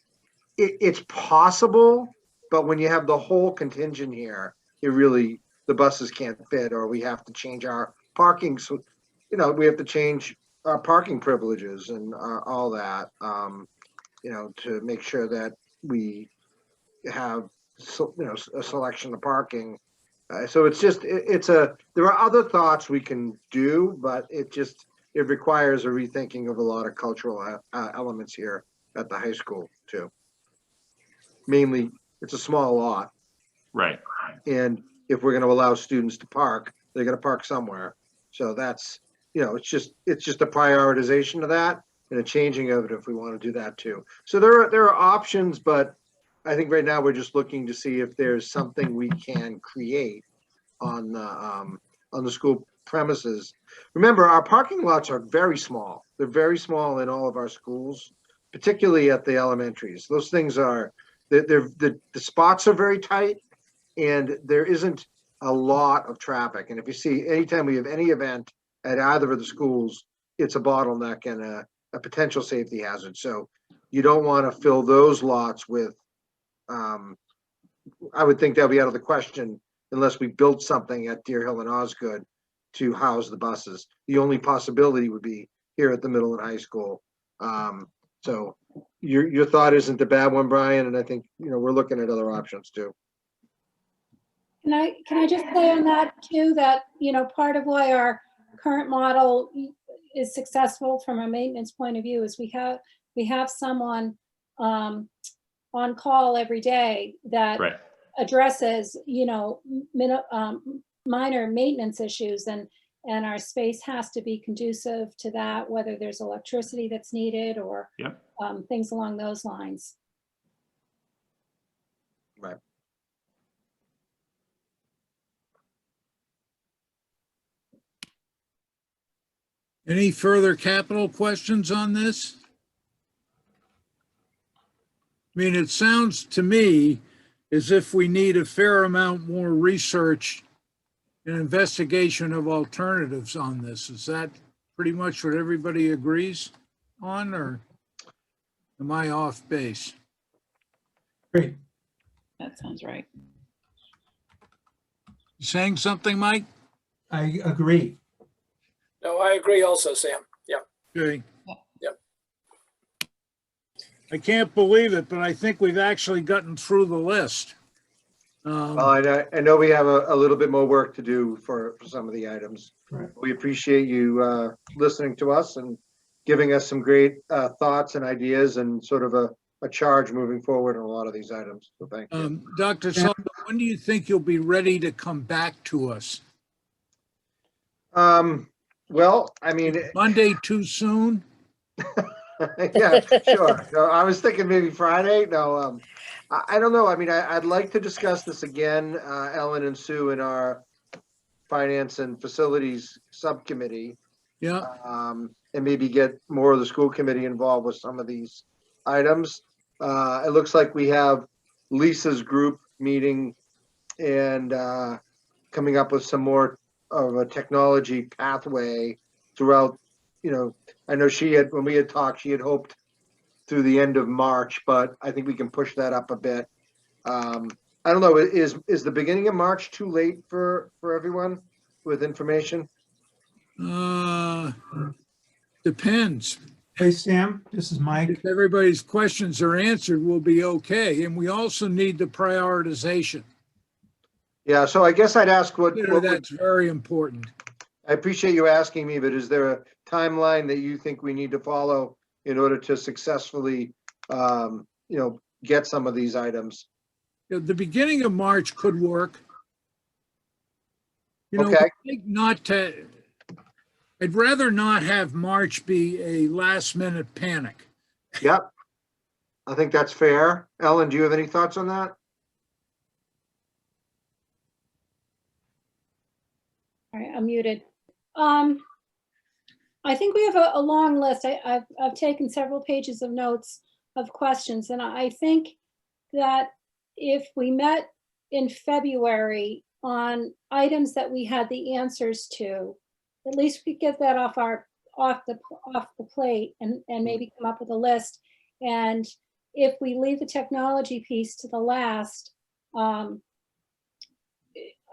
it's possible. But when you have the whole contingent here, the buses can't fit, or we have to change our parking. So, you know, we have to change our parking privileges and all that, you know, to make sure that we have, a selection of parking. So it's just, there are other thoughts we can do, but it requires a rethinking of a lot of cultural elements here at the high school too. Mainly, it's a small lot. Right. And if we're going to allow students to park, they're going to park somewhere. So that's, it's just a prioritization of that and a changing of it if we want to do that too. So there are options, but I think right now we're just looking to see if there's something we can create on the school premises. Remember, our parking lots are very small. They're very small in all of our schools, particularly at the elementaries. Those things the spots are very tight, and there isn't a lot of traffic. And if you see, anytime we have any event at either of the schools, it's a bottleneck and a potential safety hazard. So you don't want to fill those lots with, I would think that'll be out of the question unless we built something at Deer Hill and Osgood to house the buses. The only possibility would be here at the middle and high school. So your thought isn't a bad one, Brian, and I think, we're looking at other options too. Can I just say on that too, that, part of why our current model is successful from a maintenance point of view is we have someone on call every day that Right. addresses, minor maintenance issues, and our space has to be conducive to that, whether there's electricity that's needed or Yep. things along those lines. Right. Any further capital questions on this? I mean, it sounds to me as if we need a fair amount more research and investigation of alternatives on this. Is that pretty much what everybody agrees on, or am I off base? Great. That sounds right. You saying something, Mike? I agree. No, I agree also, Sam. Yeah. Okay. Yep. I can't believe it, but I think we've actually gotten through the list. Well, I know we have a little bit more work to do for some of the items. Right. We appreciate you listening to us and giving us some great thoughts and ideas and sort of a charge moving forward on a lot of these items. So thank you. Dr. Sullivan, when do you think you'll be ready to come back to us? Well, I mean, Monday too soon? yeah, sure. No, I was thinking maybe Friday. No, I don't know. I mean, I'd like to discuss this again, Ellen and Sue, in our finance and facilities subcommittee. Yeah. And maybe get more of the school committee involved with some of these items. It looks like we have Lisa's group meeting and coming up with some more of a technology pathway throughout. You know, I know when we had talked, she had hoped through the end of March, but I think we can push that up a bit. I don't know, is the beginning of March too late for everyone with information? Depends. Hey, Sam, this is Mike. If everybody's questions are answered, we'll be okay. And we also need the prioritization. Yeah, so I guess I'd ask That's very important. I appreciate you asking me, but is there a timeline that you think we need to follow in order to successfully, get some of these items? The beginning of March could work. Okay. I think I'd rather not have March be a last minute panic. Yep. I think that's fair. Ellen, do you have any thoughts on that? All right, I'm muted. I think we have a long list. I've taken several pages of notes of questions, and I think that if we met in February on items that we had the answers to, at least we get that off the plate and maybe come up with a list. And if we leave the technology piece to the last,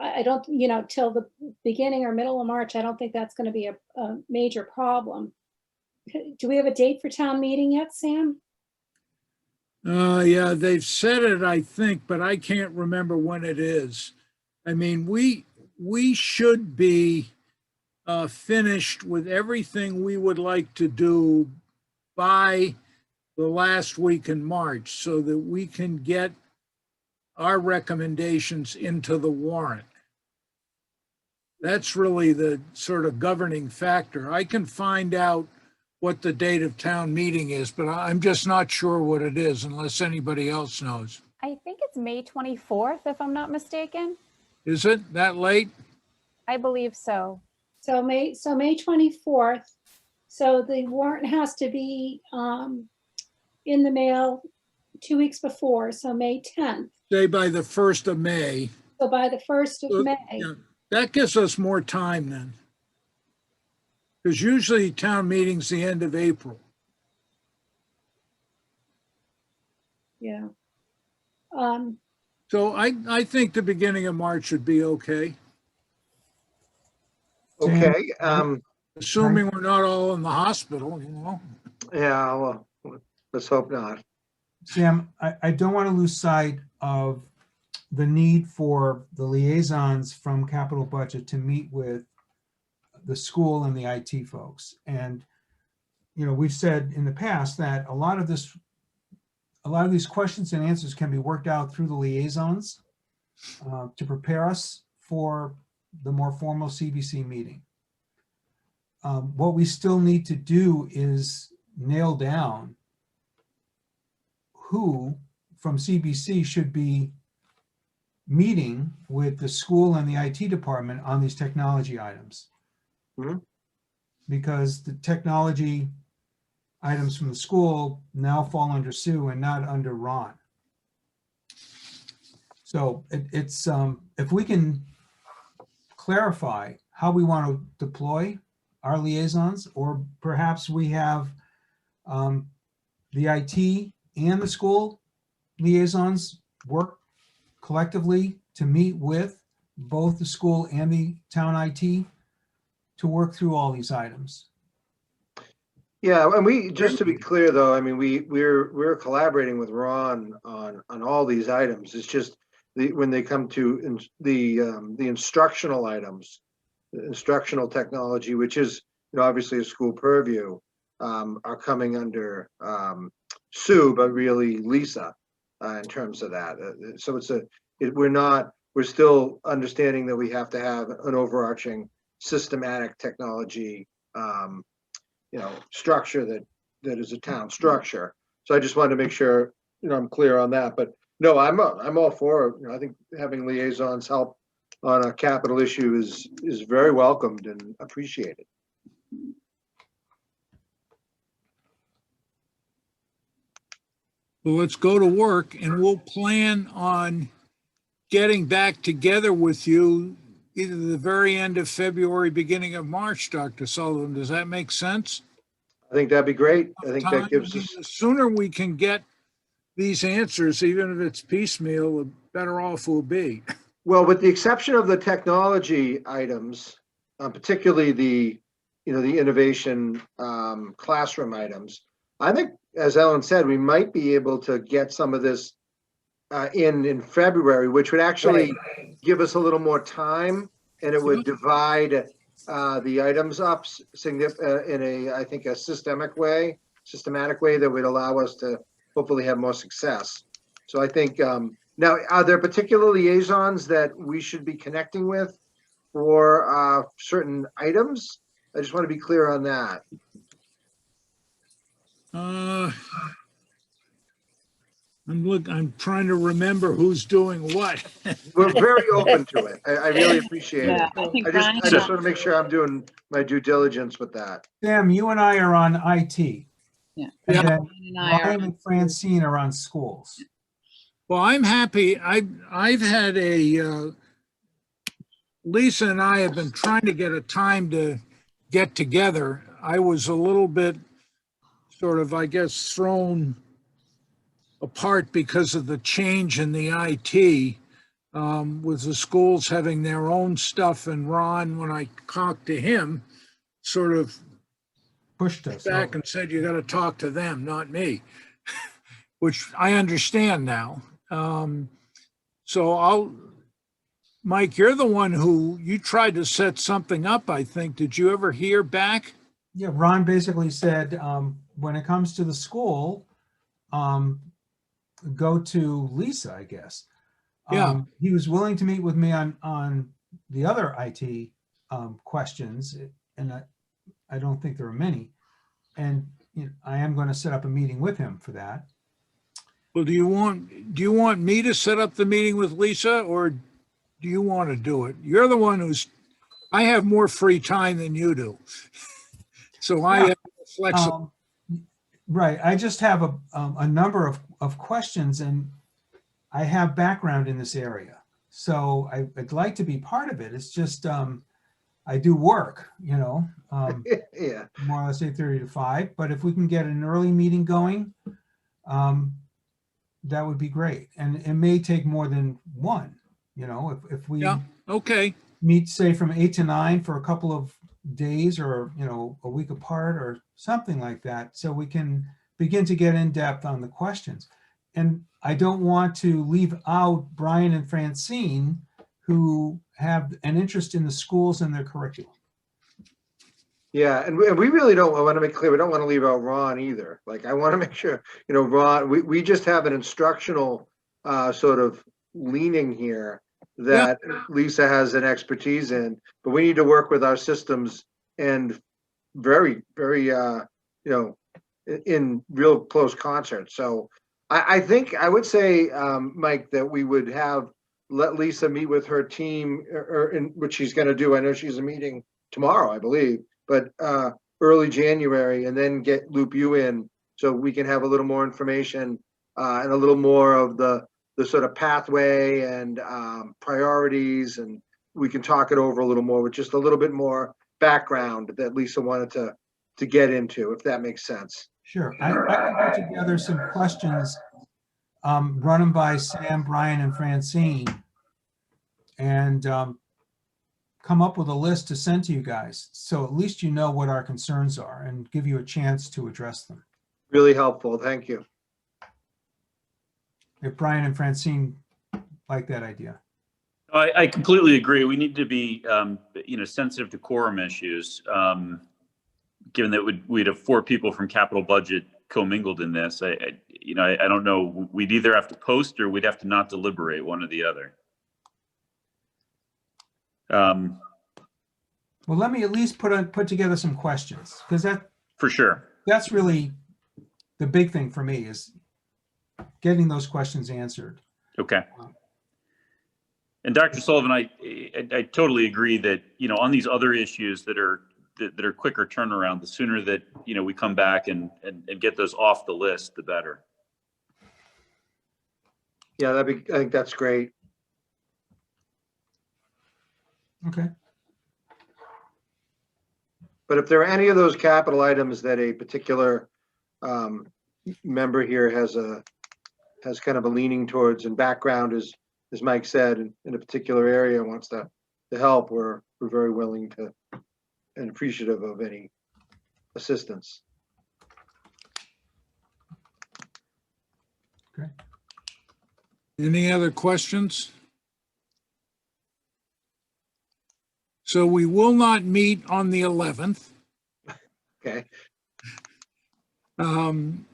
I don't, till the beginning or middle of March, I don't think that's going to be a major problem. Do we have a date for town meeting yet, Sam? Yeah, they've said it, I think, but I can't remember when it is. I mean, we should be finished with everything we would like to do by the last week in March so that we can get our recommendations into the warrant. That's really the sort of governing factor. I can find out what the date of town meeting is, but I'm just not sure what it is unless anybody else knows. I think it's May 24th, if I'm not mistaken. Is it that late? I believe so. So May 24th. So the warrant has to be in the mail 2 weeks before, so May 10th. Say by the 1st of May. So by the 1st of May. Yeah, that gives us more time then. Because usually town meeting's the end of April. Yeah. So I think the beginning of March would be okay, Okay. assuming we're not all in the hospital, Yeah, well, let's hope not. Sam, I don't want to lose sight of the need for the liaisons from capital budget to meet with the school and the IT folks. And, we've said in the past that a lot of these questions and answers can be worked out through the liaisons to prepare us for the more formal CBC meeting. What we still need to do is nail down who from CBC should be meeting with the school and the IT department on these technology items. Mm-hmm. Because the technology items from the school now fall under Sue and not under Ron. So it's if we can clarify how we want to deploy our liaisons, or perhaps we have the IT and the school liaisons work collectively to meet with both the school and the town IT to work through all these items. Yeah, and just to be clear though, I mean, we're collaborating with Ron on all these items. It's just when they come to the instructional items, the instructional technology, which is, obviously a school purview, are coming under Sue, but really Lisa, in terms of that. So we're still understanding that we have to have an overarching systematic technology, structure that is a town structure. So I just wanted to make sure, I'm clear on that. But no, I'm all for, I think having liaisons help on a capital issue is very welcomed and appreciated. Well, let's go to work and we'll plan on getting back together with you either the very end of February, beginning of March, Dr. Sullivan. Does that make sense? I think that'd be great. I think Time, that gives I mean, us, the sooner we can get these answers, even if it's piecemeal, the better off we'll be. well, with the exception of the technology items, particularly the innovation classroom items, I think, as Ellen said, we might be able to get some of this in February, which would actually give us a little more time, and it would divide the items up in I think, a systematic way that would allow us to hopefully have more success. So I think, now, are there particular liaisons that we should be connecting with for certain items? I just want to be clear on that. I'm trying to remember who's doing what. We're very open to it. I really appreciate it. Yeah, I think I Brian. just want to make sure I'm doing my due diligence with that. Sam, you and I are on IT. Yeah. And Yeah. then Brian and I are- Ryan and Francine are on schools. Well, I'm happy. I've had Lisa and I have been trying to get a time to get together. I was a little bit sort of, I guess, thrown apart because of the change in the IT, with the schools having their own stuff, and Ron, when I talked to him, sort of Pushed us back over. and said, you got to talk to them, not me, which I understand now. So Mike, you're the one you tried to set something up, I think. Did you ever hear back? Yeah, Ron basically said, when it comes to the school, go to Lisa, I guess. Yeah. He was willing to meet with me on the other IT questions, and I don't think there are many. And I am going to set up a meeting with him for that. Well, do you want me to set up the meeting with Lisa, or do you want to do it? You're the one I have more free time than you do. So I have flexible. Right. I just have a number of questions, and I have background in this area. So I'd like to be part of it. It's just, I do work, Yeah. more or less 8:30 to 5. But if we can get an early meeting going, that would be great. And it may take more than one, if we Yeah, okay. meet, say, from 8 to 9 for a couple of days, or a week apart or something like that, so we can begin to get in depth on the questions. And I don't want to leave out Brian and Francine, who have an interest in the schools and their curriculum. Yeah, and we really don't, I want to make clear, we don't want to leave out Ron either. Like, I want to make sure, Ron, we just have an instructional sort of leaning here that Lisa has an expertise in, but we need to work with our systems and very, very, in real close concert. So I think I would say, Mike, that we would let Lisa meet with her team, which she's going to do. I know she's a meeting tomorrow, I believe, but early January, and then loop you in so we can have a little more information and a little more of the sort of pathway and priorities, and we can talk it over a little more with just a little bit more background that Lisa wanted to get into, if that makes sense. Sure. I can put together some questions, run them by Sam, Brian, and Francine, and come up with a list to send to you guys. So at least you know what our concerns are and give you a chance to address them. Really helpful. Thank you. If Brian and Francine like that idea. I completely agree. We need to be, sensitive to quorum issues. Given that we'd have 4 people from capital budget commingled in this, I don't know. We'd either have to post or we'd have to not deliberate, one or the other. Well, let me at least put together some questions, because For sure. that's really the big thing for me, is getting those questions answered. Okay. And Dr. Sullivan, I totally agree that, on these other issues that are quicker turnaround, the sooner that, we come back and get those off the list, the better. Yeah, I think that's great. Okay. But if there are any of those capital items that a particular member here has kind of a leaning towards and background, as Mike said, in a particular area, wants to help, we're very willing to and appreciative of any assistance. Okay. Any other questions? So we will not meet on the 11th. Okay. And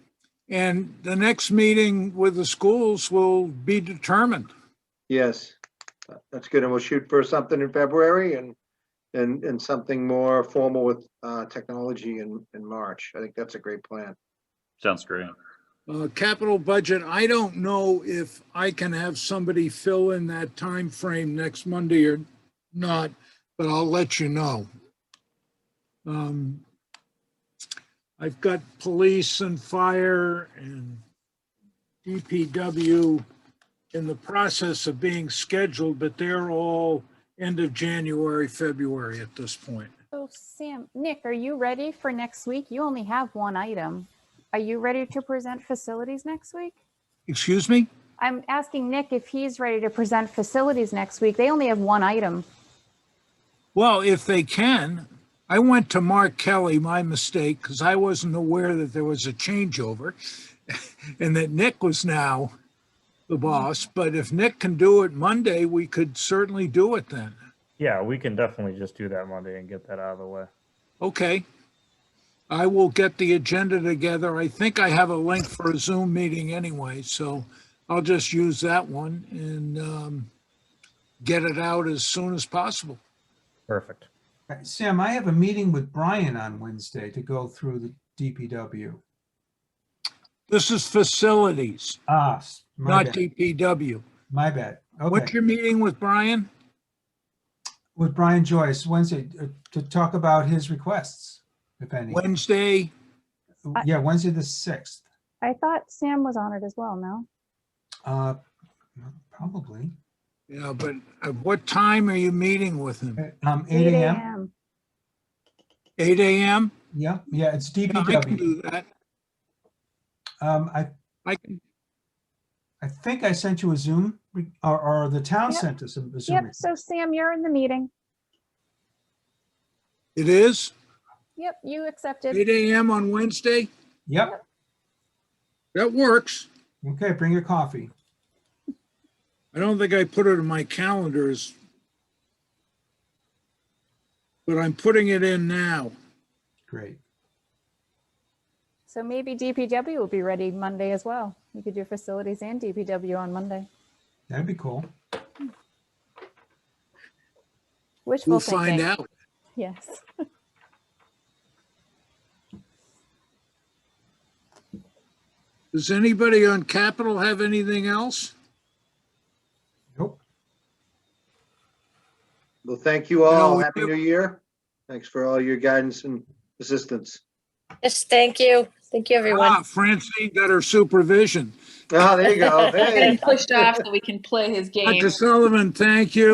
the next meeting with the schools will be determined. Yes, that's good. And we'll shoot for something in February and something more formal with technology in March. I think that's a great plan. Sounds great. Capital budget, I don't know if I can have somebody fill in that time frame next Monday or not, but I'll let you know. I've got police and fire and DPW in the process of being scheduled, but they're all end of January, February at this point. So Nick, are you ready for next week? You only have one item. Are you ready to present facilities next week? Excuse me? I'm asking Nick if he's ready to present facilities next week. They only have one item. Well, if they can. I went to Mark Kelly, my mistake, because I wasn't aware that there was a changeover and that Nick was now the boss. But if Nick can do it Monday, we could certainly do it then. Yeah, we can definitely just do that Monday and get that out of the way. Okay. I will get the agenda together. I think I have a link for a Zoom meeting anyway, so I'll just use that one and get it out as soon as possible. Perfect. Sam, I have a meeting with Brian on Wednesday to go through the DPW. This is facilities, My not bad. DPW. My bad. What's Okay. your meeting with Brian? With Brian Joyce Wednesday to talk about his requests, if any. Wednesday? Yeah, Wednesday the 6th. I thought Sam was on it as well, no? Probably. Yeah, but at what time are you meeting with him? 8 a.m. 8 a.m.? Yeah, it's I can DPW. do that. I can. I think I sent you a Zoom, or the town Yep. sent us a Zoom. Yep, so Sam, you're in the meeting. It is Yep, you accepted. 8 a.m. on Wednesday? Yep. That works. Okay, bring your coffee. I don't think I put it in my calendars, but I'm putting it in now. Great. So maybe DPW will be ready Monday as well. You could do facilities and DPW on Monday. That'd be cool. Wishful We'll thinking. find out. Yes. Does anybody on Capitol have anything else? Nope. Well, thank you all. we Happy do- New Year. Thanks for all your guidance and assistance. Yes, thank you. Thank you, everyone. Francine got her supervision. Oh, there you go. Hey. Getting pushed off so we can play his game. Dr. Sullivan, thank you.